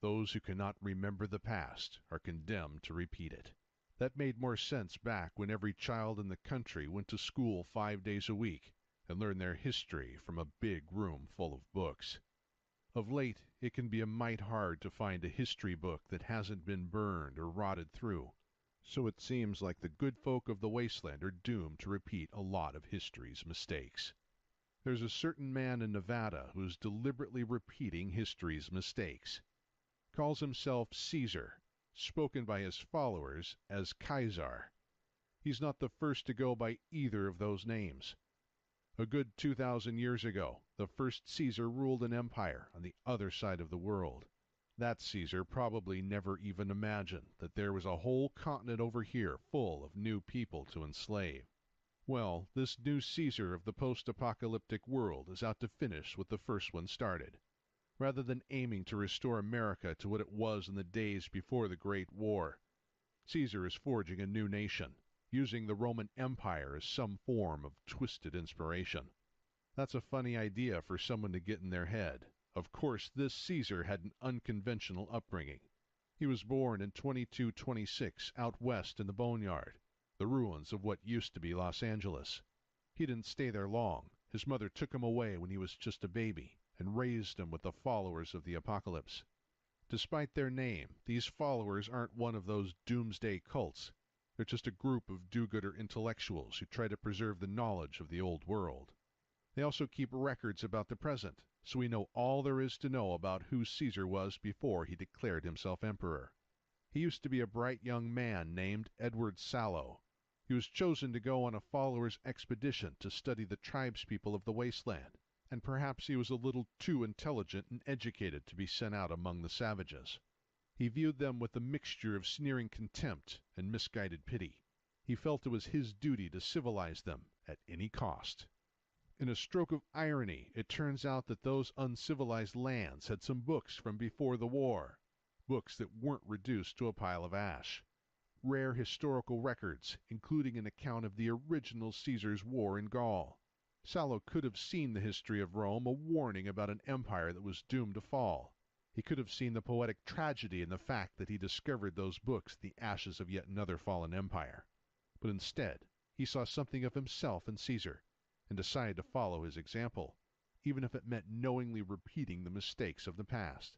those who cannot remember the past are condemned to repeat it. That made more sense back when every child in the country went to school 5 days a week and learned their history from a big room full of books. Of late, it can be a mite hard to find a history book that hasn't been burned or rotted through, so it seems like the good folk of the wasteland are doomed to repeat a lot of history's mistakes. There's a certain man in Nevada who's deliberately repeating history's mistakes. Calls himself Caesar, spoken by his followers as Kaiser. He's not the first to go by either of those names. A good 2,000 years ago, the first Caesar ruled an empire on the other side of the world. That Caesar probably never even imagined that there was a whole continent over here full of new people to enslave. Well, this new Caesar of the post-apocalyptic world is out to finish what the first one started. Rather than aiming to restore America to what it was in the days before the Great War, Caesar is forging a new nation, using the Roman Empire as some form of twisted inspiration. That's a funny idea for someone to get in their head. Of course, this Caesar had an unconventional upbringing. He was born in 2226 out west in the Boneyard, the ruins of what used to be Los Angeles. He didn't stay there long. His mother took him away when he was just a baby and raised him with the followers of the apocalypse. Despite their name, these followers aren't one of those doomsday cults. They're just a group of do-gooder intellectuals who try to preserve the knowledge of the old world. They also keep records about the present, so we know all there is to know about who Caesar was before he declared himself emperor. He used to be a bright young man named Edward Sallow. He was chosen to go on a follower's expedition to study the tribespeople of the wasteland, and perhaps he was a little too intelligent and educated to be sent out among the savages. He viewed them with a mixture of sneering contempt and misguided pity. He felt it was his duty to civilize them at any cost. In a stroke of irony, it turns out that those uncivilized lands had some books from before the war, books that weren't reduced to a pile of ash. Rare historical records, including an account of the original Caesar's war in Gaul. Sallow could have seen the history of Rome a warning about an empire that was doomed to fall. He could have seen the poetic tragedy in the fact that he discovered those books the ashes of yet another fallen empire. But instead, he saw something of himself in Caesar, and decided to follow his example, even if it meant knowingly repeating the mistakes of the past.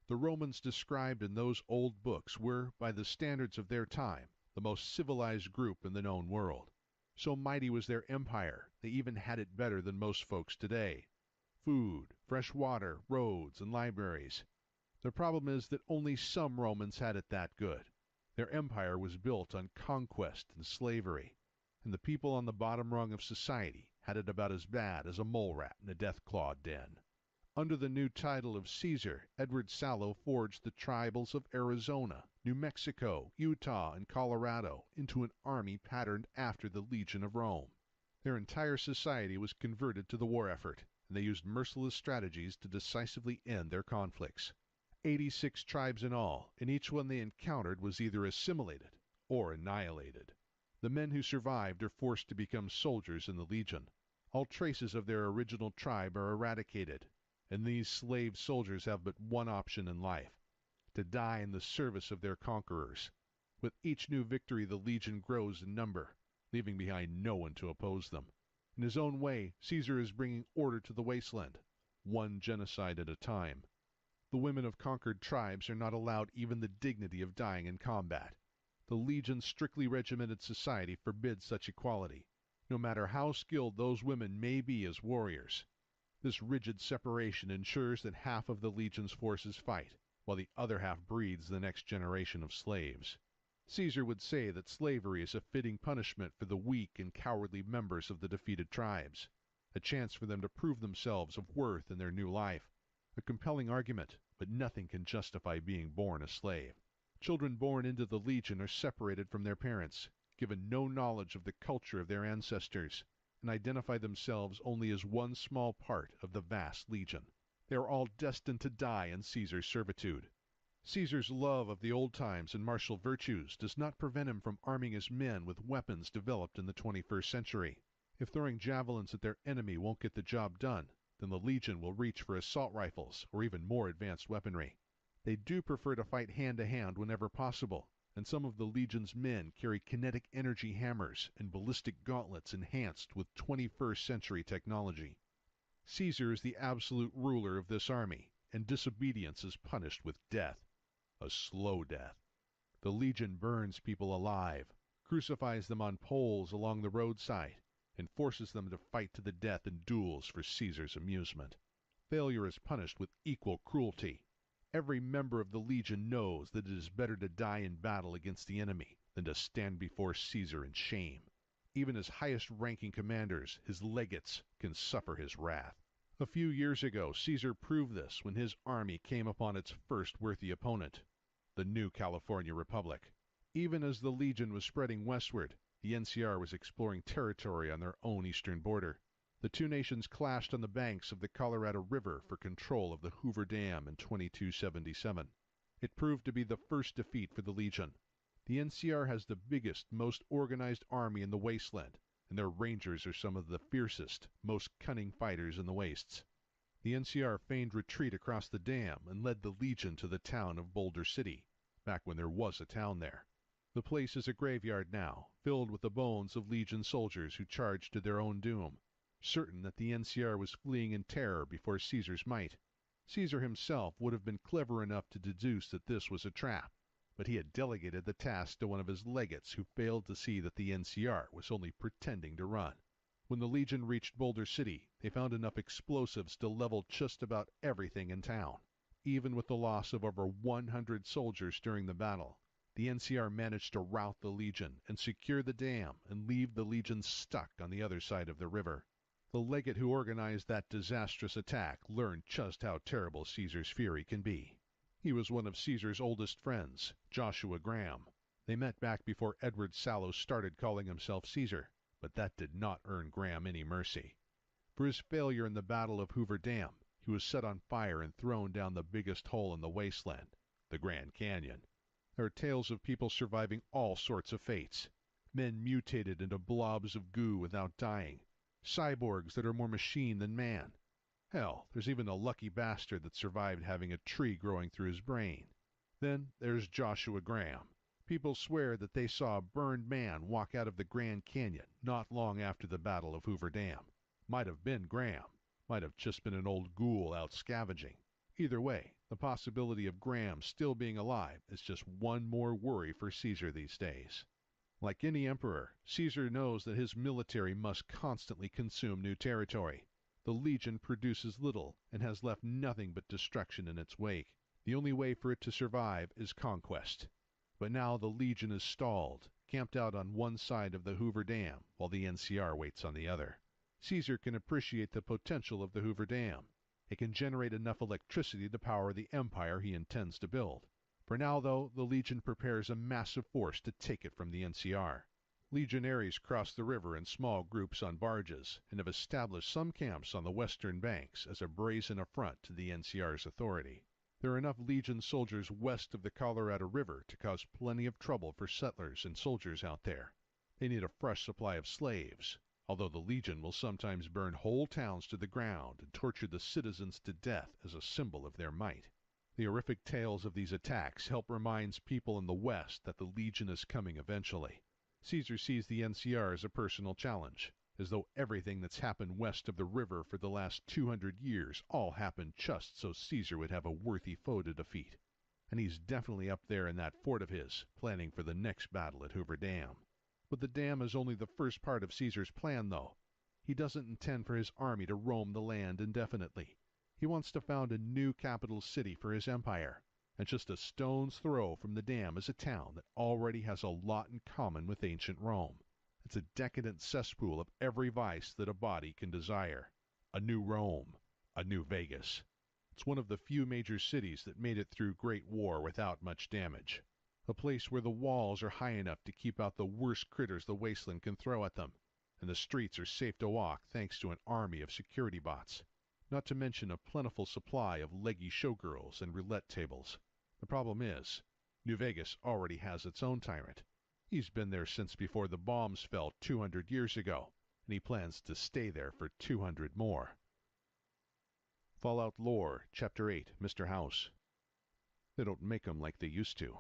The Romans described in those old books were, by the standards of their time, the most civilized group in the known world. So mighty was their empire, they even had it better than most folks today. Food, fresh water, roads, and libraries. The problem is that only some Romans had it that good. Their empire was built on conquest and slavery, and the people on the bottom rung of society had it about as bad as a mole rat in a death-clawed den. Under the new title of Caesar, Edward Sallow forged the tribals of Arizona, New Mexico, Utah, and Colorado into an army patterned after the Legion of Rome. Their entire society was converted to the war effort, and they used merciless strategies to decisively end their conflicts. 86 tribes in all, and each one they encountered was either assimilated or annihilated. The men who survived are forced to become soldiers in the Legion. All traces of their original tribe are eradicated, and these slave soldiers have but one option in life: to die in the service of their conquerors. With each new victory the Legion grows in number, leaving behind no one to oppose them. In his own way, Caesar is bringing order to the wasteland, one genocide at a time. The women of conquered tribes are not allowed even the dignity of dying in combat. The Legion's strictly regimented society forbids such equality, no matter how skilled those women may be as warriors. This rigid separation ensures that half of the Legion's forces fight, while the other half breeds the next generation of slaves. Caesar would say that slavery is a fitting punishment for the weak and cowardly members of the defeated tribes, a chance for them to prove themselves of worth in their new life. A compelling argument, but nothing can justify being born a slave. Children born into the Legion are separated from their parents, given no knowledge of the culture of their ancestors, and identify themselves only as one small part of the vast Legion. They are all destined to die in Caesar's servitude. Caesar's love of the old times and martial virtues does not prevent him from arming his men with weapons developed in the 21st century. If throwing javelins at their enemy won't get the job done, then the Legion will reach for assault rifles or even more advanced weaponry. They do prefer to fight hand-to-hand whenever possible, and some of the Legion's men carry kinetic energy hammers and ballistic gauntlets enhanced with 21st century technology. Caesar is the absolute ruler of this army, and disobedience is punished with death. A slow death. The Legion burns people alive, crucifies them on poles along the roadside, and forces them to fight to the death in duels for Caesar's amusement. Failure is punished with equal cruelty. Every member of the Legion knows that it is better to die in battle against the enemy than to stand before Caesar in shame. Even his highest-ranking commanders, his legates, can suffer his wrath. A few years ago, Caesar proved this when his army came upon its first worthy opponent, the new California Republic. Even as the Legion was spreading westward, the NCR was exploring territory on their own eastern border. The two nations clashed on the banks of the Colorado River for control of the Hoover Dam in 2277. It proved to be the first defeat for the Legion. The NCR has the biggest, most organized army in the wasteland, and their rangers are some of the fiercest, most cunning fighters in the wastes. The NCR feigned retreat across the dam and led the Legion to the town of Boulder City. back when there was a town there. The place is a graveyard now, filled with the bones of Legion soldiers who charged to their own doom, certain that the NCR was fleeing in terror before Caesar's might. Caesar himself would have been clever enough to deduce that this was a trap, but he had delegated the task to one of his legates who failed to see that the NCR was only pretending to run. When the Legion reached Boulder City, they found enough explosives to level just about everything in town. Even with the loss of over 100 soldiers during the battle, the NCR managed to rout the Legion and secure the dam and leave the Legion stuck on the other side of the river. The legate who organized that disastrous attack learned just how terrible Caesar's fury can be. He was one of Caesar's oldest friends, Joshua Graham. They met back before Edward Sallow started calling himself Caesar, but that did not earn Graham any mercy. For his failure in the Battle of Hoover Dam, he was set on fire and thrown down the biggest hole in the wasteland, the Grand Canyon. There are tales of people surviving all sorts of fates. Men mutated into blobs of goo without dying. Cyborgs that are more machine than man. Hell, there's even a lucky bastard that survived having a tree growing through his brain. Then there's Joshua Graham. People swear that they saw a burned man walk out of the Grand Canyon not long after the Battle of Hoover Dam. Might have been Graham. Might have just been an old ghoul out scavenging. Either way, the possibility of Graham still being alive is just one more worry for Caesar these days. Like any emperor, Caesar knows that his military must constantly consume new territory. The Legion produces little and has left nothing but destruction in its wake. The only way for it to survive is conquest. But now the Legion is stalled, camped out on one side of the Hoover Dam, while the NCR waits on the other. Caesar can appreciate the potential of the Hoover Dam. It can generate enough electricity to power the empire he intends to build. For now, though, the Legion prepares a massive force to take it from the NCR. Legionaries cross the river in small groups on barges and have established some camps on the western banks as a brazen affront to the NCR's authority. There are enough Legion soldiers west of the Colorado River to cause plenty of trouble for settlers and soldiers out there. They need a fresh supply of slaves, although the Legion will sometimes burn whole towns to the ground and torture the citizens to death as a symbol of their might. The horrific tales of these attacks help remind people in the West that the Legion is coming eventually. Caesar sees the NCR as a personal challenge, as though everything that's happened west of the river for the last 200 years all happened just so Caesar would have a worthy foe to defeat. And he's definitely up there in that fort of his, planning for the next battle at Hoover Dam. But the dam is only the first part of Caesar's plan, though. He doesn't intend for his army to roam the land indefinitely. He wants to found a new capital city for his empire, and just a stone's throw from the dam is a town that already has a lot in common with ancient Rome. It's a decadent cesspool of every vice that a body can desire. A new Rome, a new Vegas. It's one of the few major cities that made it through Great War without much damage. A place where the walls are high enough to keep out the worst critters the wasteland can throw at them, and the streets are safe to walk thanks to an army of security bots. Not to mention a plentiful supply of leggy showgirls and roulette tables. The problem is, New Vegas already has its own tyrant. He's been there since before the bombs fell 200 years ago, and he plans to stay there for 200 more. Fallout Lore, Chapter 8, Mr. House. They don't make 'em like they used to.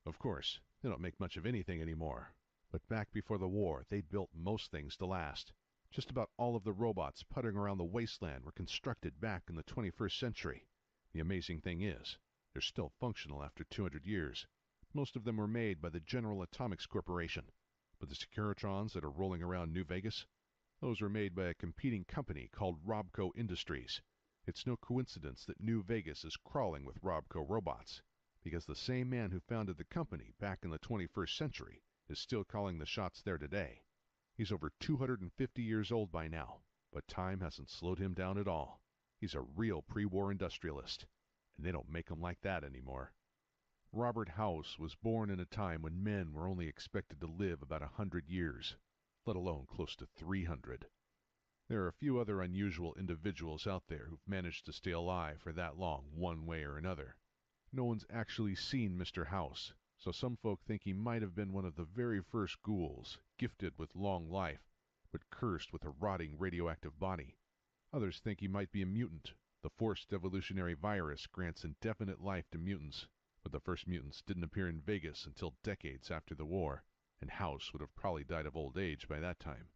Of course, they don't make much of anything anymore. But back before the war, they'd built most things to last. Just about all of the robots puttering around the wasteland were constructed back in the 21st century. The amazing thing is, they're still functional after 200 years. Most of them were made by the General Atomics Corporation. But the Securitrons that are rolling around New Vegas, those were made by a competing company called Robco Industries. It's no coincidence that New Vegas is crawling with Robco robots, because the same man who founded the company back in the 21st century is still calling the shots there today. He's over 250 years old by now, but time hasn't slowed him down at all. He's a real pre-war industrialist, and they don't make 'em like that anymore. Robert House was born in a time when men were only expected to live about 100 years, let alone close to 300. There are a few other unusual individuals out there who've managed to stay alive for that long one way or another. No one's actually seen Mr. House, so some folk think he might have been one of the very first ghouls, gifted with long life, but cursed with a rotting radioactive body. Others think he might be a mutant. The forced evolutionary virus grants indefinite life to mutants, But the first mutants didn't appear in Vegas until decades after the war, and House would have probably died of old age by that time.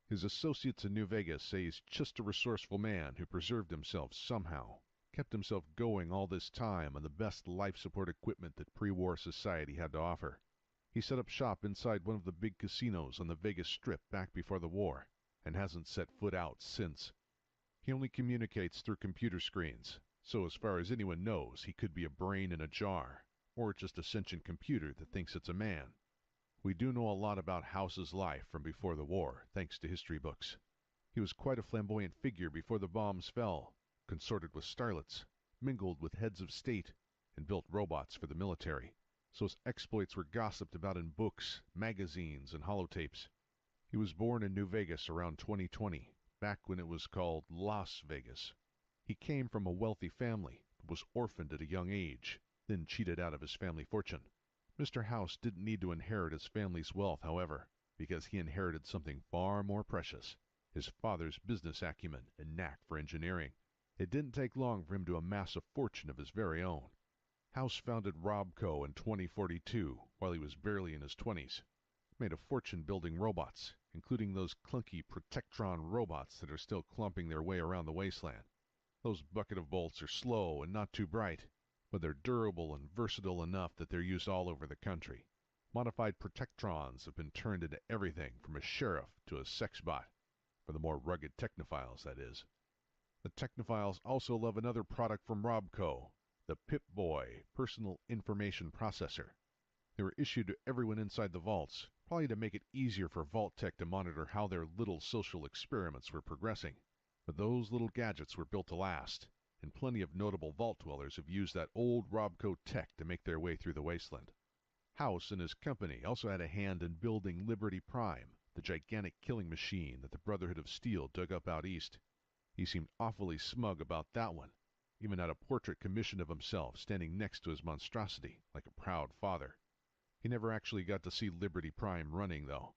His associates in New Vegas say he's just a resourceful man who preserved himself somehow, kept himself going all this time on the best life support equipment that pre-war society had to offer. He set up shop inside one of the big casinos on the Vegas Strip back before the war, and hasn't set foot out since. He only communicates through computer screens, so as far as anyone knows, he could be a brain in a jar, or just a sentient computer that thinks it's a man. We do know a lot about House's life from before the war, thanks to history books. He was quite a flamboyant figure before the bombs fell, consorted with starlets, mingled with heads of state, and built robots for the military, so his exploits were gossiped about in books, magazines, and holotapes. He was born in New Vegas around 2020, back when it was called Las Vegas. He came from a wealthy family, but was orphaned at a young age, then cheated out of his family fortune. Mr. House didn't need to inherit his family's wealth, however, because he inherited something far more precious, his father's business acumen and knack for engineering. It didn't take long for him to amass a fortune of his very own. House founded Robco in 2042, while he was barely in his 20s. Made a fortune building robots, including those clunky Protectron robots that are still clumping their way around the wasteland. Those bucket of bolts are slow and not too bright, but they're durable and versatile enough that they're used all over the country. Modified Protectrons have been turned into everything from a sheriff to a sex bot. For the more rugged technophiles, that is. The technophiles also love another product from Robco, the Pip-Boy Personal Information Processor. They were issued to everyone inside the vaults, probably to make it easier for Vault Tech to monitor how their little social experiments were progressing. But those little gadgets were built to last, and plenty of notable vault dwellers have used that old Robco tech to make their way through the wasteland. House and his company also had a hand in building Liberty Prime, the gigantic killing machine that the Brotherhood of Steel dug up out east. He seemed awfully smug about that one, even had a portrait commissioned of himself standing next to his monstrosity, like a proud father. He never actually got to see Liberty Prime running, though.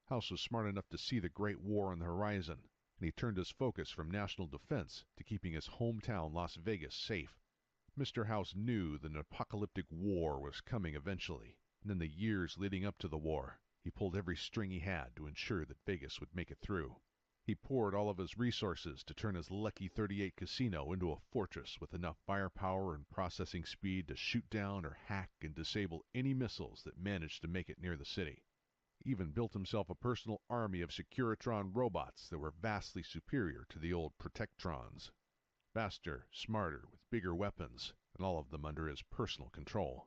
House was smart enough to see the Great War on the horizon, and he turned his focus from national defense to keeping his hometown Las Vegas safe. Mr. House knew that an apocalyptic war was coming eventually, and in the years leading up to the war, he pulled every string he had to ensure that Vegas would make it through. He poured all of his resources to turn his Lucky 38 casino into a fortress with enough firepower and processing speed to shoot down or hack and disable any missiles that managed to make it near the city. He even built himself a personal army of Securitron robots that were vastly superior to the old Protectrons. Faster, smarter, with bigger weapons, and all of them under his personal control.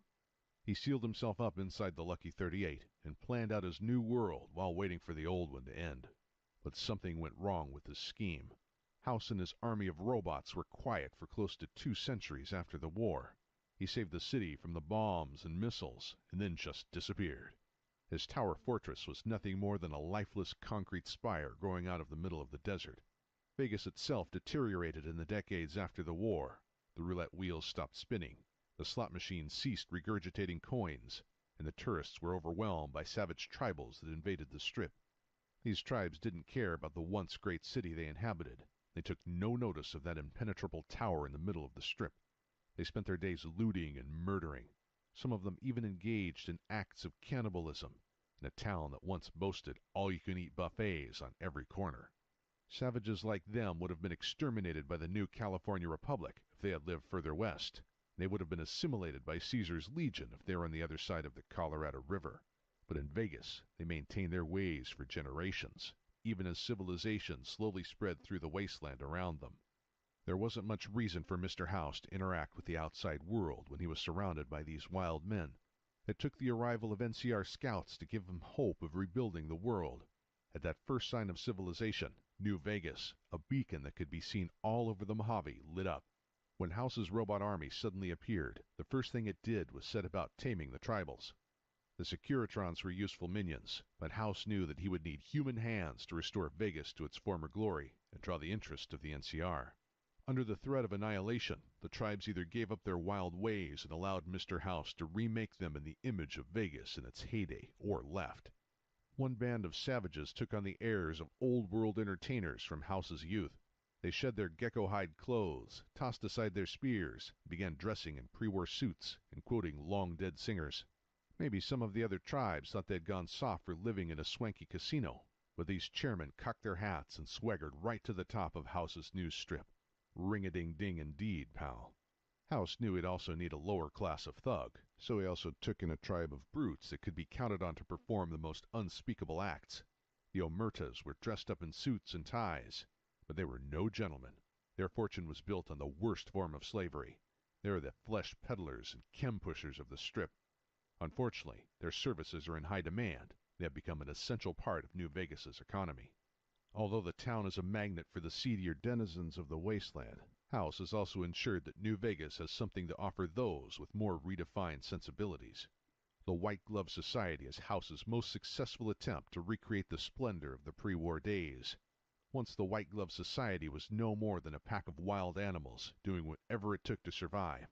He sealed himself up inside the Lucky 38 and planned out his new world while waiting for the old one to end. But something went wrong with his scheme. House and his army of robots were quiet for close to 2 centuries after the war. He saved the city from the bombs and missiles, and then just disappeared. His tower fortress was nothing more than a lifeless concrete spire growing out of the middle of the desert. Vegas itself deteriorated in the decades after the war. The roulette wheels stopped spinning, the slot machines ceased regurgitating coins, and the tourists were overwhelmed by savage tribals that invaded the Strip. These tribes didn't care about the once great city they inhabited. They took no notice of that impenetrable tower in the middle of the Strip. They spent their days looting and murdering. Some of them even engaged in acts of cannibalism in a town that once boasted all-you-can-eat buffets on every corner. Savages like them would have been exterminated by the new California Republic if they had lived further west. They would have been assimilated by Caesar's legion if they were on the other side of the Colorado River. But in Vegas, they maintained their ways for generations, even as civilization slowly spread through the wasteland around them. There wasn't much reason for Mr. House to interact with the outside world when he was surrounded by these wild men. It took the arrival of NCR scouts to give him hope of rebuilding the world. At that first sign of civilization, New Vegas, a beacon that could be seen all over the Mojave, lit up. When House's robot army suddenly appeared, the first thing it did was set about taming the tribals. The Securitrons were useful minions, but House knew that he would need human hands to restore Vegas to its former glory and draw the interest of the NCR. Under the threat of annihilation, the tribes either gave up their wild ways and allowed Mr. House to remake them in the image of Vegas in its heyday, or left. One band of savages took on the airs of old-world entertainers from House's youth. They shed their gecko-hide clothes, tossed aside their spears, began dressing in pre-war suits and quoting long-dead singers. Maybe some of the other tribes thought they'd gone soft for living in a swanky casino, but these chairmen cocked their hats and swaggered right to the top of House's news strip. Ring-a-ding-ding indeed, pal. House knew he'd also need a lower class of thug, so he also took in a tribe of brutes that could be counted on to perform the most unspeakable acts. The Omertas were dressed up in suits and ties, but they were no gentlemen. Their fortune was built on the worst form of slavery. They are the flesh peddlers and chem pushers of the strip. Unfortunately, their services are in high demand. They have become an essential part of New Vegas's economy. Although the town is a magnet for the seedier denizens of the wasteland, House has also ensured that New Vegas has something to offer those with more redefined sensibilities. The White Glove Society is House's most successful attempt to recreate the splendor of the pre-war days. Once the White Glove Society was no more than a pack of wild animals doing whatever it took to survive.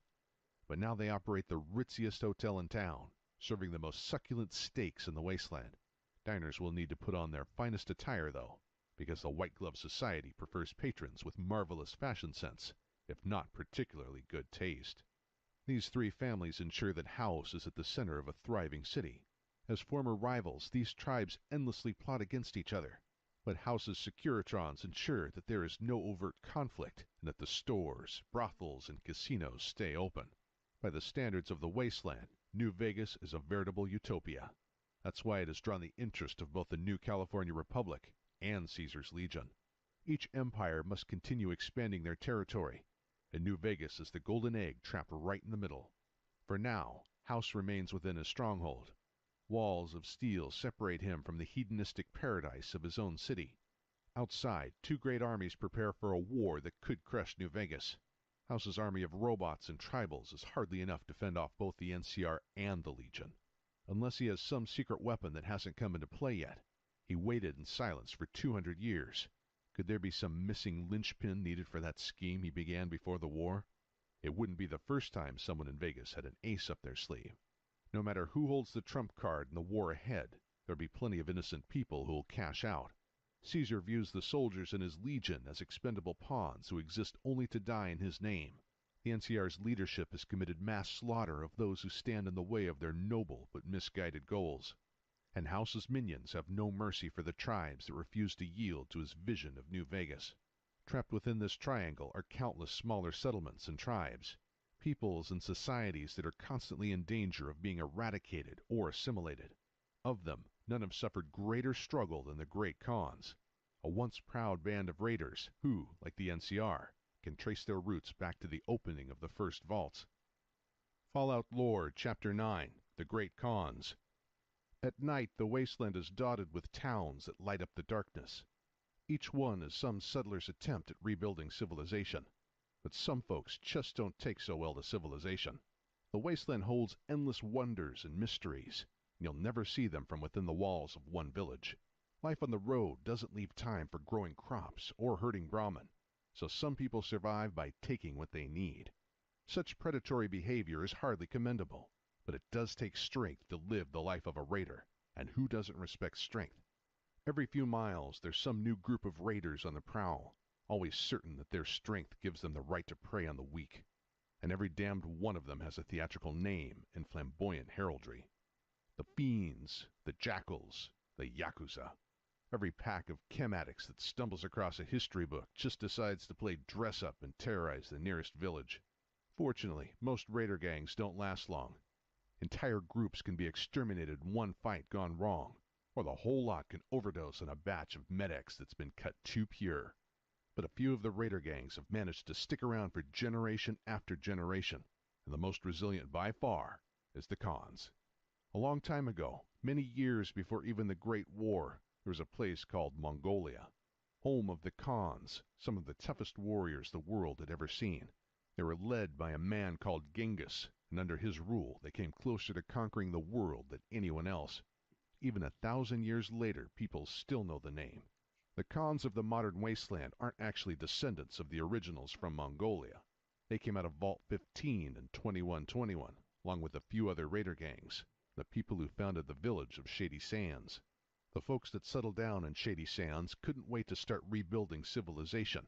But now they operate the ritziest hotel in town, serving the most succulent steaks in the wasteland. Diners will need to put on their finest attire, though, because the White Glove Society prefers patrons with marvelous fashion sense, if not particularly good taste. These three families ensure that House is at the center of a thriving city. As former rivals, these tribes endlessly plot against each other, but House's Securitrons ensure that there is no overt conflict and that the stores, brothels, and casinos stay open. By the standards of the wasteland, New Vegas is a veritable utopia. That's why it has drawn the interest of both the New California Republic and Caesar's Legion. Each empire must continue expanding their territory, and New Vegas is the golden egg trapped right in the middle. For now, House remains within his stronghold. Walls of steel separate him from the hedonistic paradise of his own city. Outside, two great armies prepare for a war that could crush New Vegas. House's army of robots and tribals is hardly enough to fend off both the NCR and the Legion. Unless he has some secret weapon that hasn't come into play yet. He waited in silence for 200 years. Could there be some missing linchpin needed for that scheme he began before the war? It wouldn't be the first time someone in Vegas had an ace up their sleeve. No matter who holds the trump card in the war ahead, there'll be plenty of innocent people who'll cash out. Caesar views the soldiers in his legion as expendable pawns who exist only to die in his name. The NCR's leadership has committed mass slaughter of those who stand in the way of their noble but misguided goals. And House's minions have no mercy for the tribes that refuse to yield to his vision of New Vegas. Trapped within this triangle are countless smaller settlements and tribes, peoples and societies that are constantly in danger of being eradicated or assimilated. Of them, none have suffered greater struggle than the Great Khans, a once proud band of raiders who, like the NCR, can trace their roots back to the opening of the first vaults. Fallout Lore, Chapter 9, The Great Khans. At night, the wasteland is dotted with towns that light up the darkness. Each one is some settler's attempt at rebuilding civilization. But some folks just don't take so well to civilization. The wasteland holds endless wonders and mysteries, and you'll never see them from within the walls of one village. Life on the road doesn't leave time for growing crops or herding Brahmin, so some people survive by taking what they need. Such predatory behavior is hardly commendable, but it does take strength to live the life of a raider, and who doesn't respect strength? Every few miles there's some new group of raiders on the prowl, always certain that their strength gives them the right to prey on the weak. And every damned one of them has a theatrical name and flamboyant heraldry. The Fiends, the Jackals, the Yakuza. Every pack of chem addicts that stumbles across a history book just decides to play dress-up and terrorize the nearest village. Fortunately, most raider gangs don't last long. Entire groups can be exterminated in one fight gone wrong, or the whole lot can overdose on a batch of Med-X that's been cut too pure. But a few of the raider gangs have managed to stick around for generation after generation, and the most resilient by far is the Khans. A long time ago, many years before even the Great War, there was a place called Mongolia, home of the Khans, some of the toughest warriors the world had ever seen. They were led by a man called Genghis, and under his rule they came closer to conquering the world than anyone else. Even 1,000 years later, people still know the name. The Khans of the modern wasteland aren't actually descendants of the originals from Mongolia. They came out of Vault 15 and 2121, along with a few other raider gangs, the people who founded the village of Shady Sands. The folks that settled down in Shady Sands couldn't wait to start rebuilding civilization.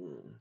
Hmm.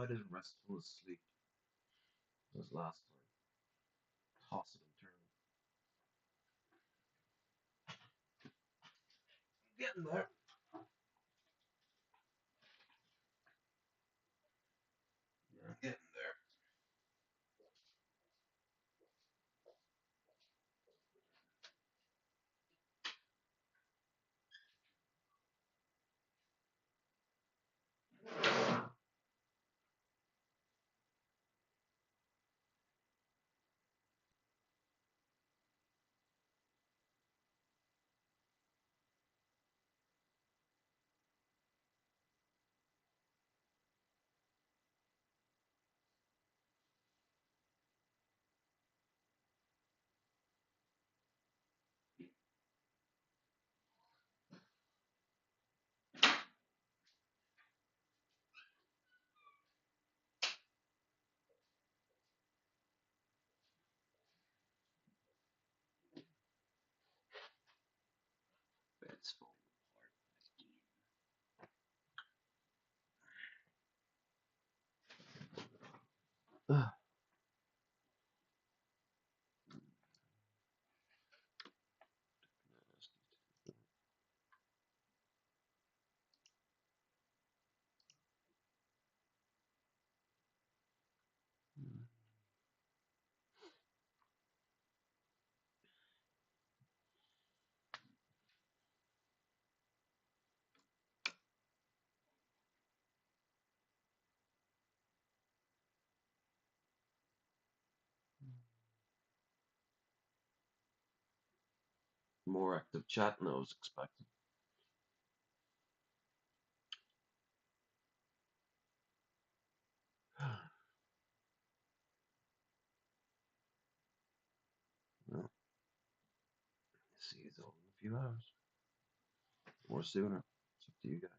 I didn't rest full asleep as last time. Toss it and turn it. Getting there. I'm getting there. Bed's falling apart. More active chat than I was expecting. Well, see it's all in a few hours. Or sooner. It's up to you guys.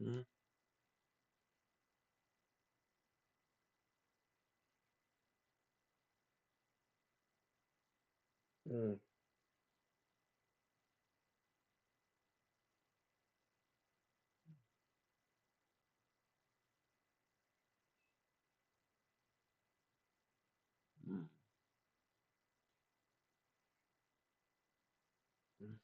Mm. Mm. Mm. Mm.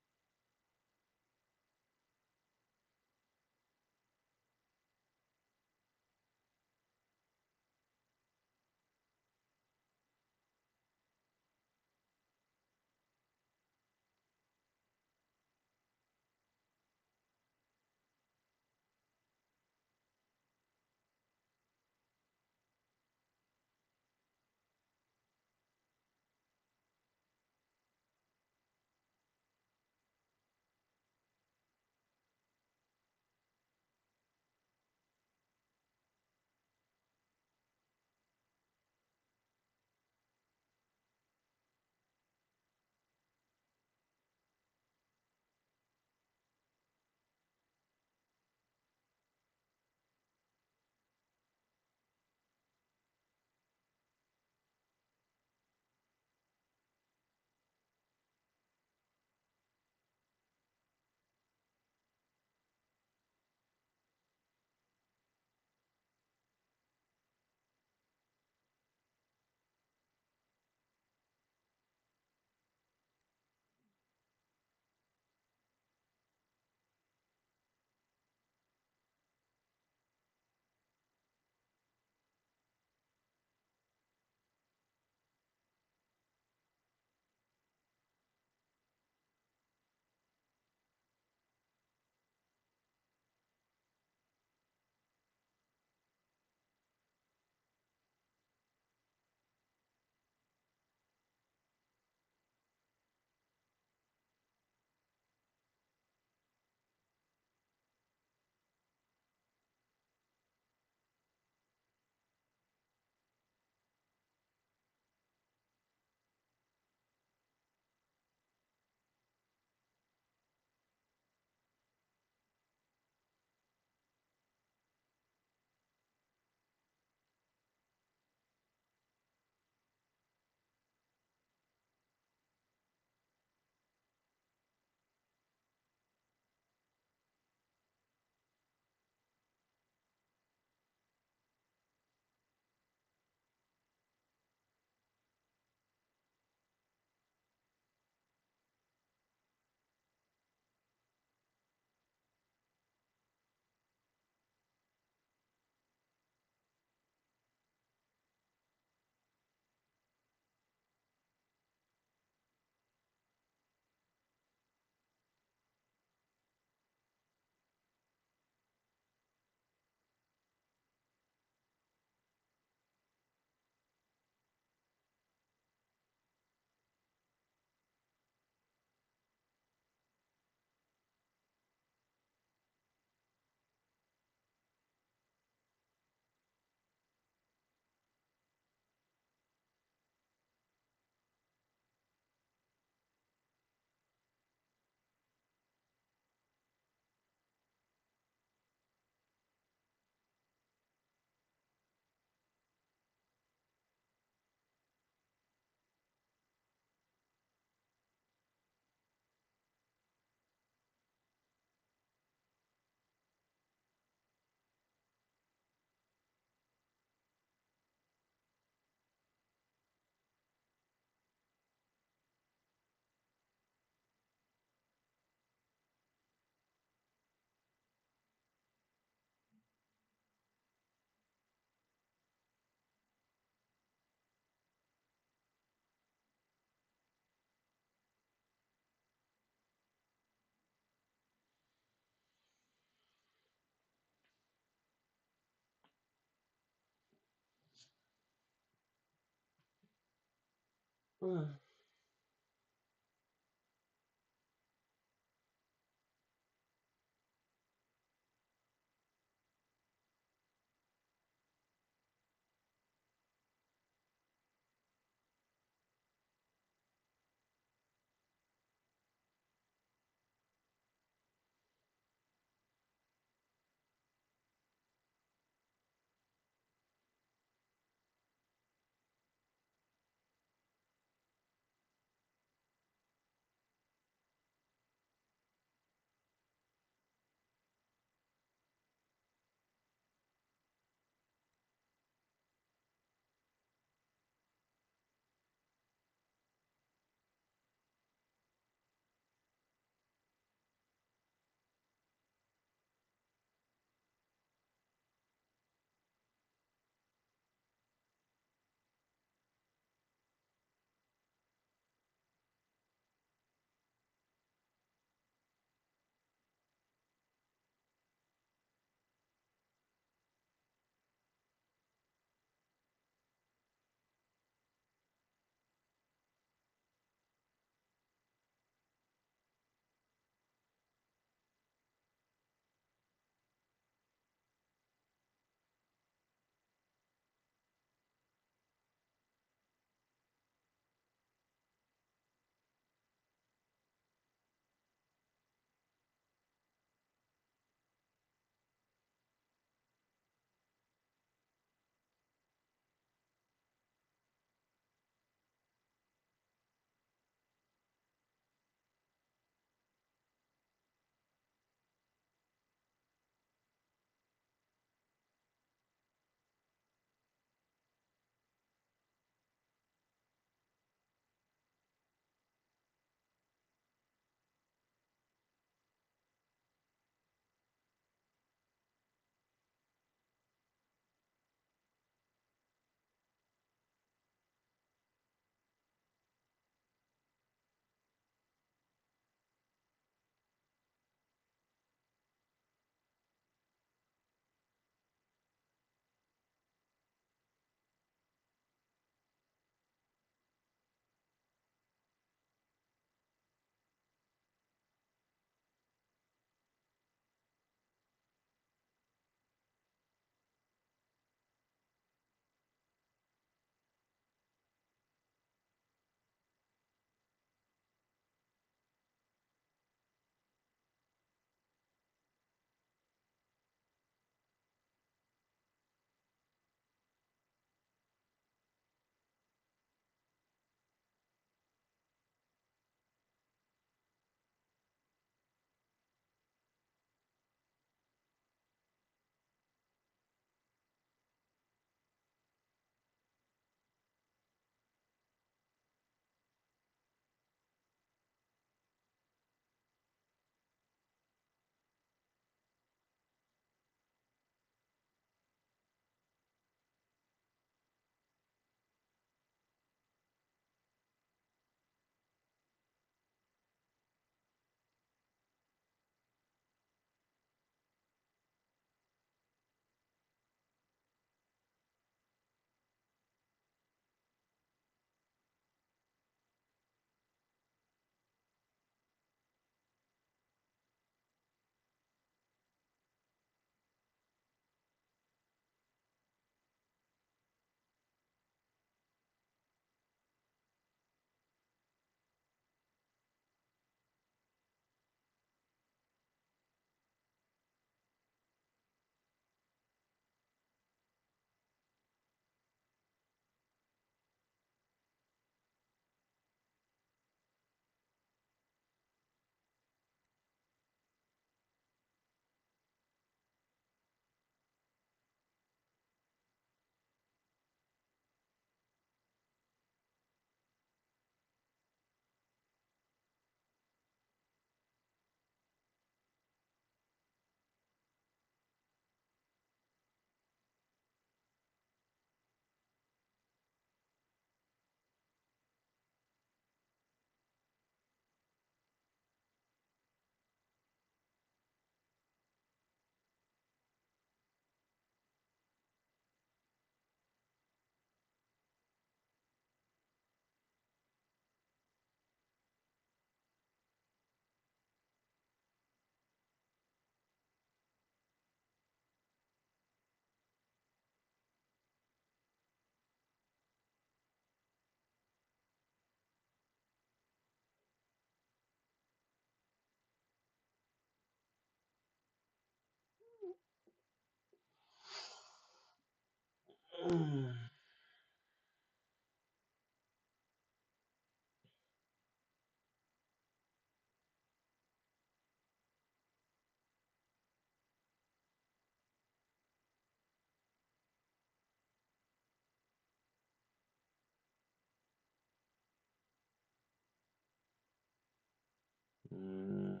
Mm,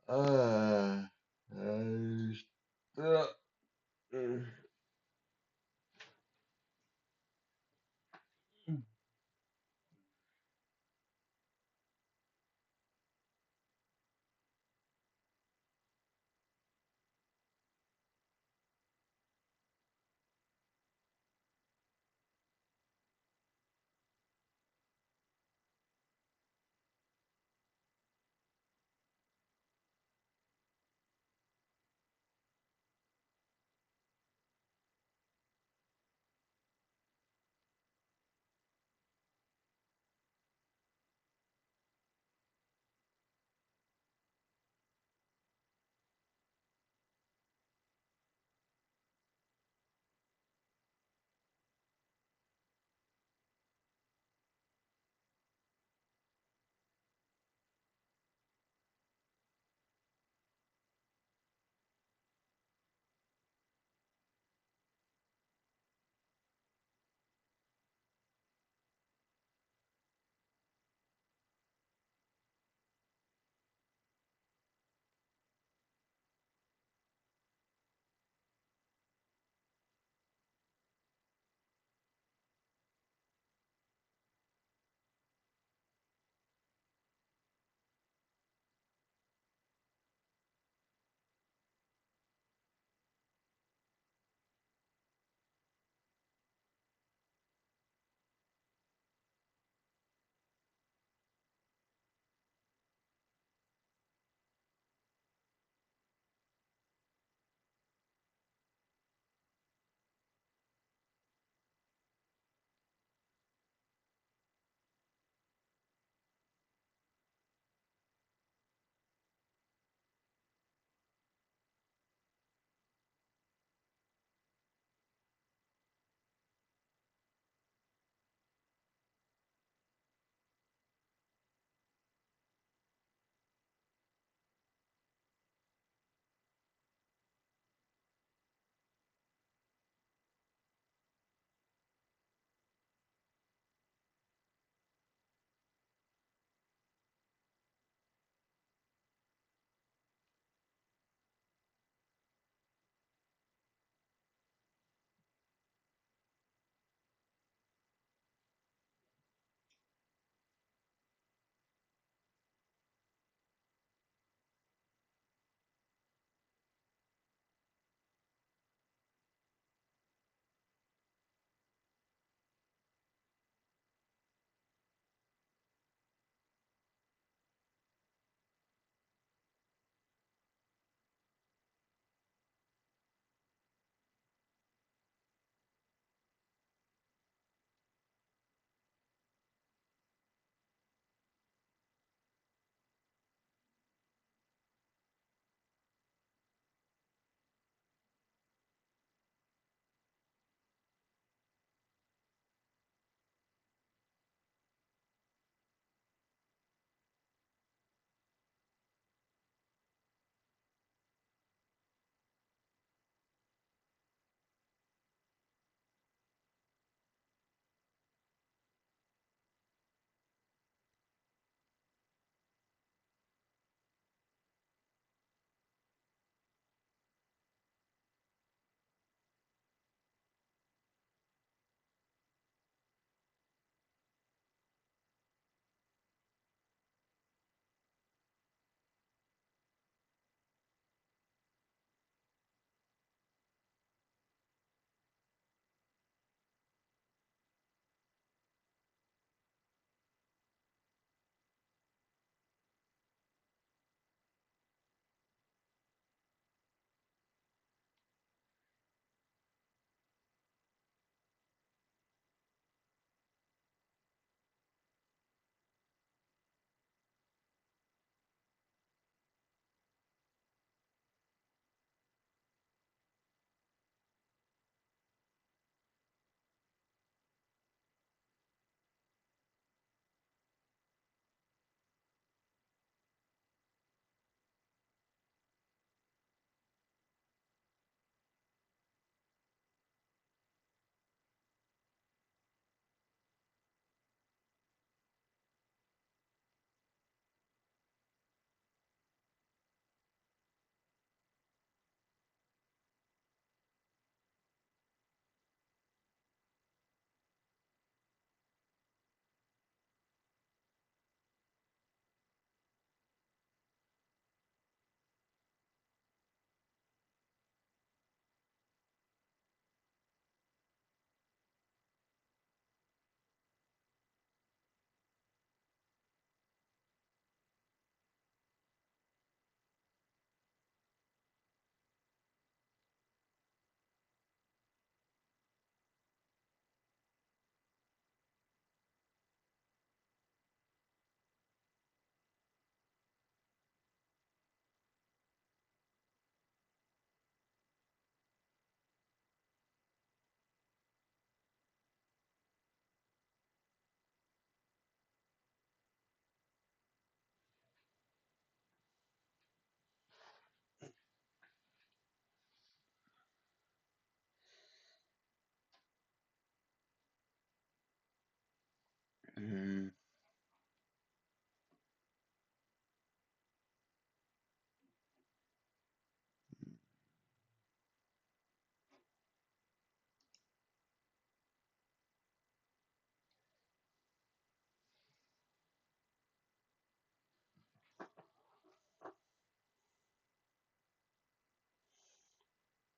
uh, uh, mm.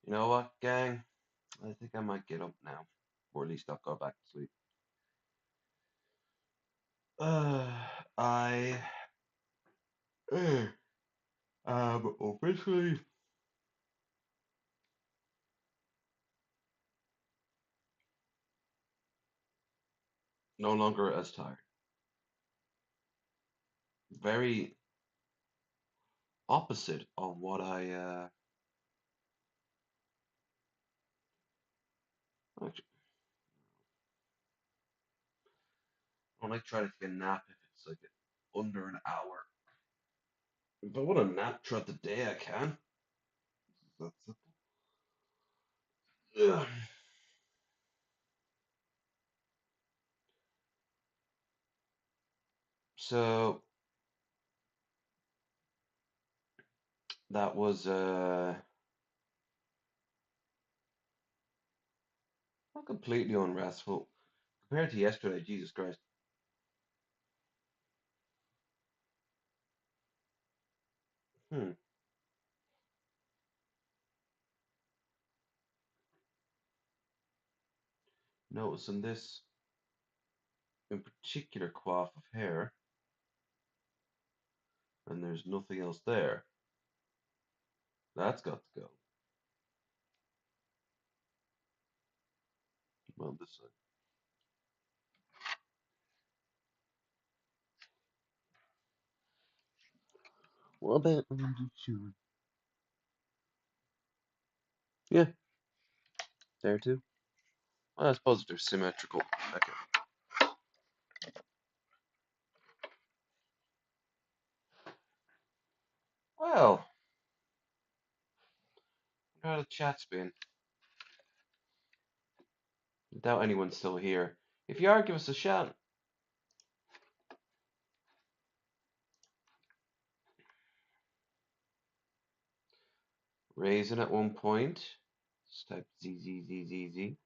You know what, gang? I think I might get up now, or at least I'll go back to sleep. I am officially no longer as tired. Very opposite of what actually, when I try to take a nap if it's like under an hour. If I want to nap throughout the day, I can. That's it. Ugh. So that was not completely unrestful compared to yesterday. Jesus Christ. Hmm. Noticing this in particular coif of hair, and there's nothing else there. That's got to go. Well, this side. What about on the shoe? Yeah, there too. Well, I suppose they're symmetrical. Okay. Well, how the chat's been. I doubt anyone's still here. If you are, give us a shout. Raising at one point. Just type Z Z Z Z Z.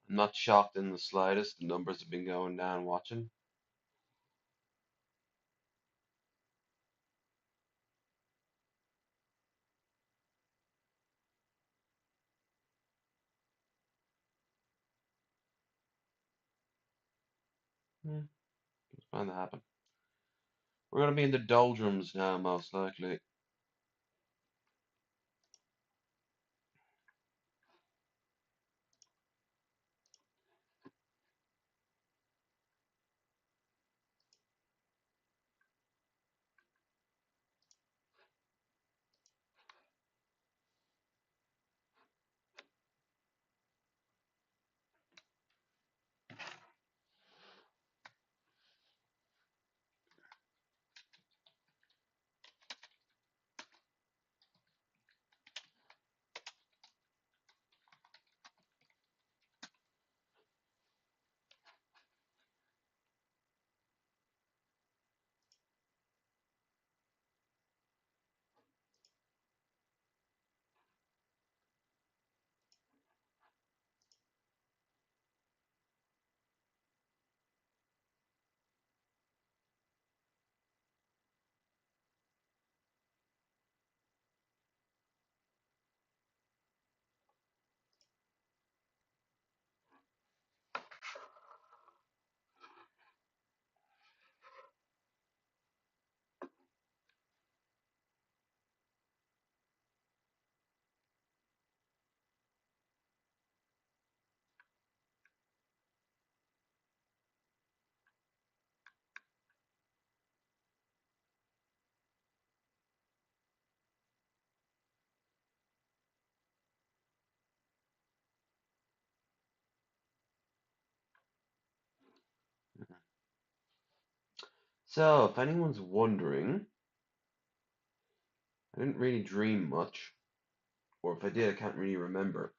I'm not shocked in the slightest. The numbers have been going down watching. Yeah, it's bound to happen. We're gonna be in the doldrums now, most likely. So, if anyone's wondering, I didn't really dream much, or if I did, I can't really remember.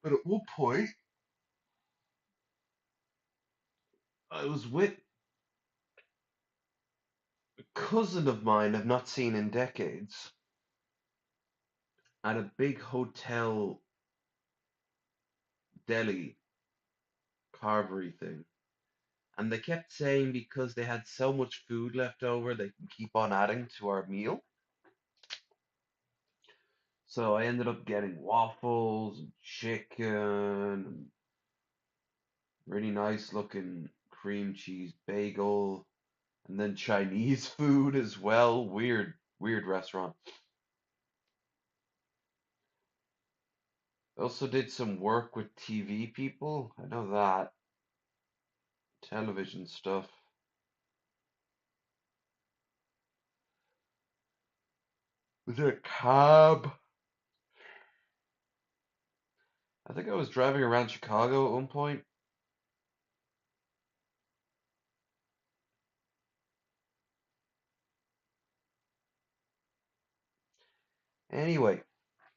But at one point, I was with a cousin of mine I've not seen in decades at a big hotel deli carvery thing. And they kept saying because they had so much food left over, they can keep on adding to our meal. So I ended up getting waffles and chicken and really nice looking cream cheese bagel and then Chinese food as well. Weird, weird restaurant. I also did some work with TV people. I know that. Television stuff. Was it a cab? I think I was driving around Chicago at one point. Anyway,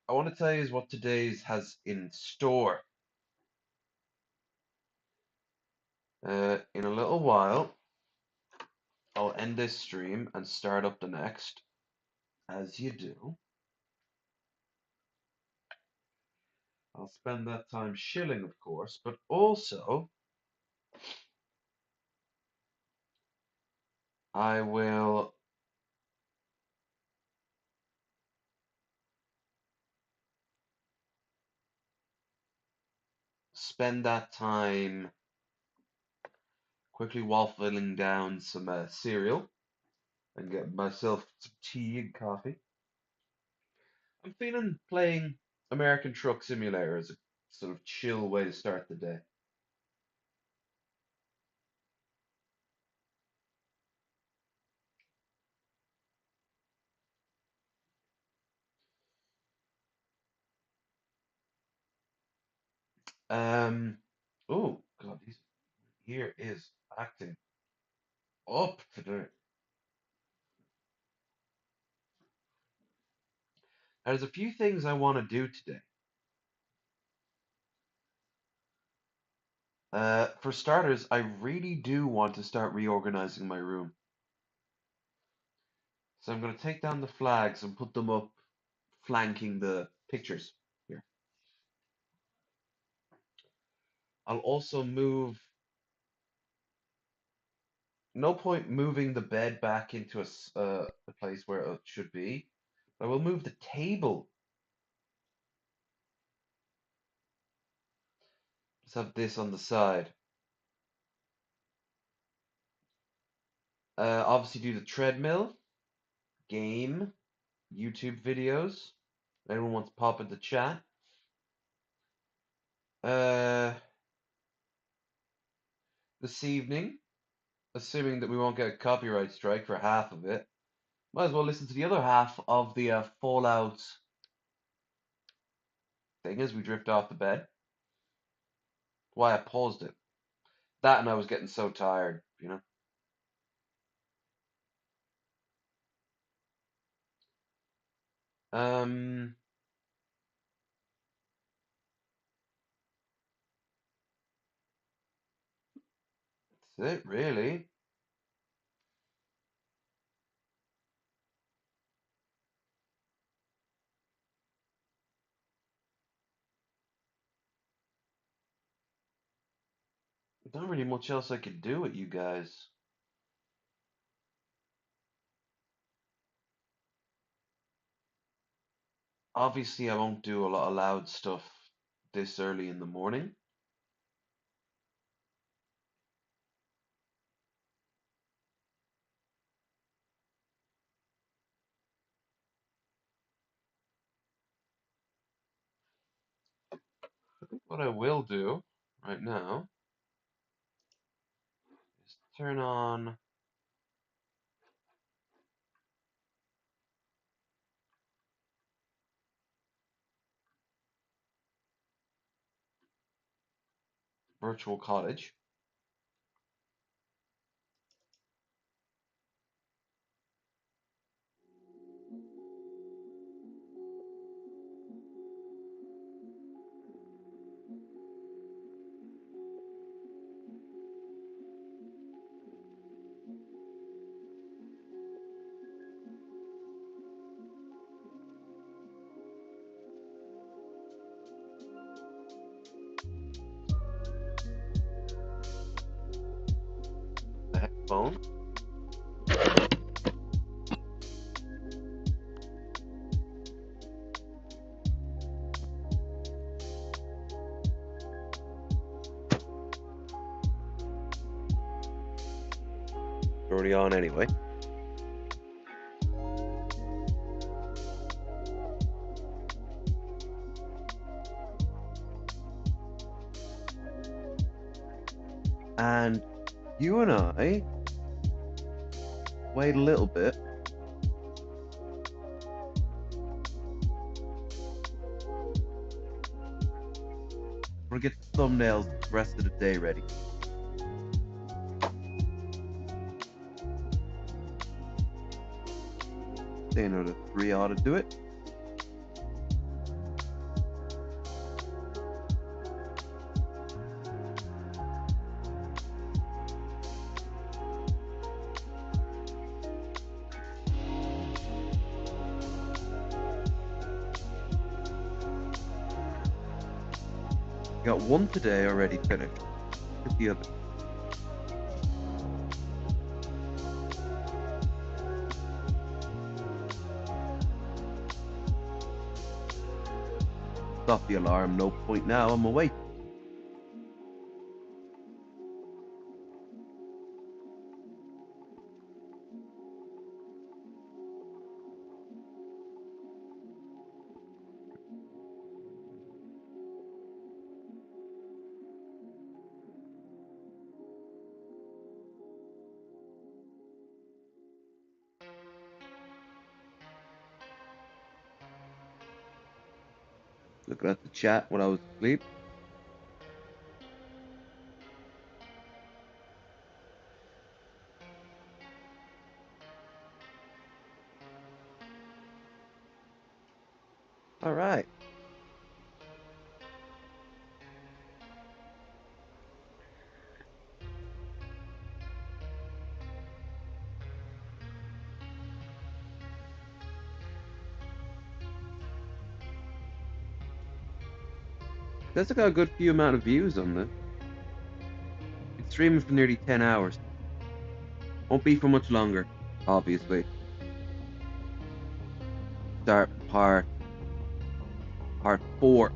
I want to tell you what today's has in store. In a little while, I'll end this stream and start up the next, as you do. I'll spend that time shilling, of course, but also I will spend that time quickly waffling down some cereal and get myself some tea and coffee. I'm feeling playing American Truck Simulator as a sort of chill way to start the day. Um, oh God, this here is acting up today. There's a few things I want to do today. For starters, I really do want to start reorganizing my room. So I'm going to take down the flags and put them up flanking the pictures here. I'll also move, no point moving the bed back into a place where it should be. I will move the table. Let's have this on the side. Obviously do the treadmill, game, YouTube videos. Anyone wants to pop in the chat. Uh, this evening, assuming that we won't get a copyright strike for half of it, might as well listen to the other half of the Fallout thing as we drift off the bed. Why I paused it. That and I was getting so tired, you know. Um, that's it, really. Not really much else I could do with you guys. Obviously, I won't do a lot of loud stuff this early in the morning. I think what I will do right now is turn on Virtual Cottage. phone. It's already on anyway. And you and I wait a little bit. We'll get the thumbnails the rest of the day ready. Say another 3 ought to do it. Got one today already finished. Look at the other. Stop the alarm, no point now, I'm awake. Looking at the chat when I was asleep. Alright. That's got a good few amount of views on this. Been streaming for nearly 10 hours. Won't be for much longer, obviously. Start part 4.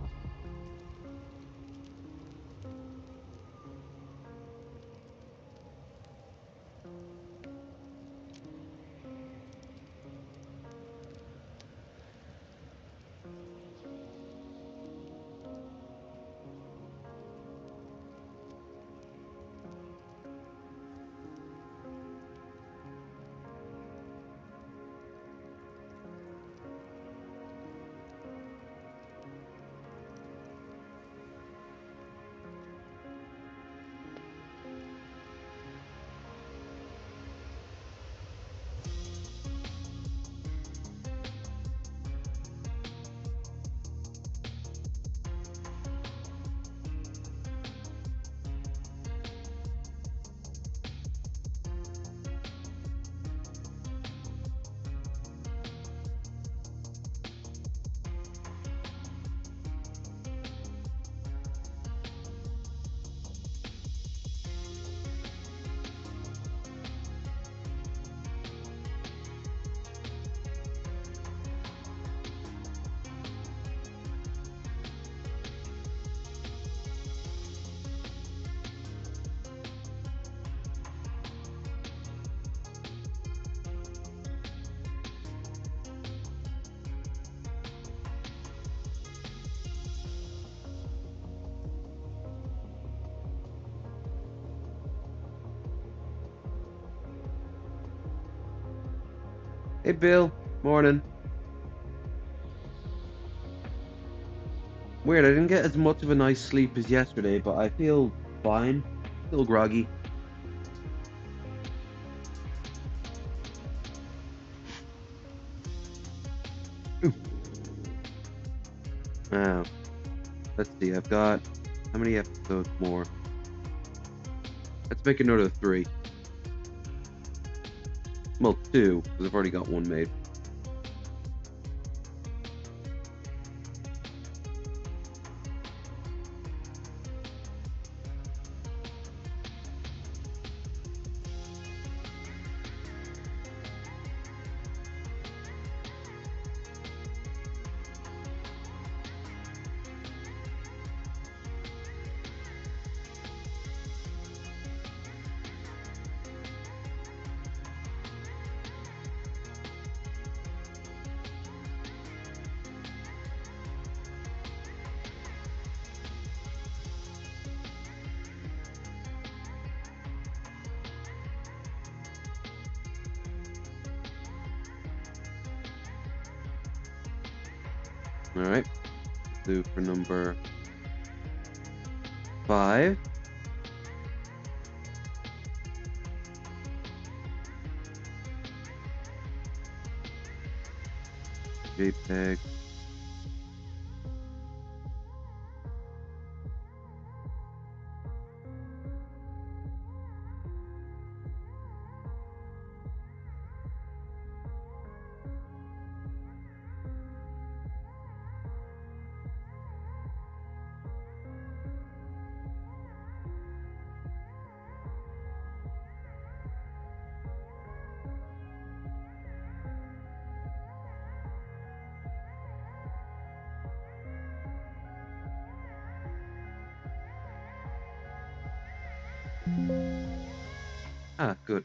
Hey Bill, morning. Weird, I didn't get as much of a nice sleep as yesterday, but I feel fine. Still groggy. Ooh. Wow. Let's see, I've got how many episodes more? Let's make another 3. Well, 2, because I've already got 1 made. All right. Do for number 5. JPEG. Ah, good.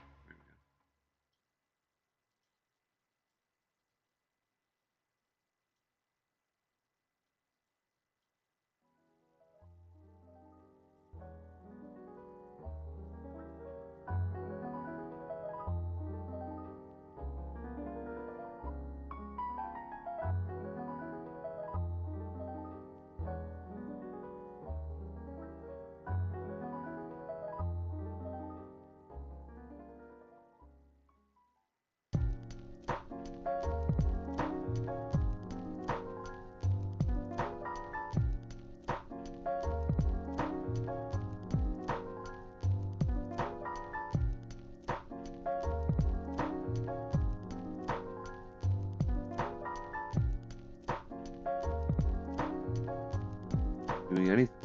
Doing anything.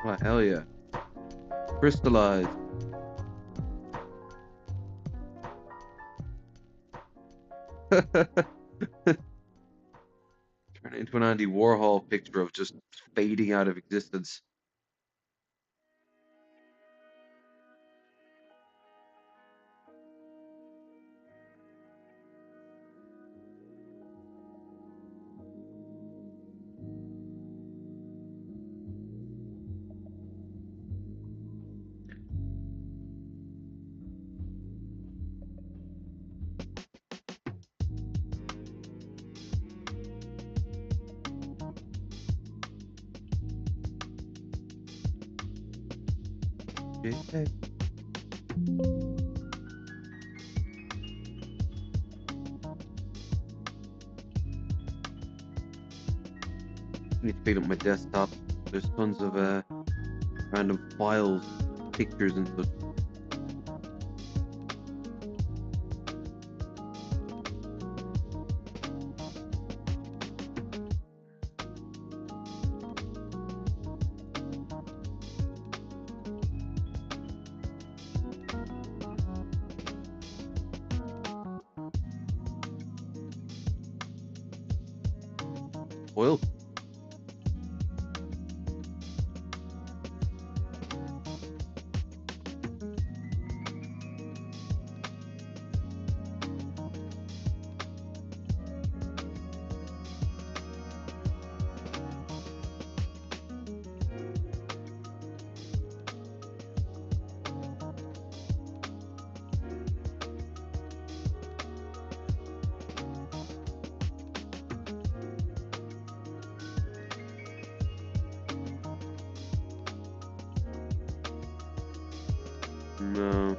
Oh, hell yeah. Crystallized. Turn it into an Andy Warhol picture of just fading out of existence. JPEG. Need to pick up my desktop. There's tons of random files, pictures and such. Oil. No.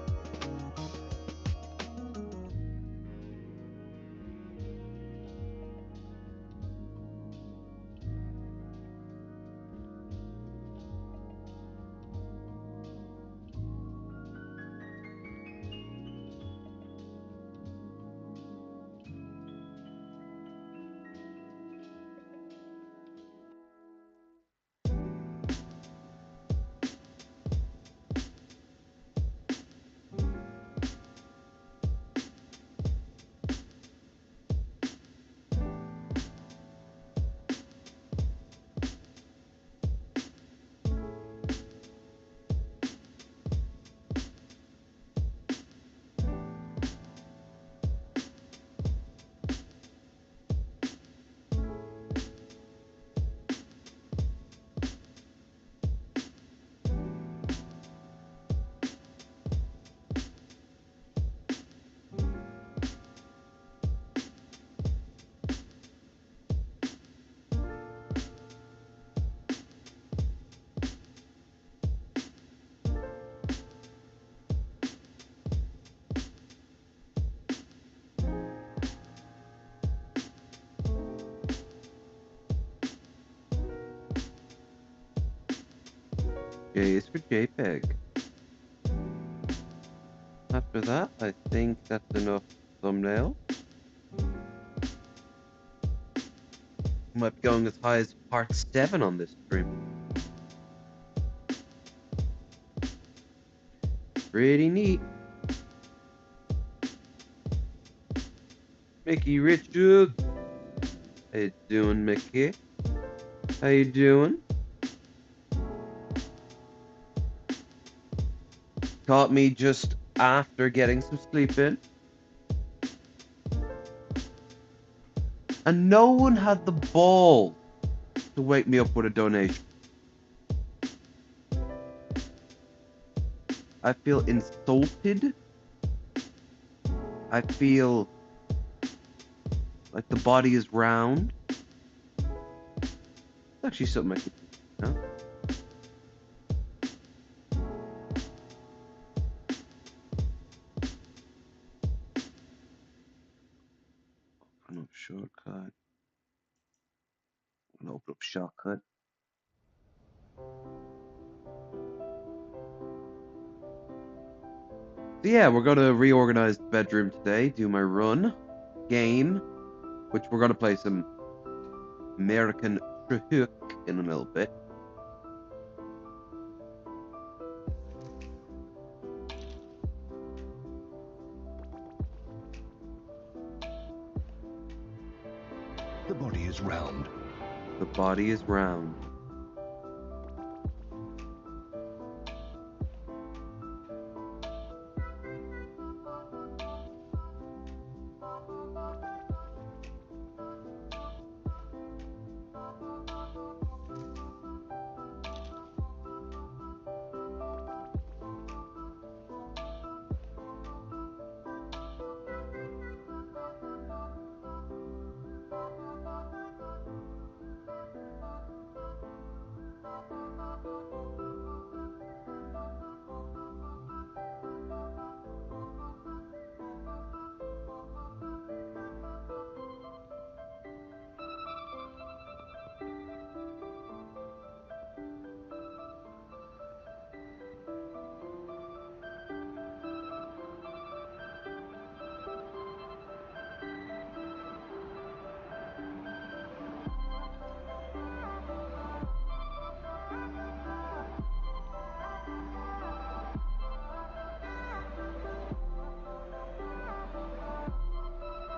J is for JPEG. After that, I think that's enough thumbnail. Might be going as high as part 7 on this stream. Pretty neat. Mickey Richards. How you doing, Mickey? How you doing? Caught me just after getting some sleep in. And no one had the ball to wake me up with a donation. I feel insulted. I feel like the body is round. It's actually something I could do. No? Open up shortcut. Open up shortcut. So yeah, we're gonna reorganize the bedroom today, do my run game, which we're gonna play some American Truhook in a little bit. The body is round. The body is round.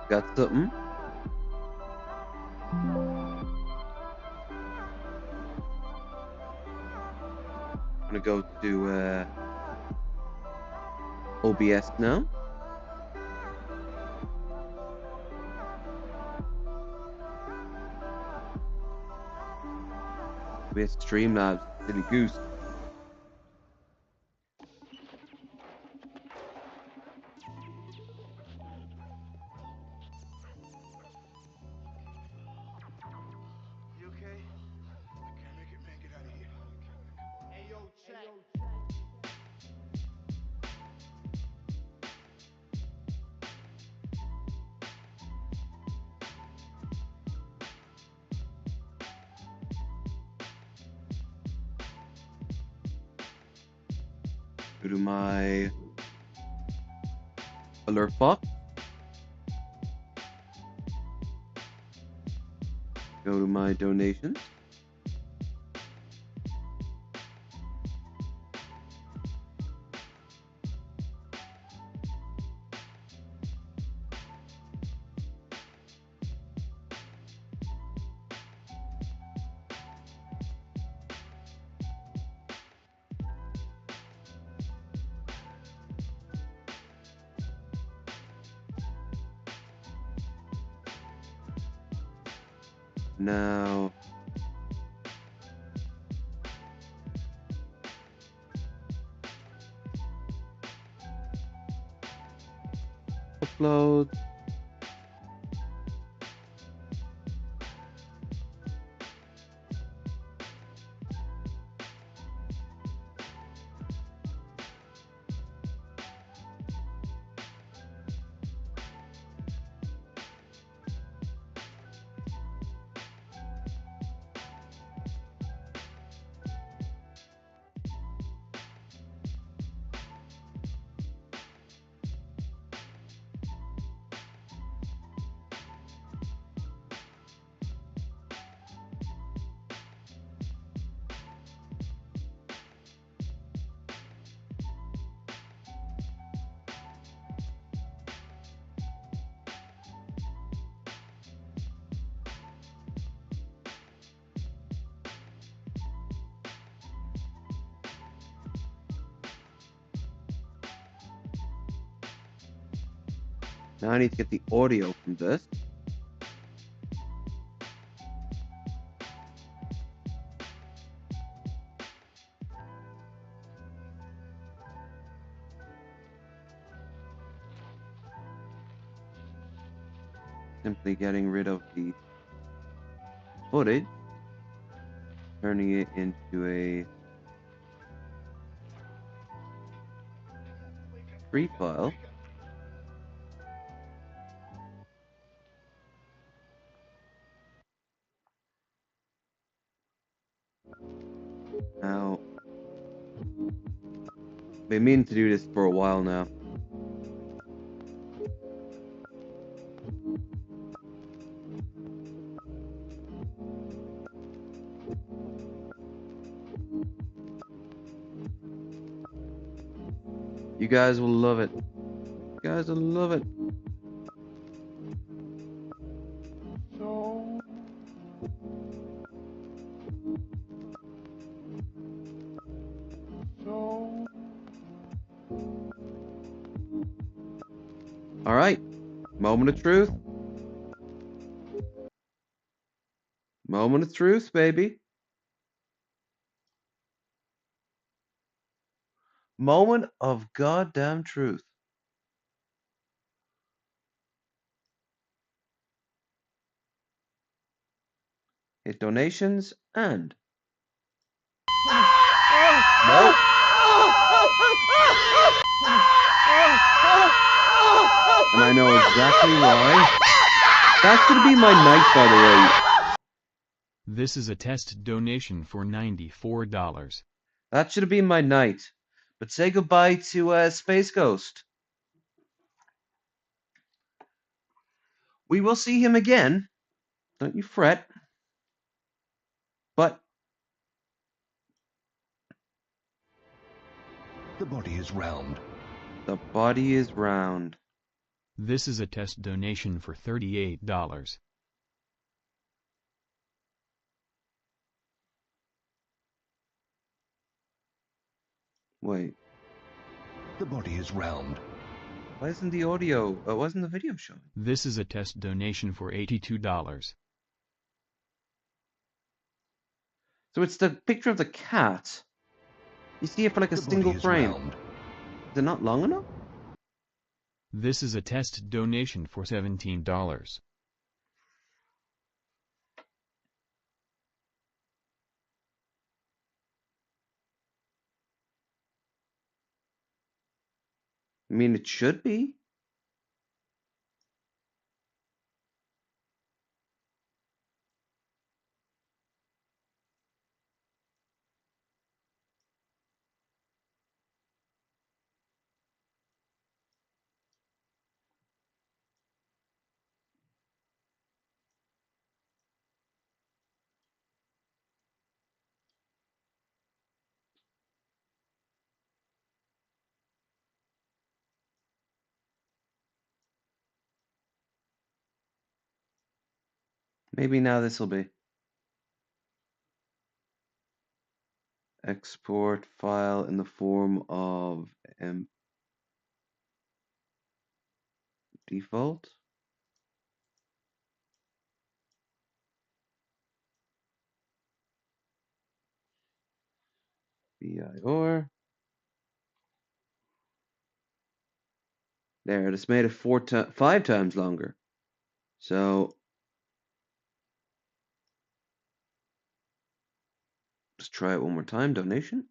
Got something? I'm gonna go to OBS now. OBS Streamlabs, silly goose. You okay? I can't make it, man. Get out of here. Hey, yo, check. Go to my alert box. Go to my donations. Now, upload. Now I need to get the audio from this. Simply getting rid of the footage, turning it into a free file. Now, I've been meaning to do this for a while now. You guys will love it. You guys will love it. All right, moment of truth. Moment of truth, baby. Moment of goddamn truth. Hit donations and nope. And I know exactly why. That's gonna be my night, by the way. This is a test donation for $94. That should have been my night. But say goodbye to Space Ghost. We will see him again. Don't you fret. But The body is round. the body is round. This is a test donation for $38. Wait, The body is round. why isn't the audio? Why isn't the video showing? This is a test donation for $82. So it's the picture of the cat. You see it for like a The single body is frame. round. Is it not long enough? This is a test donation for $17. I mean, it should be. Maybe now this will be. Export file in the form of default. BIR. There, it's made it 5 times longer. So let's try it one more time. Donation.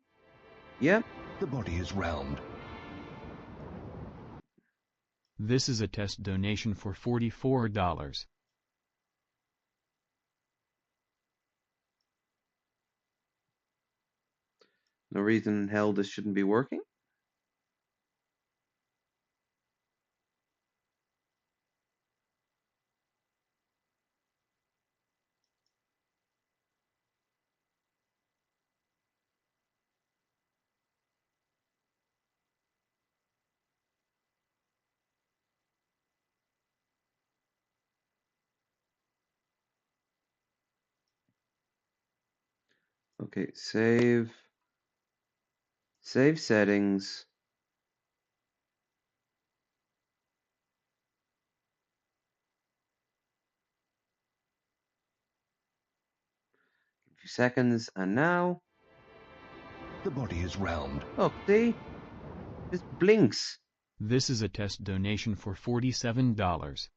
Yep. The body is round. This is a test donation for $44. No reason in hell this shouldn't be working. Okay, save. Save settings. few seconds, and now, The body is round. look, see? This blinks. This is a test donation for $47.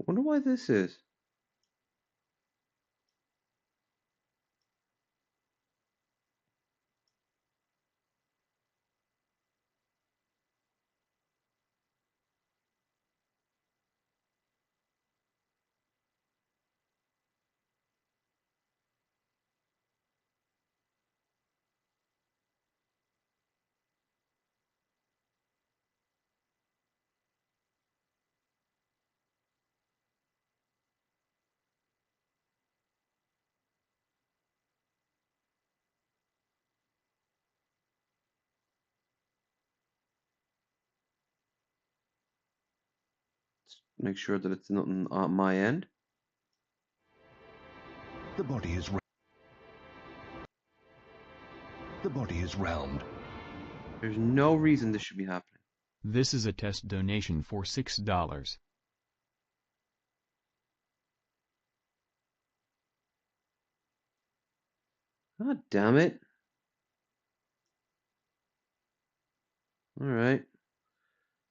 Wonder why this is. Make sure that it's nothing on my end. The body is round. The body is round. There's no reason this should be happening. This is a test donation for $6. God damn it. Alright.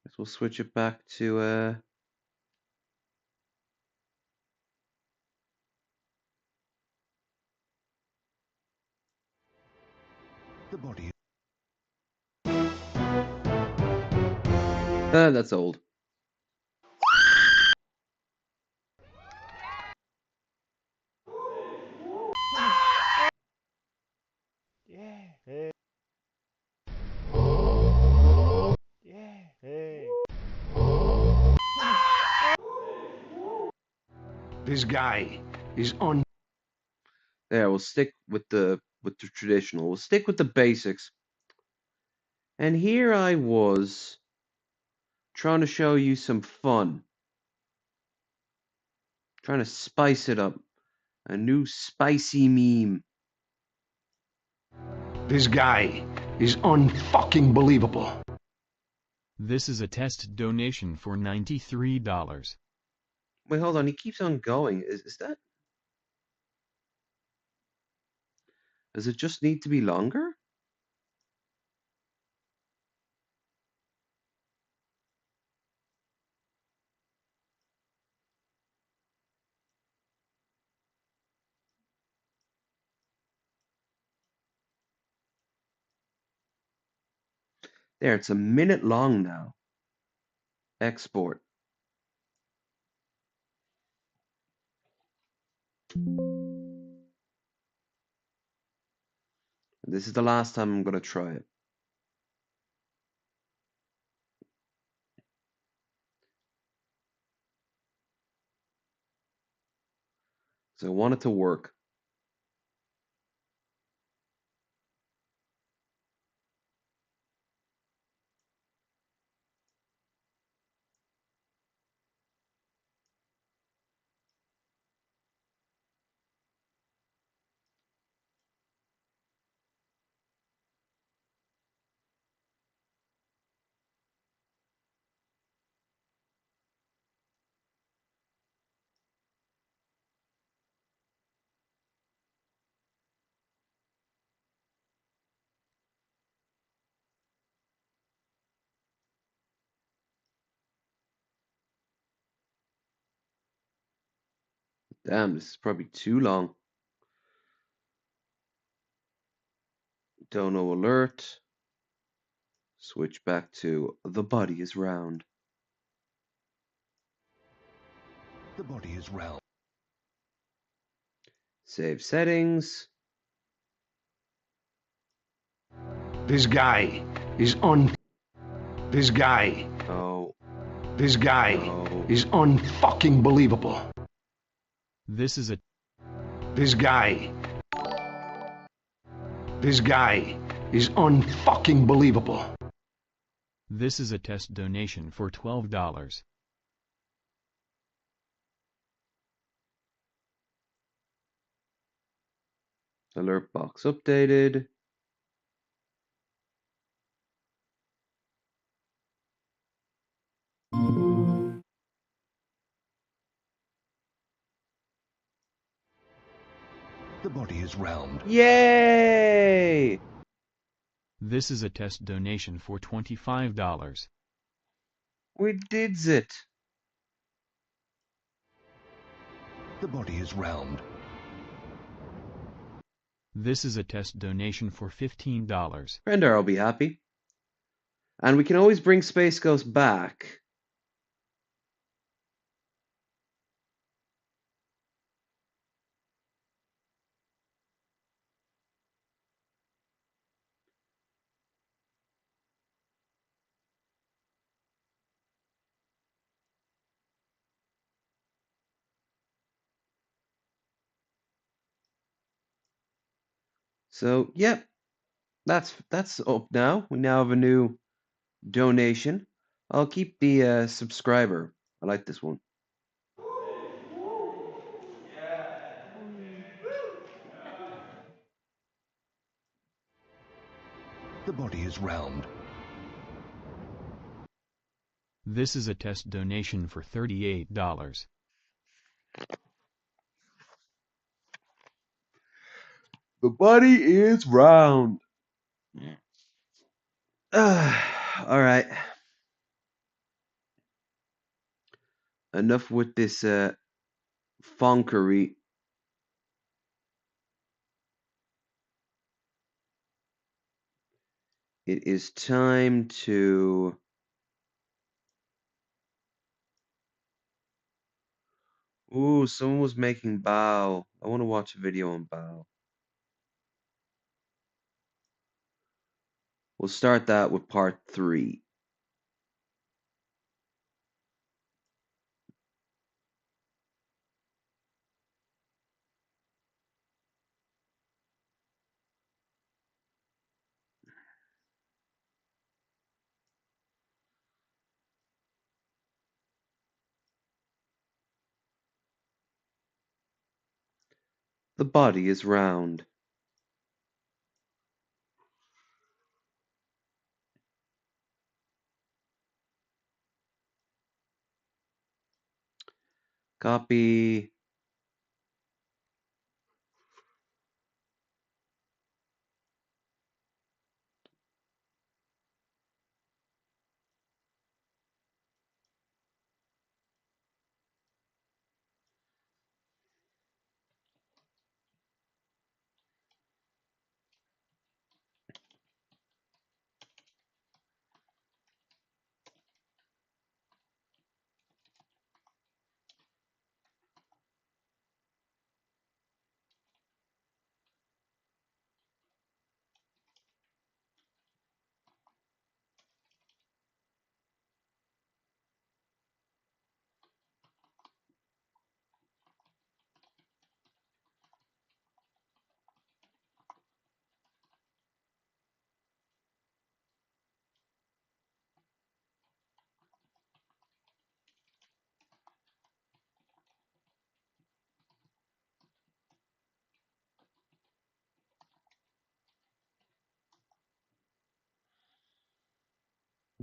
Guess we'll switch it back to The body. that's old. Yeah. Hey. Yeah. Hey. This guy is on. There, we'll stick with the traditional. We'll stick with the basics. And here I was trying to show you some fun. Trying to spice it up. A new spicy meme. This guy is unfucking believable. This is a test donation for $93. Wait, hold on. He keeps on going. Is that? Does it just need to be longer? There, it's a minute long now. Export. This is the last time I'm going to try it. So I want it to work. Damn, this is probably too long. Dono alert. Switch back to the body is round. The body is round. Save settings. This guy is on. This guy. Oh. This guy No. is unfucking believable. This is a This guy This guy is unfucking believable. This is a test donation for $12. Alert box updated. The body is round. Yay! This is a test donation for $25. We did it. The body is round. This is a test donation for $15. Rendar will be happy. And we can always bring Space Ghost back. So, yep, that's up now. We now have a new donation. I'll keep the subscriber. I like this one. The body is round. This is a test donation for $38. The body is round. All right. Enough with this funkery. It is time to... Ooh, someone was making Bao. I want to watch a video on Bao. We'll start that with part 3. The body is round. Copy.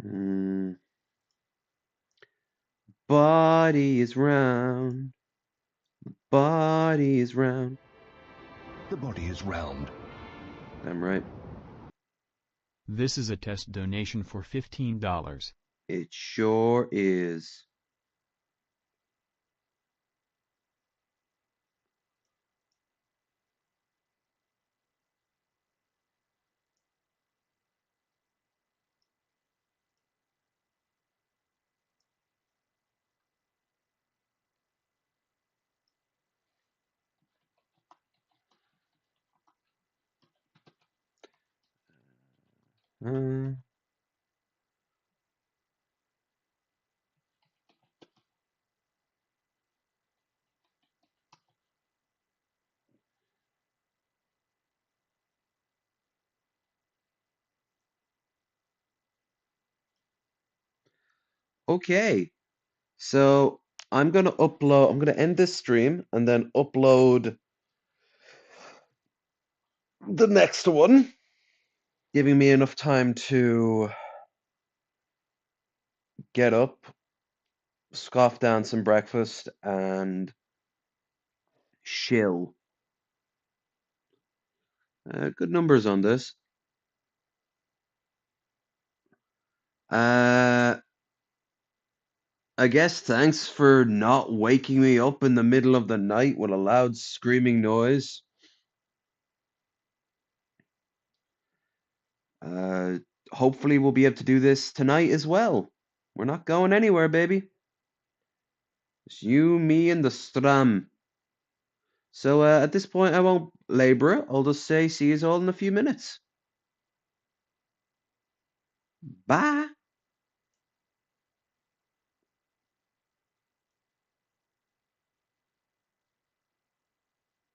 Mm. Body is round. Body is round. The body is round. I'm right. This is a test donation for $15. It sure is. Uh, Okay, so I'm gonna end this stream and then upload the next one, giving me enough time to get up, scoff down some breakfast, and chill. Good numbers on this. I guess thanks for not waking me up in the middle of the night with a loud screaming noise. Uh, Hopefully we'll be able to do this tonight as well. We're not going anywhere, baby. It's you, me, and the stram. So at this point, I won't labor it. I'll just say see you all in a few minutes. Bye.